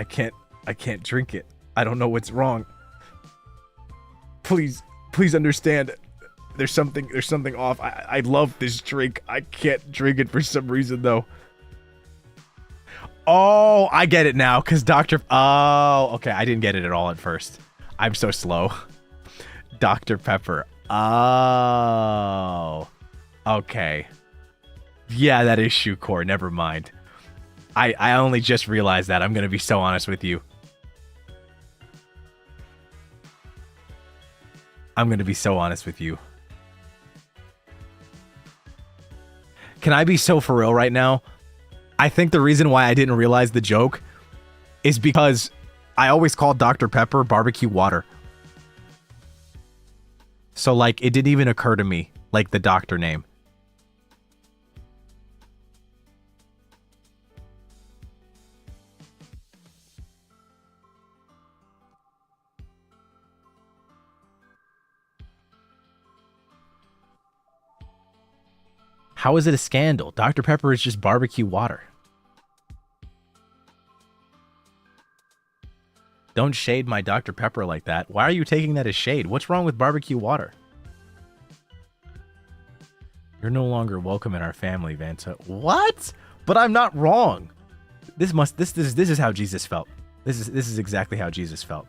can't drink it. I don't know what's wrong. Please understand. There's something off. I love this drink. I can't drink it for some reason though. Oh, I get it now. Cause oh, okay. I didn't get it at all at first. I'm so slow. Dr. Pepper. Oh, okay. Yeah, that is shoe core. Never mind. I only just realized that. I'm gonna be so honest with you. I'm gonna be so honest with you. Can I be so for real right now? I think the reason why I didn't realize the joke is because I always called Dr. Pepper barbecue water. So like it didn't even occur to me, like the doctor name. How is it a scandal? Dr. Pepper is just barbecue water. Don't shade my Dr. Pepper like that. Why are you taking that as shade? What's wrong with barbecue water? You're no longer welcome in our family, Vanta. What? But I'm not wrong. This is how Jesus felt. This is exactly how Jesus felt.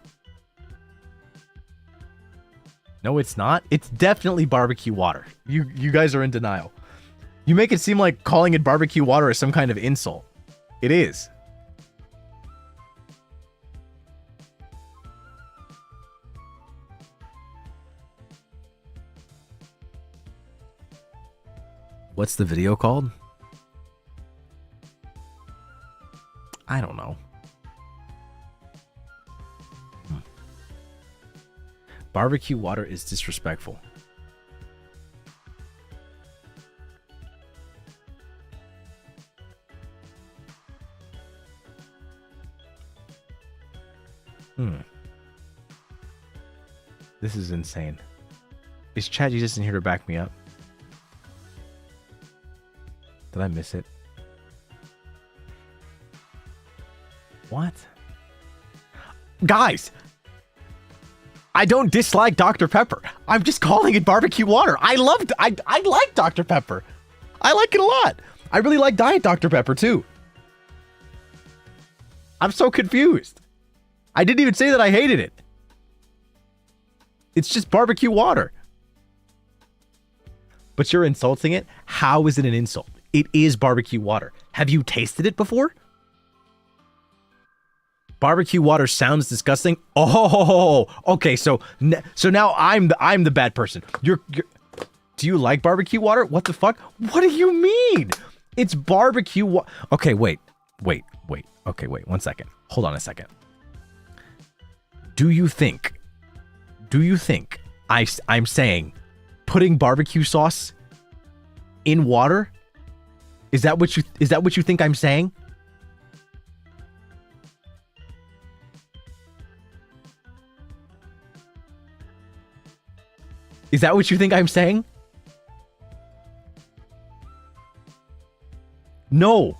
No, it's not. It's definitely barbecue water. You guys are in denial. You make it seem like calling it barbecue water is some kind of insult. It is. What's the video called? I don't know. Barbecue water is disrespectful. This is insane. Is Chad Jesus in here to back me up? Did I miss it? What? Guys! I don't dislike Dr. Pepper. I'm just calling it barbecue water. I like Dr. Pepper. I like it a lot. I really like Diet Dr. Pepper too. I'm so confused. I didn't even say that I hated it. It's just barbecue water. But you're insulting it? How is it an insult? It is barbecue water. Have you tasted it before? Barbecue water sounds disgusting. Oh, okay. So now I'm the bad person. You're. Do you like barbecue water? What the fuck? What do you mean? It's barbecue water. Okay, wait. Okay, wait 1 second. Hold on a second. Do you think I'm saying putting barbecue sauce in water? Is that what you think I'm saying? Is that what you think I'm saying? No.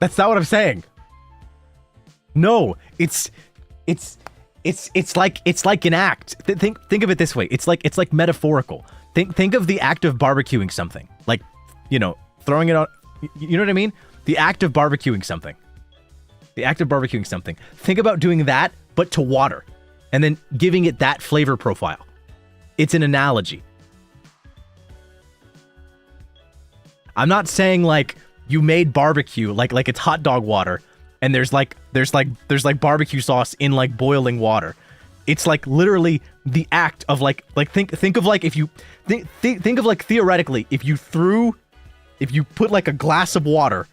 That's not what I'm saying. No, it's like an act. Think of it this way. It's like metaphorical. Think of the act of barbecuing something. Like, you know, throwing it on, you know what I mean? The act of barbecuing something. The act of barbecuing something. Think about doing that, but to water, and then giving it that flavor profile. It's an analogy. I'm not saying like you made barbecue like it's hot dog water and there's like barbecue sauce in like boiling water. It's like literally the act of like think of like if you think of like theoretically if you put like a glass of water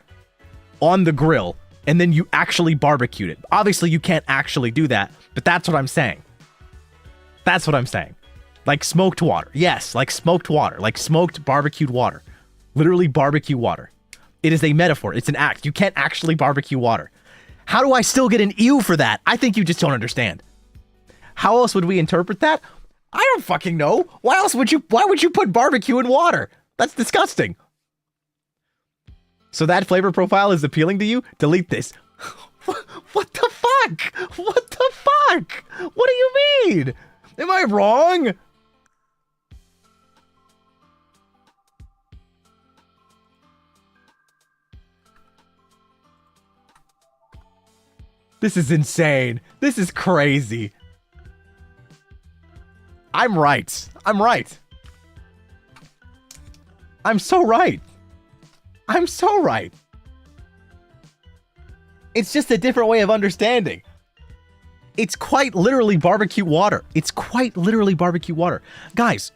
on the grill and then you actually barbecued it. Obviously you can't actually do that, but that's what I'm saying. That's what I'm saying. Like smoked water. Yes, like smoked water, like smoked barbecued water. Literally barbecue water. It is a metaphor. It's an act. You can't actually barbecue water. How do I still get an ew for that? I think you just don't understand. How else would we interpret that? I don't fucking know. Why would you put barbecue in water? That's disgusting. So that flavor profile is appealing to you? Delete this. What the fuck? What the fuck? What do you mean? Am I wrong? This is insane. This is crazy. I'm right. I'm right. I'm so right. I'm so right. It's just a different way of understanding. It's quite literally barbecue water. It's quite literally barbecue water. Guys,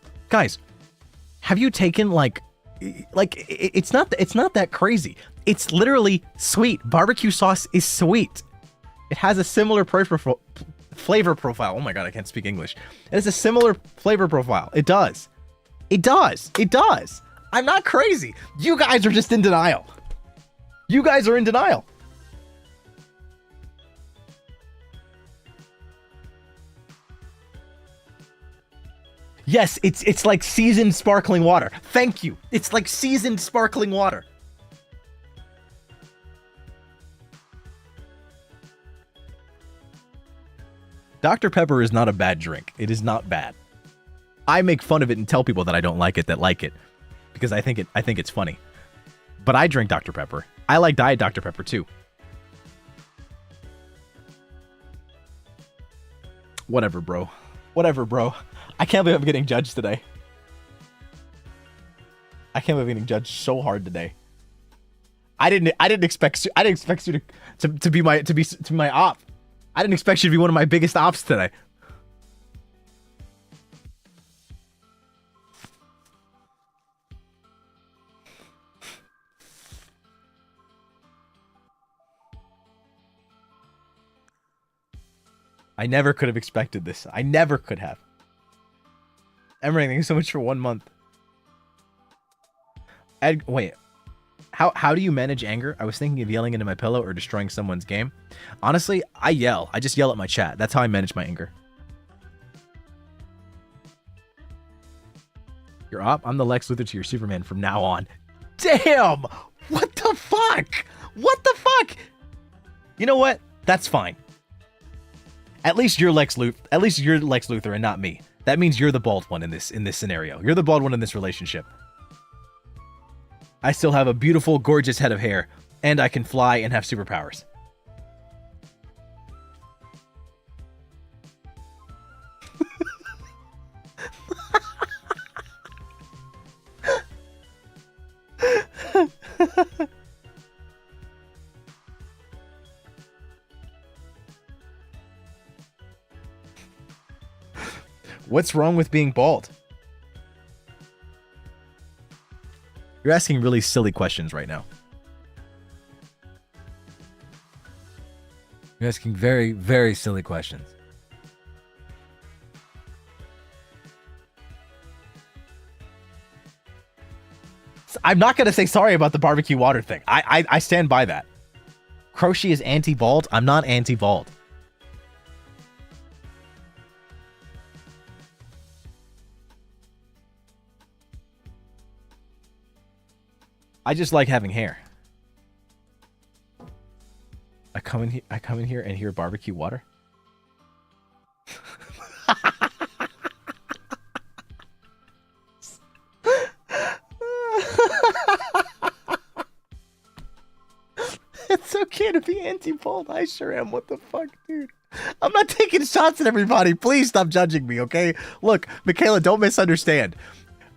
have you taken like it's not that crazy. It's literally sweet. Barbecue sauce is sweet. It has a similar flavor profile. Oh my god, I can't speak English. It has a similar flavor profile. It does. It does. It does. I'm not crazy. You guys are just in denial. You guys are in denial. Yes, it's like seasoned sparkling water. Thank you. It's like seasoned sparkling water. Dr. Pepper is not a bad drink. It is not bad. I make fun of it and tell people that I don't like it that like it because I think it's funny. But I drink Dr. Pepper. I like Diet Dr. Pepper too. Whatever, bro. Whatever, bro. I can't believe I'm getting judged today. I can't believe I'm getting judged so hard today. I didn't expect you to be my op. I didn't expect you to be one of my biggest ops today. I never could have expected this. I never could have. Emery, thank you so much for 1 month. Wait. How do you manage anger? I was thinking of yelling into my pillow or destroying someone's game. Honestly, I yell. I just yell at my chat. That's how I manage my anger. You're up. I'm the Lex Luthor to your Superman from now on. Damn! What the fuck? What the fuck? You know what? That's fine. At least you're Lex Luthor. At least you're Lex Luthor and not me. That means you're the bald one in this scenario. You're the bald one in this relationship. I still have a beautiful, gorgeous head of hair, and I can fly and have superpowers. What's wrong with being bald? You're asking really silly questions right now. You're asking very, very silly questions. I'm not going to say sorry about the barbecue water thing. I stand by that. Crochet is anti-bald. I'm not anti-bald. I just like having hair. I come in here and hear barbecue water. It's okay to be anti-bold. I sure am. What the fuck, dude? I'm not taking shots at everybody. Please stop judging me, okay? Look, Michaela, don't misunderstand.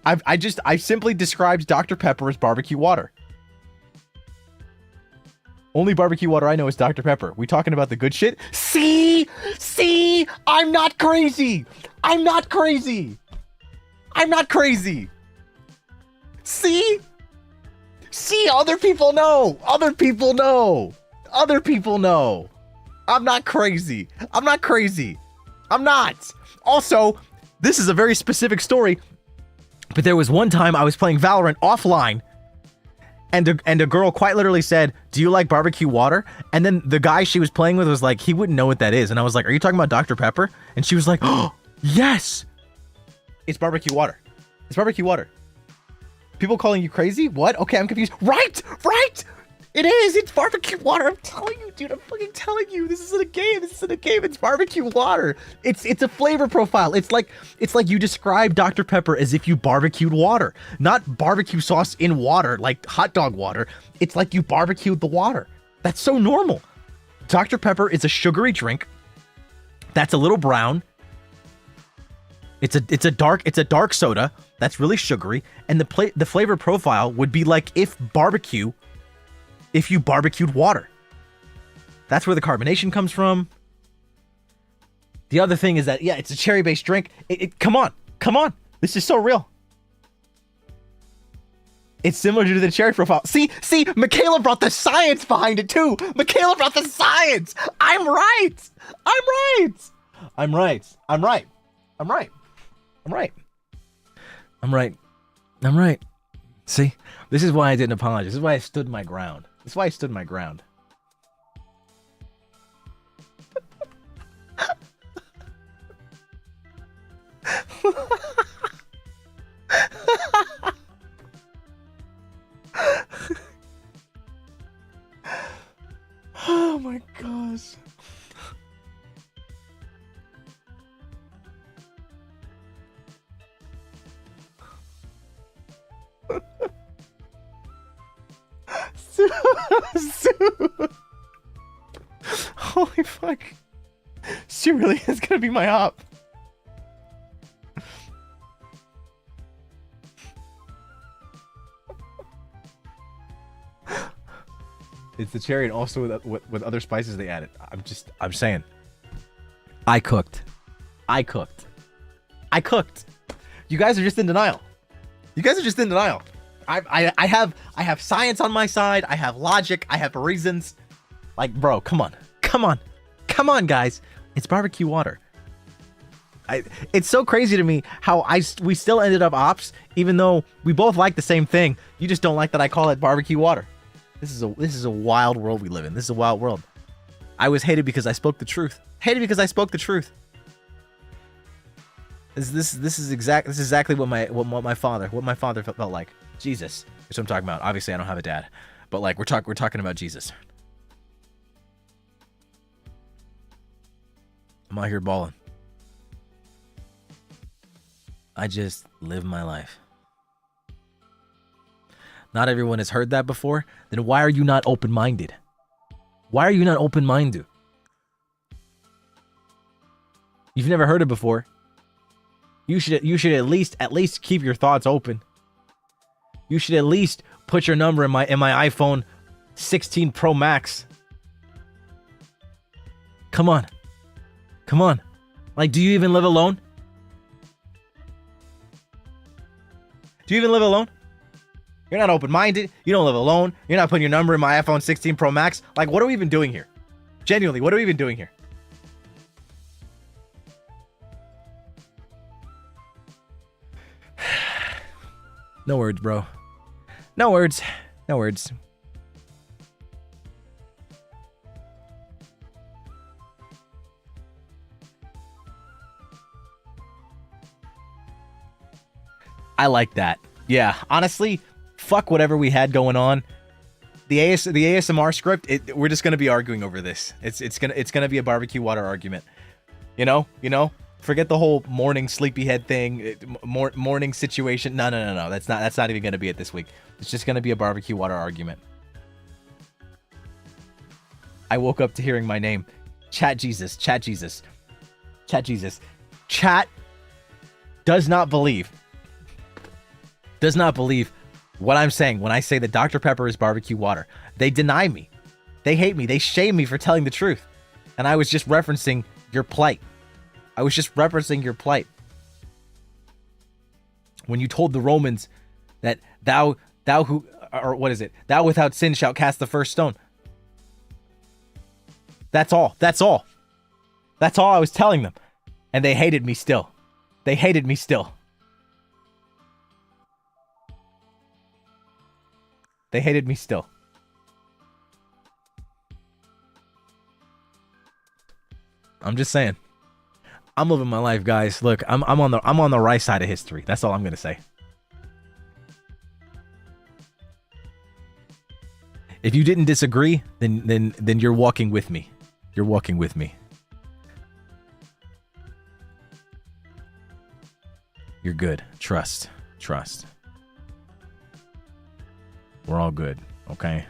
I simply described Dr. Pepper as barbecue water. Only barbecue water I know is Dr. Pepper. We talking about the good shit? See, I'm not crazy. I'm not crazy. See, other people know. I'm not crazy. I'm not. Also, this is a very specific story, but there was one time I was playing Valorant offline, and a girl quite literally said, "Do you like barbecue water?" And then the guy she was playing with was like, he wouldn't know what that is. And I was like, "Are you talking about Dr. Pepper?" And she was like, "Oh, yes. It's barbecue water. It's barbecue water." People calling you crazy? What? Okay, I'm confused. Right! It is! It's barbecue water! I'm telling you, dude. I'm fucking telling you. This isn't a game. It's barbecue water. It's a flavor profile. It's like you describe Dr. Pepper as if you barbecued water. Not barbecue sauce in water, like hot dog water. It's like you barbecued the water. That's so normal. Dr. Pepper is a sugary drink that's a little brown. It's a dark soda that's really sugary, and the flavor profile would be like if you barbecued water. That's where the carbonation comes from. The other thing is that, yeah, it's a cherry-based drink. Come on. This is so real. It's similar to the cherry profile. See, Michaela brought the science behind it too. Michaela brought the science. I'm right. See, this is why I didn't apologize. This is why I stood my ground. Oh my gosh. Sue. Holy fuck. She really is gonna be my op. It's the cherry and also with other spices they added. I'm saying. I cooked. You guys are just in denial. I have science on my side. I have logic. I have reasons. Like, bro, come on, guys. It's barbecue water. It's so crazy to me how we still ended up ops, even though we both like the same thing. You just don't like that I call it barbecue water. This is a wild world we live in. This is a wild world. I was hated because I spoke the truth. This is exactly what my father felt like. Jesus. That's what I'm talking about. Obviously, I don't have a dad, but like we're talking about Jesus. I'm out here balling. I just live my life. Not everyone has heard that before. Then why are you not open-minded? You've never heard it before. You should at least keep your thoughts open. You should at least put your number in my iPhone 16 Pro Max. Come on. Like, do you even live alone? You're not open-minded. You don't live alone. You're not putting your number in my iPhone 16 Pro Max. Like, what are we even doing here? Genuinely, what are we even doing here? No words, bro. No words. I like that. Yeah, honestly, Fuck whatever we had going on. The ASMR script, we're just gonna be arguing over this. It's gonna be a barbecue water argument. You know? Forget the whole morning sleepyhead thing, morning situation. No. That's not even gonna be it this week. It's just gonna be a barbecue water argument. I woke up to hearing my name. Chat Jesus. Chat does not believe what I'm saying when I say that Dr. Pepper is barbecue water. They deny me. They hate me. They shame me for telling the truth. And I was just referencing your plight. When you told the Romans that thou without sin shalt cast the first stone. That's all I was telling them. And they hated me still. I'm just saying. I'm living my life, guys. Look, I'm on the right side of history. That's all I'm gonna say. If you didn't disagree, then you're walking with me. You're good. Trust. We're all good, okay?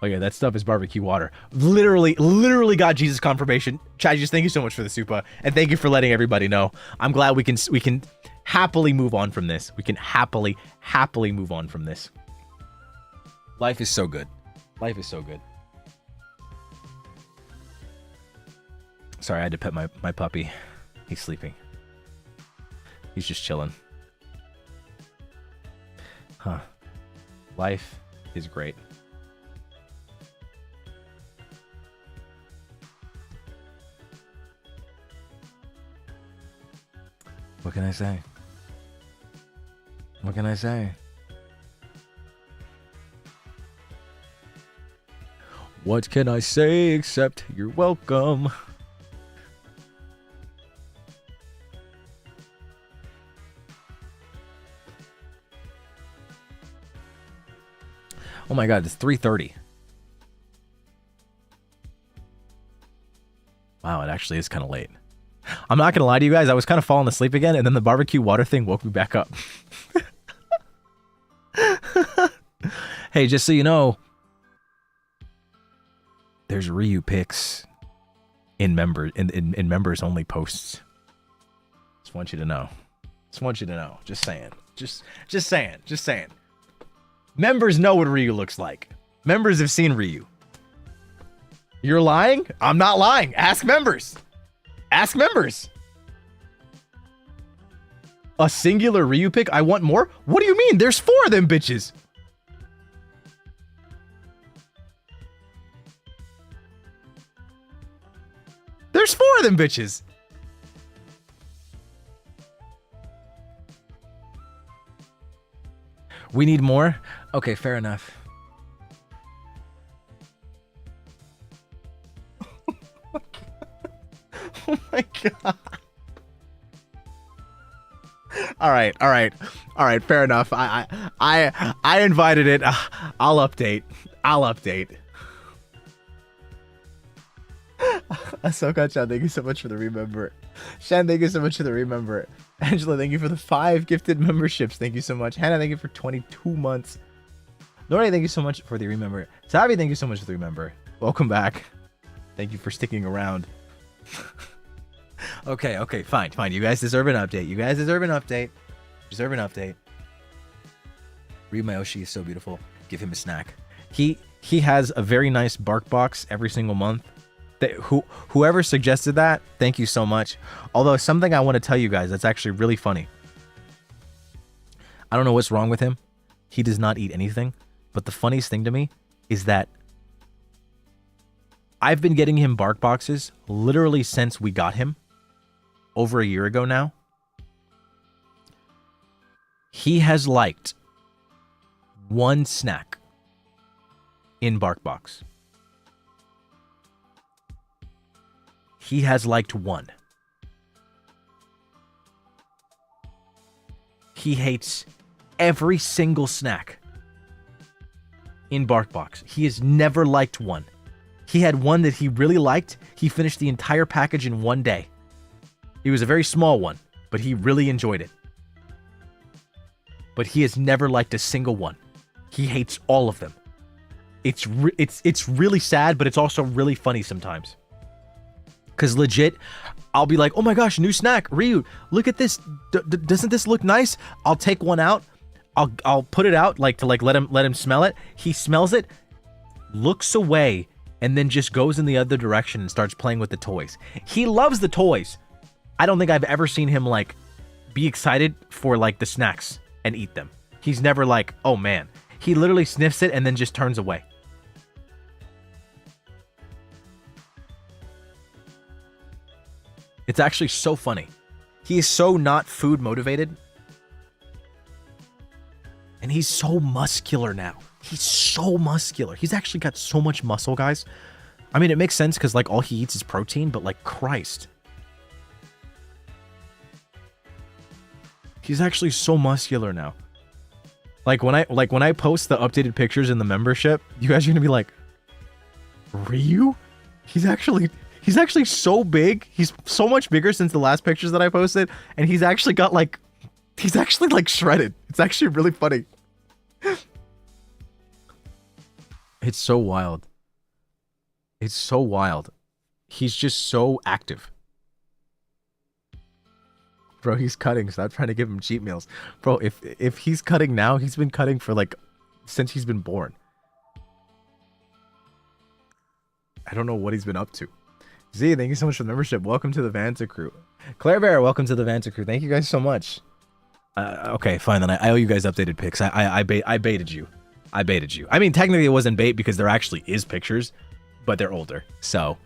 Oh yeah, that stuff is barbecue water. Literally got Jesus confirmation. Chad, just thank you so much for the super, and thank you for letting everybody know. I'm glad we can happily move on from this. We can happily move on from this. Life is so good. Sorry, I had to pet my puppy. He's sleeping. He's just chilling. Huh. Life is great. What can I say? What can I say? What can I say except you're welcome? Oh my god, it's 3:30. Wow, it actually is kind of late. I'm not gonna lie to you guys, I was kind of falling asleep again, and then the barbecue water thing woke me back up. Hey, just so you know, there's Ryu pics in members only posts. Just want you to know. Just saying. Just saying. Members know what Ryu looks like. Members have seen Ryu. You're lying? I'm not lying. Ask members. A singular Ryu pic? I want more? What do you mean? There's 4 of them bitches. There's 4 of them bitches. We need more? Okay, fair enough. Oh my god. All right, fair enough. I invited it. I'll update. Ahsoka-chan, thank you so much for the remember. Shan, thank you so much for the remember. Angela, thank you for the 5 gifted memberships. Thank you so much. Hannah, thank you for 22 months. Nori, thank you so much for the remember. Savi, thank you so much for the remember. Welcome back. Thank you for sticking around. Okay, fine. You guys deserve an update. Read Mayoshi is so beautiful. Give him a snack. He has a very nice bark box every single month. Whoever suggested that, thank you so much. Although something I want to tell you guys that's actually really funny. I don't know what's wrong with him. He does not eat anything. But the funniest thing to me is that I've been getting him bark boxes literally since we got him. Over a year ago now. He has liked 1 snack in BarkBox. He has liked 1. he hates every single snack in BarkBox. He has never liked one. He had one that he really liked. He finished the entire package in one day. It was a very small one, but he really enjoyed it. But he has never liked a single one. He hates all of them. It's really sad, but it's also really funny sometimes. Because legit, I'll be like, oh my gosh, new snack, Ryu, look at this. Doesn't this look nice? I'll take one out. I'll put it out like to like let him smell it. He smells it, looks away, and then just goes in the other direction and starts playing with the toys. He loves the toys. I don't think I've ever seen him like be excited for like the snacks and eat them. He's never like, oh man. He literally sniffs it and then just turns away. It's actually so funny. He is so not food motivated. And he's so muscular now. He's so muscular. He's actually got so much muscle, guys. I mean, it makes sense because like all he eats is protein, but like Christ. He's actually so muscular now. Like when I post the updated pictures in the membership, you guys are gonna be like, Ryu? He's actually so big. He's so much bigger since the last pictures that I posted, and he's actually shredded. It's actually really funny. It's so wild. It's so wild. He's just so active. Bro, he's cutting. Stop trying to give him cheat meals. Bro, if he's cutting now, he's been cutting for like since he's been born. I don't know what he's been up to. Z, thank you so much for the membership. Welcome to the Vantacrow. Claire Bear, welcome to the Vantacrow. Thank you guys so much. Okay, fine then. I owe you guys updated pics. I baited you. I baited you. I mean, technically it wasn't bait because there actually is pictures, but they're older. So,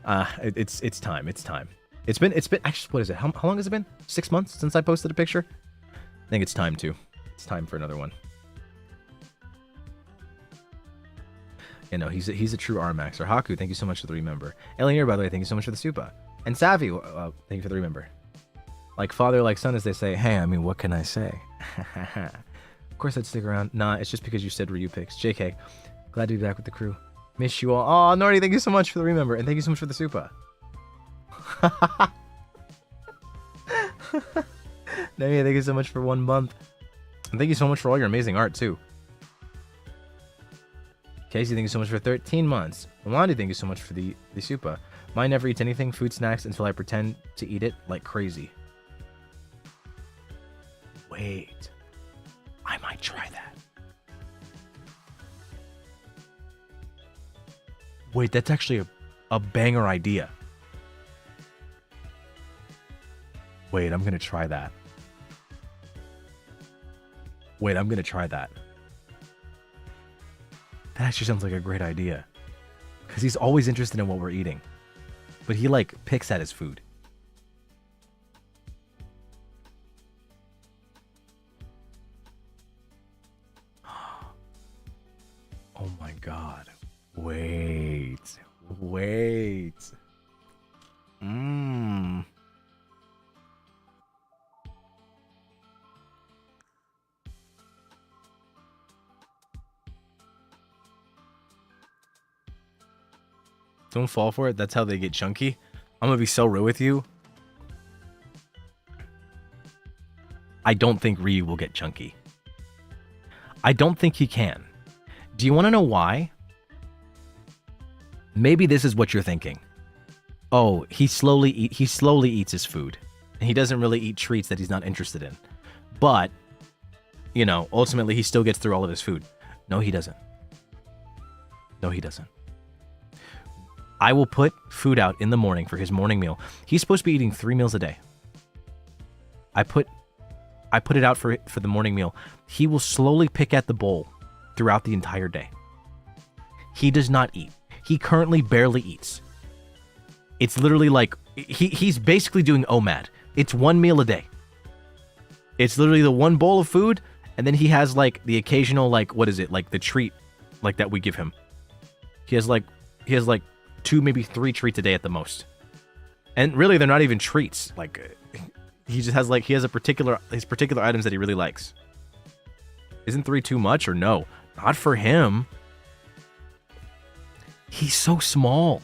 it's time. It's time. It's been actually, what is it? How long has it been? 6 months since I posted a picture? I think it's time to. It's time for another one. Yeah, no, he's a true R-Maxer. Haku, thank you so much for the remember. Alien, by the way, thank you so much for the supa. And Savvy, thank you for the remember. Like father, like son, as they say. Hey, I mean, what can I say? Of course I'd stick around. Nah, it's just because you said Ryu picks. JK, glad to be back with the crew. Miss you all. Oh, Nordy, thank you so much for the remember. And thank you so much for the supa. Naya, thank you so much for 1 month. And thank you so much for all your amazing art, too. Casey, thank you so much for 13 months. Wandi, thank you so much for the supa. Mine never eats anything, food snacks, until I pretend to eat it like crazy. Wait. I might try that. Wait, that's actually a banger idea. Wait, I'm gonna try that. Wait, I'm gonna try that. That actually sounds like a great idea. Because he's always interested in what we're eating. But he, like, picks at his food. Oh my god. Wait. Wait. Mmm. Don't fall for it. That's how they get chunky. I'm gonna be so real with you. I don't think Ryu will get chunky. I don't think he can. Do you want to know why? Maybe this is what you're thinking. Oh, he slowly eats his food. And he doesn't really eat treats that he's not interested in. But, you know, ultimately he still gets through all of his food. No, he doesn't. No, he doesn't. I will put food out in the morning for his morning meal. He's supposed to be eating 3 meals a day. I put it out for the morning meal. He will slowly pick at the bowl throughout the entire day. He does not eat. He currently barely eats. It's literally like he's basically doing OMAD. It's 1 meal a day. It's literally the 1 bowl of food, and then he has like the occasional like, what is it, like the treat like that we give him. He has like 2, maybe 3 treats a day at the most. And really, they're not even treats. Like, he just has like, he has his particular items that he really likes. Isn't 3 too much or no? Not for him. He's so small.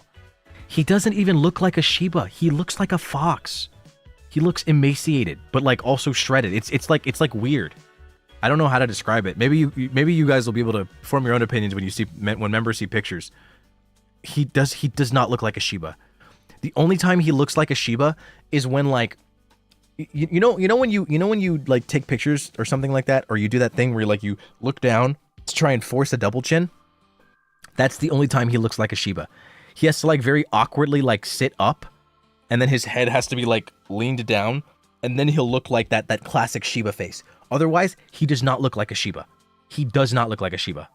He doesn't even look like a Shiba. He looks like a fox. He looks emaciated, but like also shredded. It's like weird. I don't know how to describe it. Maybe you guys will be able to form your own opinions when members see pictures. He does not look like a Shiba. The only time he looks like a Shiba is when like you know when you like take pictures or something like that, or you do that thing where you look down to try and force a double chin. That's the only time he looks like a Shiba. He has to like very awkwardly like sit up, and then his head has to be like leaned down, and then he'll look like that classic Shiba face. Otherwise, he does not look like a Shiba. He does not look like a Shiba.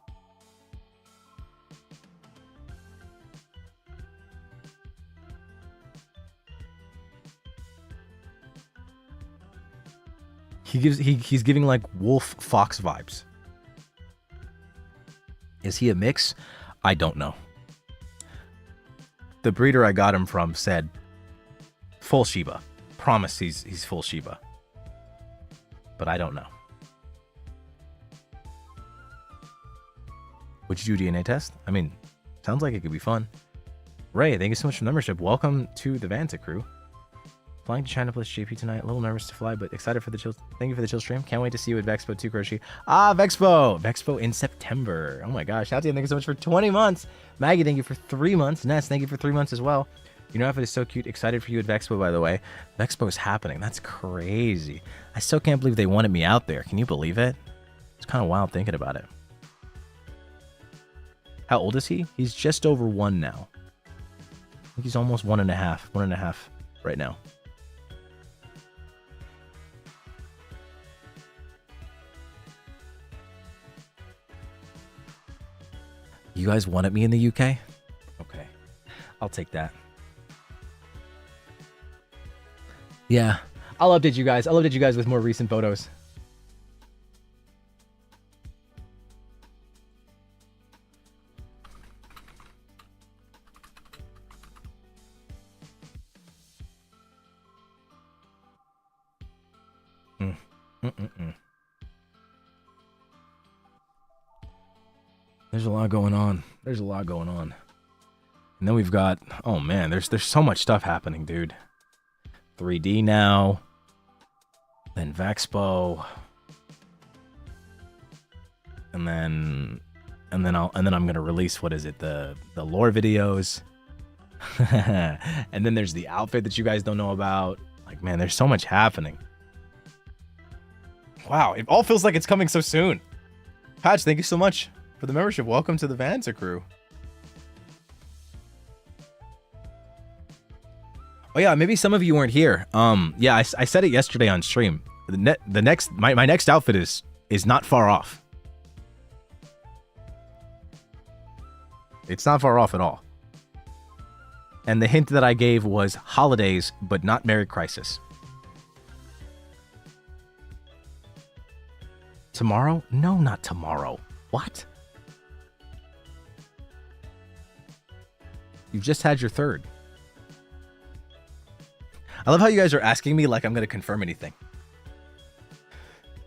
He's giving like wolf fox vibes. Is he a mix? I don't know. The breeder I got him from said full Shiba. Promise he's full Shiba. But I don't know. Would you do DNA test? I mean, sounds like it could be fun. Ray, thank you so much for the membership. Welcome to the Vantacrow. Flying to China plus JP tonight. A little nervous to fly, but excited for the chill. Thank you for the chill stream. Can't wait to see you at Vexpo 2 Crochet. Ah, Vexpo! Vexpo in September. Oh my gosh. Shouty, thank you so much for 20 months. Maggie, thank you for 3 months. Ness, thank you for 3 months as well. You know, if it is so cute. Excited for you at Vexpo, by the way. Vexpo is happening. That's crazy. I still can't believe they wanted me out there. Can you believe it? It's kind of wild thinking about it. How old is he? He's just over 1 now. I think he's almost 1.5. 1.5 right now. You guys wanted me in the UK? Okay. I'll take that. Yeah. I'll update you guys. I'll update you guys with more recent photos. There's a lot going on. There's a lot going on. And then we've got, oh man, there's so much stuff happening, dude. 3D now. Then Vexpo. And then I'm gonna release, what is it, the lore videos. And then there's the outfit that you guys don't know about. Like, man, there's so much happening. Wow, it all feels like it's coming so soon. Patch, thank you so much for the membership. Welcome to the Vantacrow. Oh yeah, maybe some of you weren't here. Yeah, I said it yesterday on stream. My next outfit is not far off. It's not far off at all. And the hint that I gave was holidays, but not Merry Krisis. Tomorrow? No, not tomorrow. What? You've just had your third. I love how you guys are asking me like I'm going to confirm anything.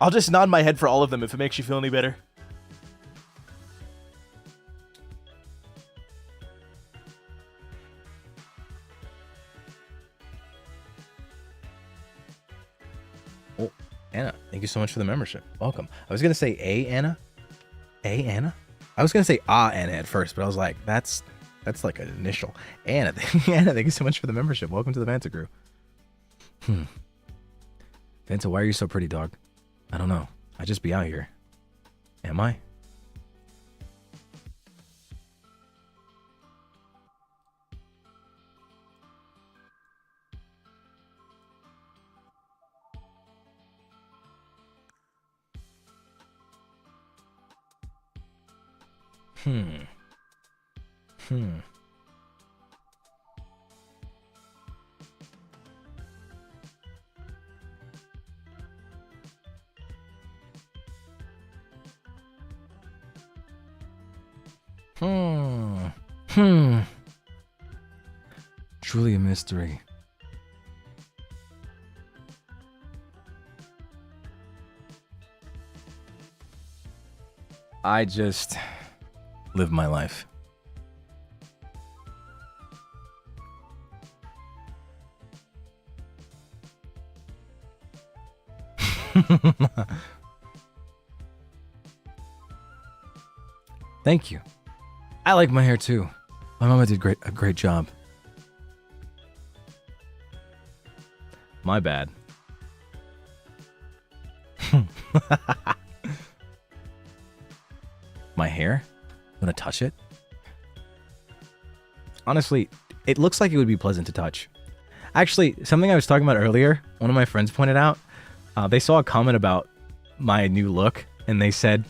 I'll just nod my head for all of them if it makes you feel any better. Oh, Anna, thank you so much for the membership. Welcome. I was going to say Anna? Anna? I was going to say Anna at first, but I was like, that's like an initial. Anna, Anna, thank you so much for the membership. Welcome to the Vantacrow. Vanta, why are you so pretty, dog? I don't know. I just be out here. Am I? Truly a mystery. I just live my life. Thank you. I like my hair too. My mama did a great job. My bad. My hair? Wanna touch it? Honestly, it looks like it would be pleasant to touch. Actually, something I was talking about earlier, one of my friends pointed out, they saw a comment about my new look, and they said,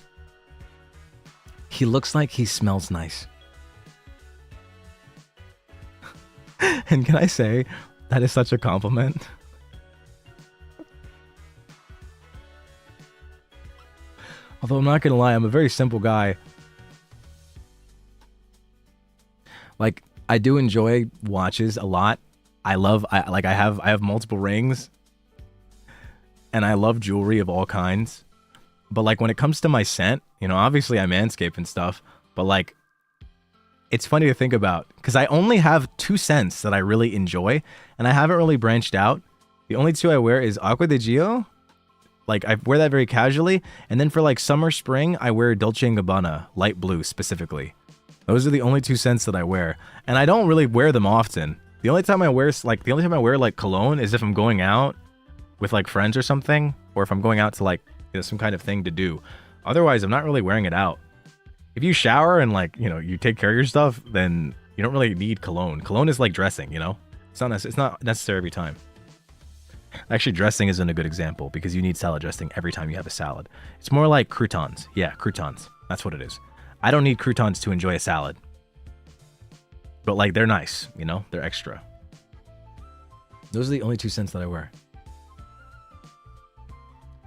he looks like he smells nice. And can I say, that is such a compliment. Although I'm not gonna lie, I'm a very simple guy. Like, I do enjoy watches a lot. I have multiple rings. And I love jewelry of all kinds. But like when it comes to my scent, you know, obviously I manscape and stuff, but like it's funny to think about because I only have 2 scents that I really enjoy and I haven't really branched out. The only 2 I wear is Acqua di Gio. Like I wear that very casually. And then for like summer, spring, I wear Dolce & Gabbana, light blue specifically. Those are the only 2 scents that I wear. And I don't really wear them often. The only time I wear like cologne is if I'm going out with like friends or something, or if I'm going out to like, you know, some kind of thing to do. Otherwise, I'm not really wearing it out. If you shower and like, you know, you take care of your stuff, then you don't really need cologne. Cologne is like dressing, you know? It's not necessary every time. Actually, dressing isn't a good example because you need salad dressing every time you have a salad. It's more like croutons. Yeah, croutons. That's what it is. I don't need croutons to enjoy a salad. But like, they're nice, you know? They're extra. Those are the only 2 scents that I wear.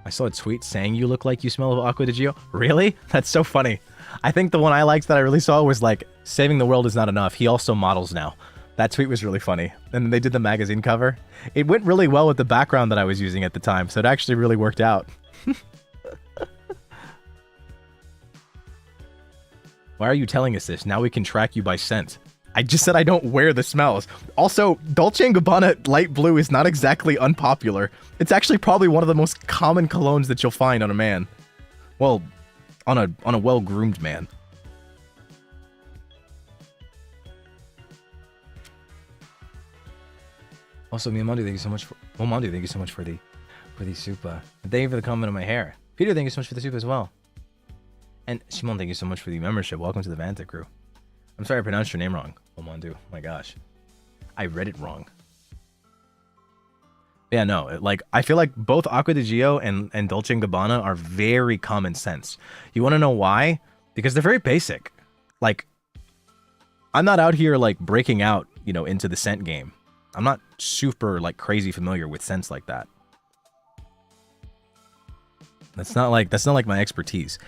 I saw a tweet saying you look like you smell of Acqua di Gio. Really? That's so funny. I think the one I liked that I really saw was like, saving the world is not enough. He also models now. That tweet was really funny. And they did the magazine cover. It went really well with the background that I was using at the time. So it actually really worked out. Why are you telling us this? Now we can track you by scent. I just said I don't wear the smells. Also, Dolce & Gabbana light blue is not exactly unpopular. It's actually probably one of the most common colognes that you'll find on a man. Well, on a well-groomed man. Also, Miyamoto, thank you so much for Momondo, thank you so much for the soup. Thank you for the comment on my hair. Peter, thank you so much for the soup as well. And Shimon, thank you so much for the membership. Welcome to the Vantacrow. I'm sorry I pronounced your name wrong. Momondo. My gosh. I read it wrong. Yeah, no, like I feel like both Acqua di Gio and Dolce & Gabbana are very common sense. You want to know why? Because they're very basic. Like, I'm not out here like breaking out, you know, into the scent game. I'm not super like crazy familiar with scents like that. That's not like my expertise.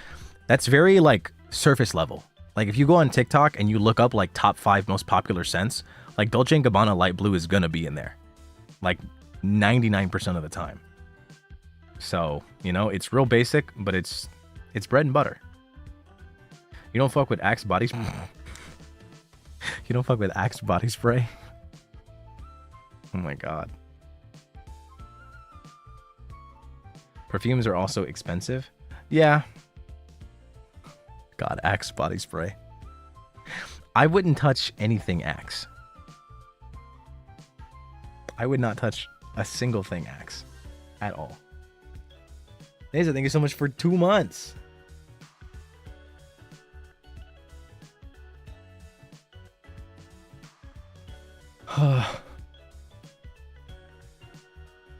That's very like surface level. Like if you go on TikTok and you look up like top 5 most popular scents, like Dolce & Gabbana light blue is gonna be in there. Like 99% of the time. So, you know, it's real basic, but it's bread and butter. You don't fuck with Axe body spray? You don't fuck with Axe body spray? Oh my god. Perfumes are also expensive? Yeah. God, Axe body spray. I wouldn't touch anything Axe. I would not touch a single thing Axe at all. Neza, thank you so much for 2 months.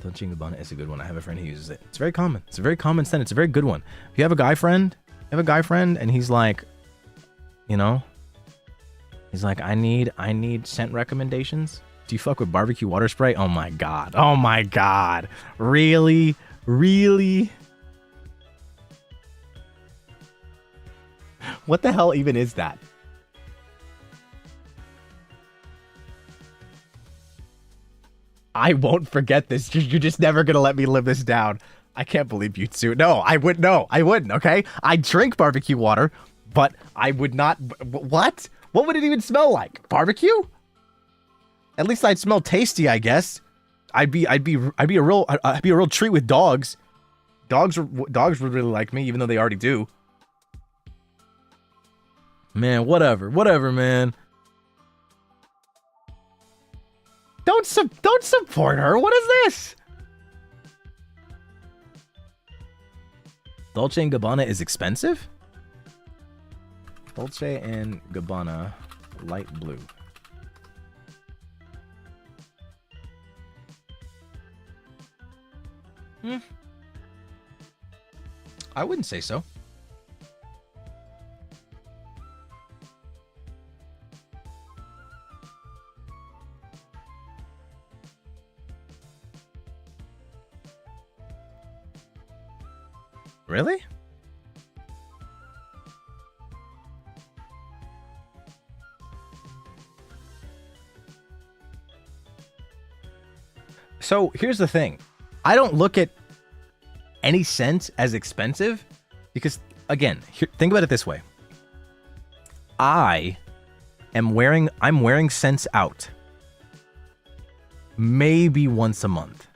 Dolce & Gabbana is a good one. I have a friend who uses it. It's very common. It's a very common scent. It's a very good one. If you have a guy friend, and he's like, you know, he's like, I need scent recommendations. Do you fuck with barbecue water spray? Oh my god. Oh my god. Really? Really? What the hell even is that? I won't forget this. You're just never gonna let me live this down. I can't believe you two. No, I wouldn't. No, I wouldn't. Okay, I drink barbecue water, but I would not. What? What would it even smell like? Barbecue? At least I'd smell tasty, I guess. I'd be a real treat with dogs. Dogs would really like me, even though they already do. Man, whatever, man. Don't support her. What is this? Dolce & Gabbana is expensive? Dolce & Gabbana light blue. I wouldn't say so. Really? So here's the thing. I don't look at any scent as expensive because, again, think about it this way. I'm wearing scents out maybe once a month.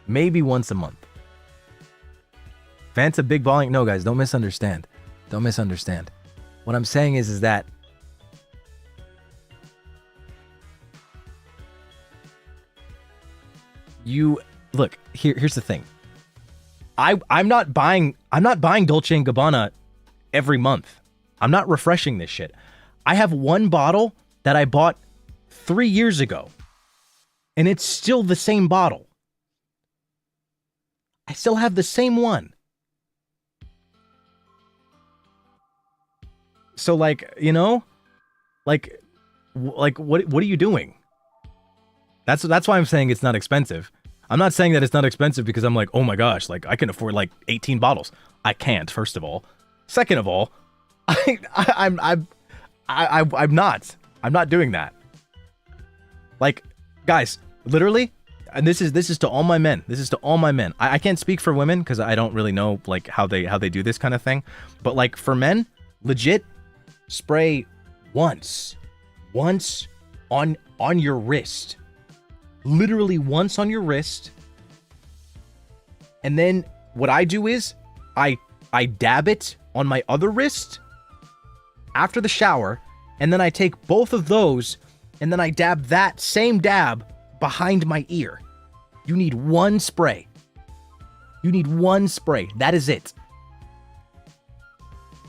Maybe once a month. Vanta big balling. No, guys, don't misunderstand. Don't misunderstand. What I'm saying is that you look, here's the thing. I'm not buying Dolce & Gabbana every month. I'm not refreshing this shit. I have one bottle that I bought 3 years ago, and it's still the same bottle. I still have the same one. So like, you know, like what are you doing? That's why I'm saying it's not expensive. I'm not saying that it's not expensive because I'm like, oh my gosh, like I can afford like 18 bottles. I can't, first of all. Second of all, I'm not doing that. Like, guys, literally. And this is to all my men. This is to all my men. I can't speak for women because I don't really know like how they do this kind of thing. But like for men, legit, spray once on your wrist. Literally once on your wrist. And then what I do is I dab it on my other wrist after the shower, and then I take both of those and then I dab that same dab behind my ear. You need one spray. You need one spray. That is it.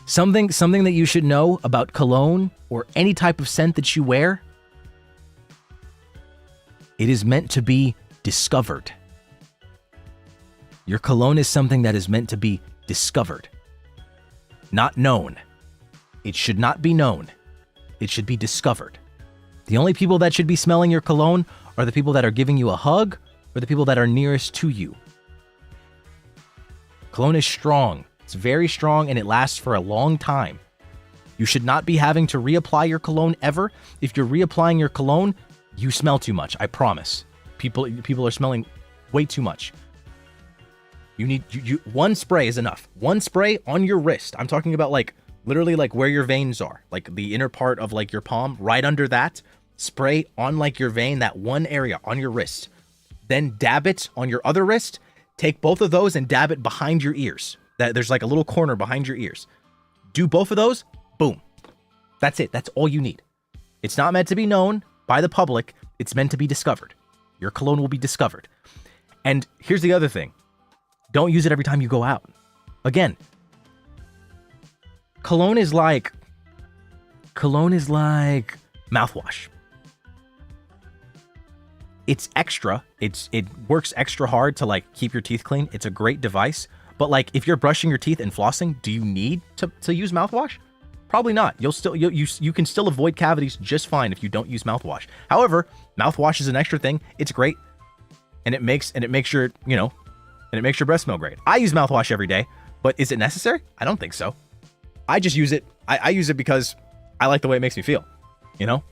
Something that you should know about cologne or any type of scent that you wear. It is meant to be discovered. Your cologne is something that is meant to be discovered, not known. It should not be known. It should be discovered. The only people that should be smelling your cologne are the people that are giving you a hug or the people that are nearest to you. Cologne is strong. It's very strong and it lasts for a long time. You should not be having to reapply your cologne ever. If you're reapplying your cologne, you smell too much. I promise. People are smelling way too much. You need one spray is enough. One spray on your wrist. I'm talking about like literally like where your veins are, like the inner part of like your palm, right under that. Spray on like your vein, that one area on your wrist. Then dab it on your other wrist. Take both of those and dab it behind your ears. There's like a little corner behind your ears. Do both of those. Boom. That's it. That's all you need. It's not meant to be known by the public. It's meant to be discovered. Your cologne will be discovered. And here's the other thing. Don't use it every time you go out. Again, cologne is like mouthwash. It's extra. It works extra hard to like keep your teeth clean. It's a great device. But like if you're brushing your teeth and flossing, do you need to use mouthwash? Probably not. You can still avoid cavities just fine if you don't use mouthwash. However, mouthwash is an extra thing. It's great. And it makes your, you know, and it makes your breath smell great. I use mouthwash every day, but is it necessary? I don't think so. I just use it. I use it because I like the way it makes me feel, you know?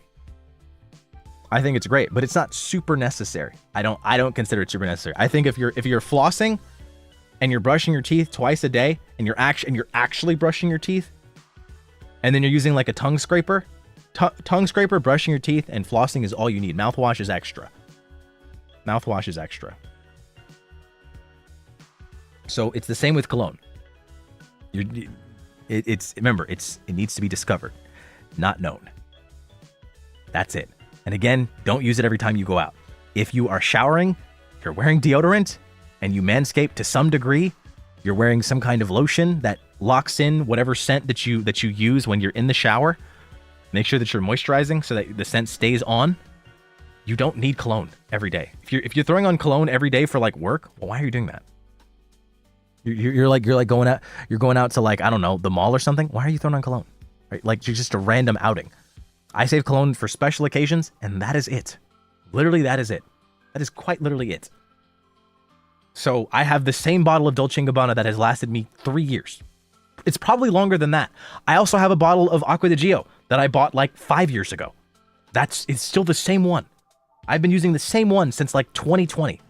I think it's great, but it's not super necessary. I don't consider it super necessary. I think if you're flossing and you're brushing your teeth twice a day and you're actually brushing your teeth, and then you're using like a tongue scraper, brushing your teeth and flossing is all you need. Mouthwash is extra. Mouthwash is extra. So it's the same with cologne. Remember, it needs to be discovered, not known. That's it. And again, don't use it every time you go out. If you are showering, you're wearing deodorant, and you manscape to some degree, you're wearing some kind of lotion that locks in whatever scent that you use when you're in the shower. Make sure that you're moisturizing so that the scent stays on. You don't need cologne every day. If you're throwing on cologne every day for like work, well, why are you doing that? You're going out to like, I don't know, the mall or something. Why are you throwing on cologne? Right? Like you're just a random outing. I save cologne for special occasions, and that is it. Literally, that is it. That is quite literally it. So I have the same bottle of Dolce & Gabbana that has lasted me 3 years. It's probably longer than that. I also have a bottle of Acqua di Gio that I bought like 5 years ago. It's still the same one. I've been using the same one since like 2020.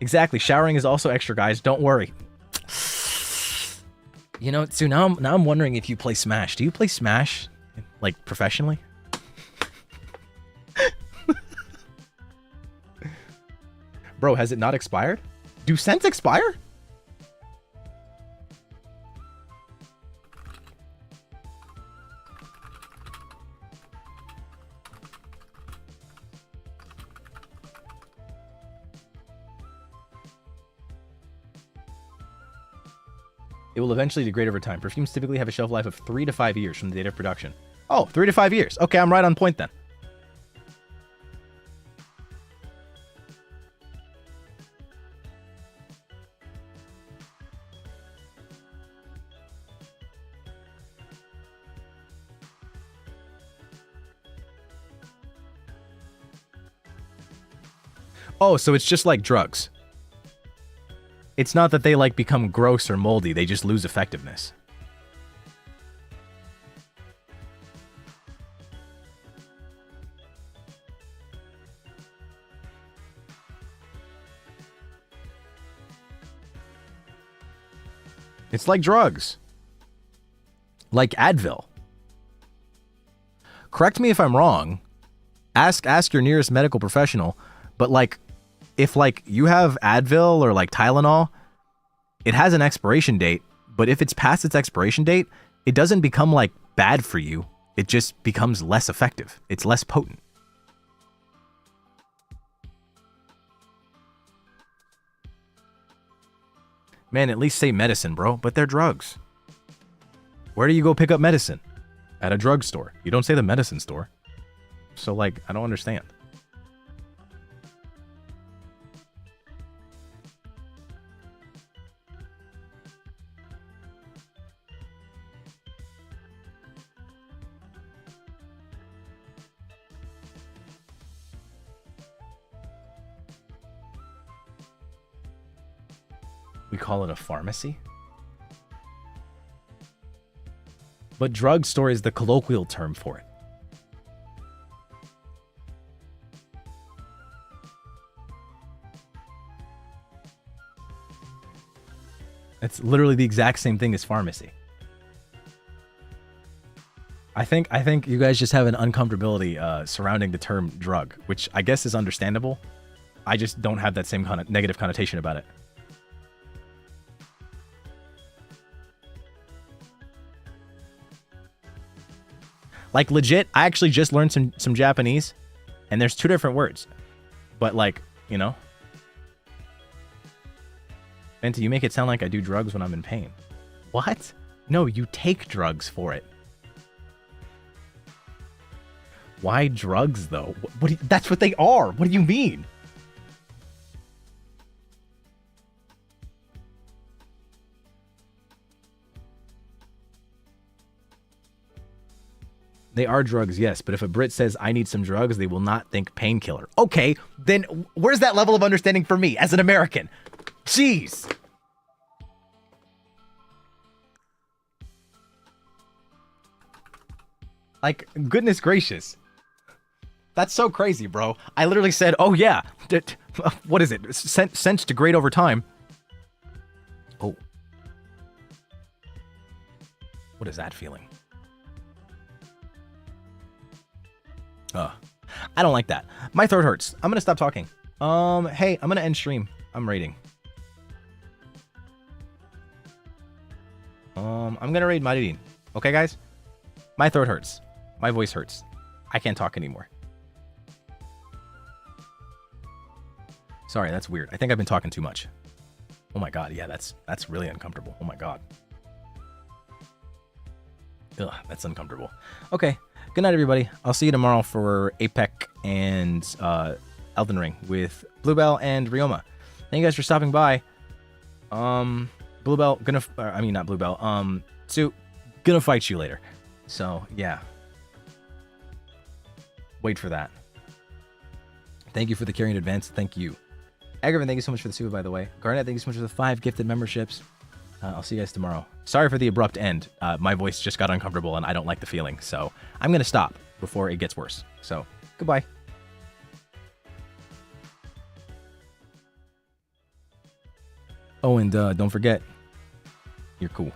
Exactly. Showering is also extra, guys. Don't worry. You know, so now I'm wondering if you play Smash. Do you play Smash like professionally? Bro, has it not expired? Do scents expire? It will eventually degrade over time. Perfumes typically have a shelf life of 3 to 5 years from the date of production. Oh, 3 to 5 years. Okay, I'm right on point then. Oh, so it's just like drugs. It's not that they like become gross or moldy, they just lose effectiveness. It's like drugs. Like Advil. Correct me if I'm wrong. Ask your nearest medical professional, but like if like you have Advil or like Tylenol, it has an expiration date, but if it's past its expiration date, it doesn't become like bad for you. It just becomes less effective. It's less potent. Man, at least say medicine, bro, but they're drugs. Where do you go pick up medicine? At a drugstore. You don't say the medicine store. So like, I don't understand. We call it a pharmacy? But drugstore is the colloquial term for it. It's literally the exact same thing as pharmacy. I think you guys just have an uncomfortability surrounding the term drug, which I guess is understandable. I just don't have that same kind of negative connotation about it. Like legit, I actually just learned some Japanese, and there's 2 different words. But like, you know. Vanta, you make it sound like I do drugs when I'm in pain. What? No, you take drugs for it. Why drugs though? That's what they are. What do you mean? They are drugs, yes, but if a Brit says, I need some drugs, they will not think painkiller. Okay, then where's that level of understanding for me as an American? Jeez. Like, goodness gracious. That's so crazy, bro. I literally said, oh yeah, what is it? Sense degrade over time. Oh. What is that feeling? I don't like that. My throat hurts. I'm gonna stop talking. Hey, I'm gonna end stream. I'm raiding. I'm gonna raid Maridin. Okay, guys? My throat hurts. My voice hurts. I can't talk anymore. Sorry, that's weird. I think I've been talking too much. Oh my god, yeah, that's really uncomfortable. Oh my god. Ugh, that's uncomfortable. Okay, good night, everybody. I'll see you tomorrow for APEC and Elden Ring with Bluebell and Ryoma. Thank you guys for stopping by. Bluebell, not Bluebell. Sue, gonna fight you later. So, yeah. Wait for that. Thank you for the carry in advance. Thank you. Agrivan, thank you so much for the super, by the way. Garnet, thank you so much for the 5 gifted memberships. I'll see you guys tomorrow. Sorry for the abrupt end. My voice just got uncomfortable and I don't like the feeling. So I'm going to stop before it gets worse. So goodbye. Oh, and don't forget, you're cool.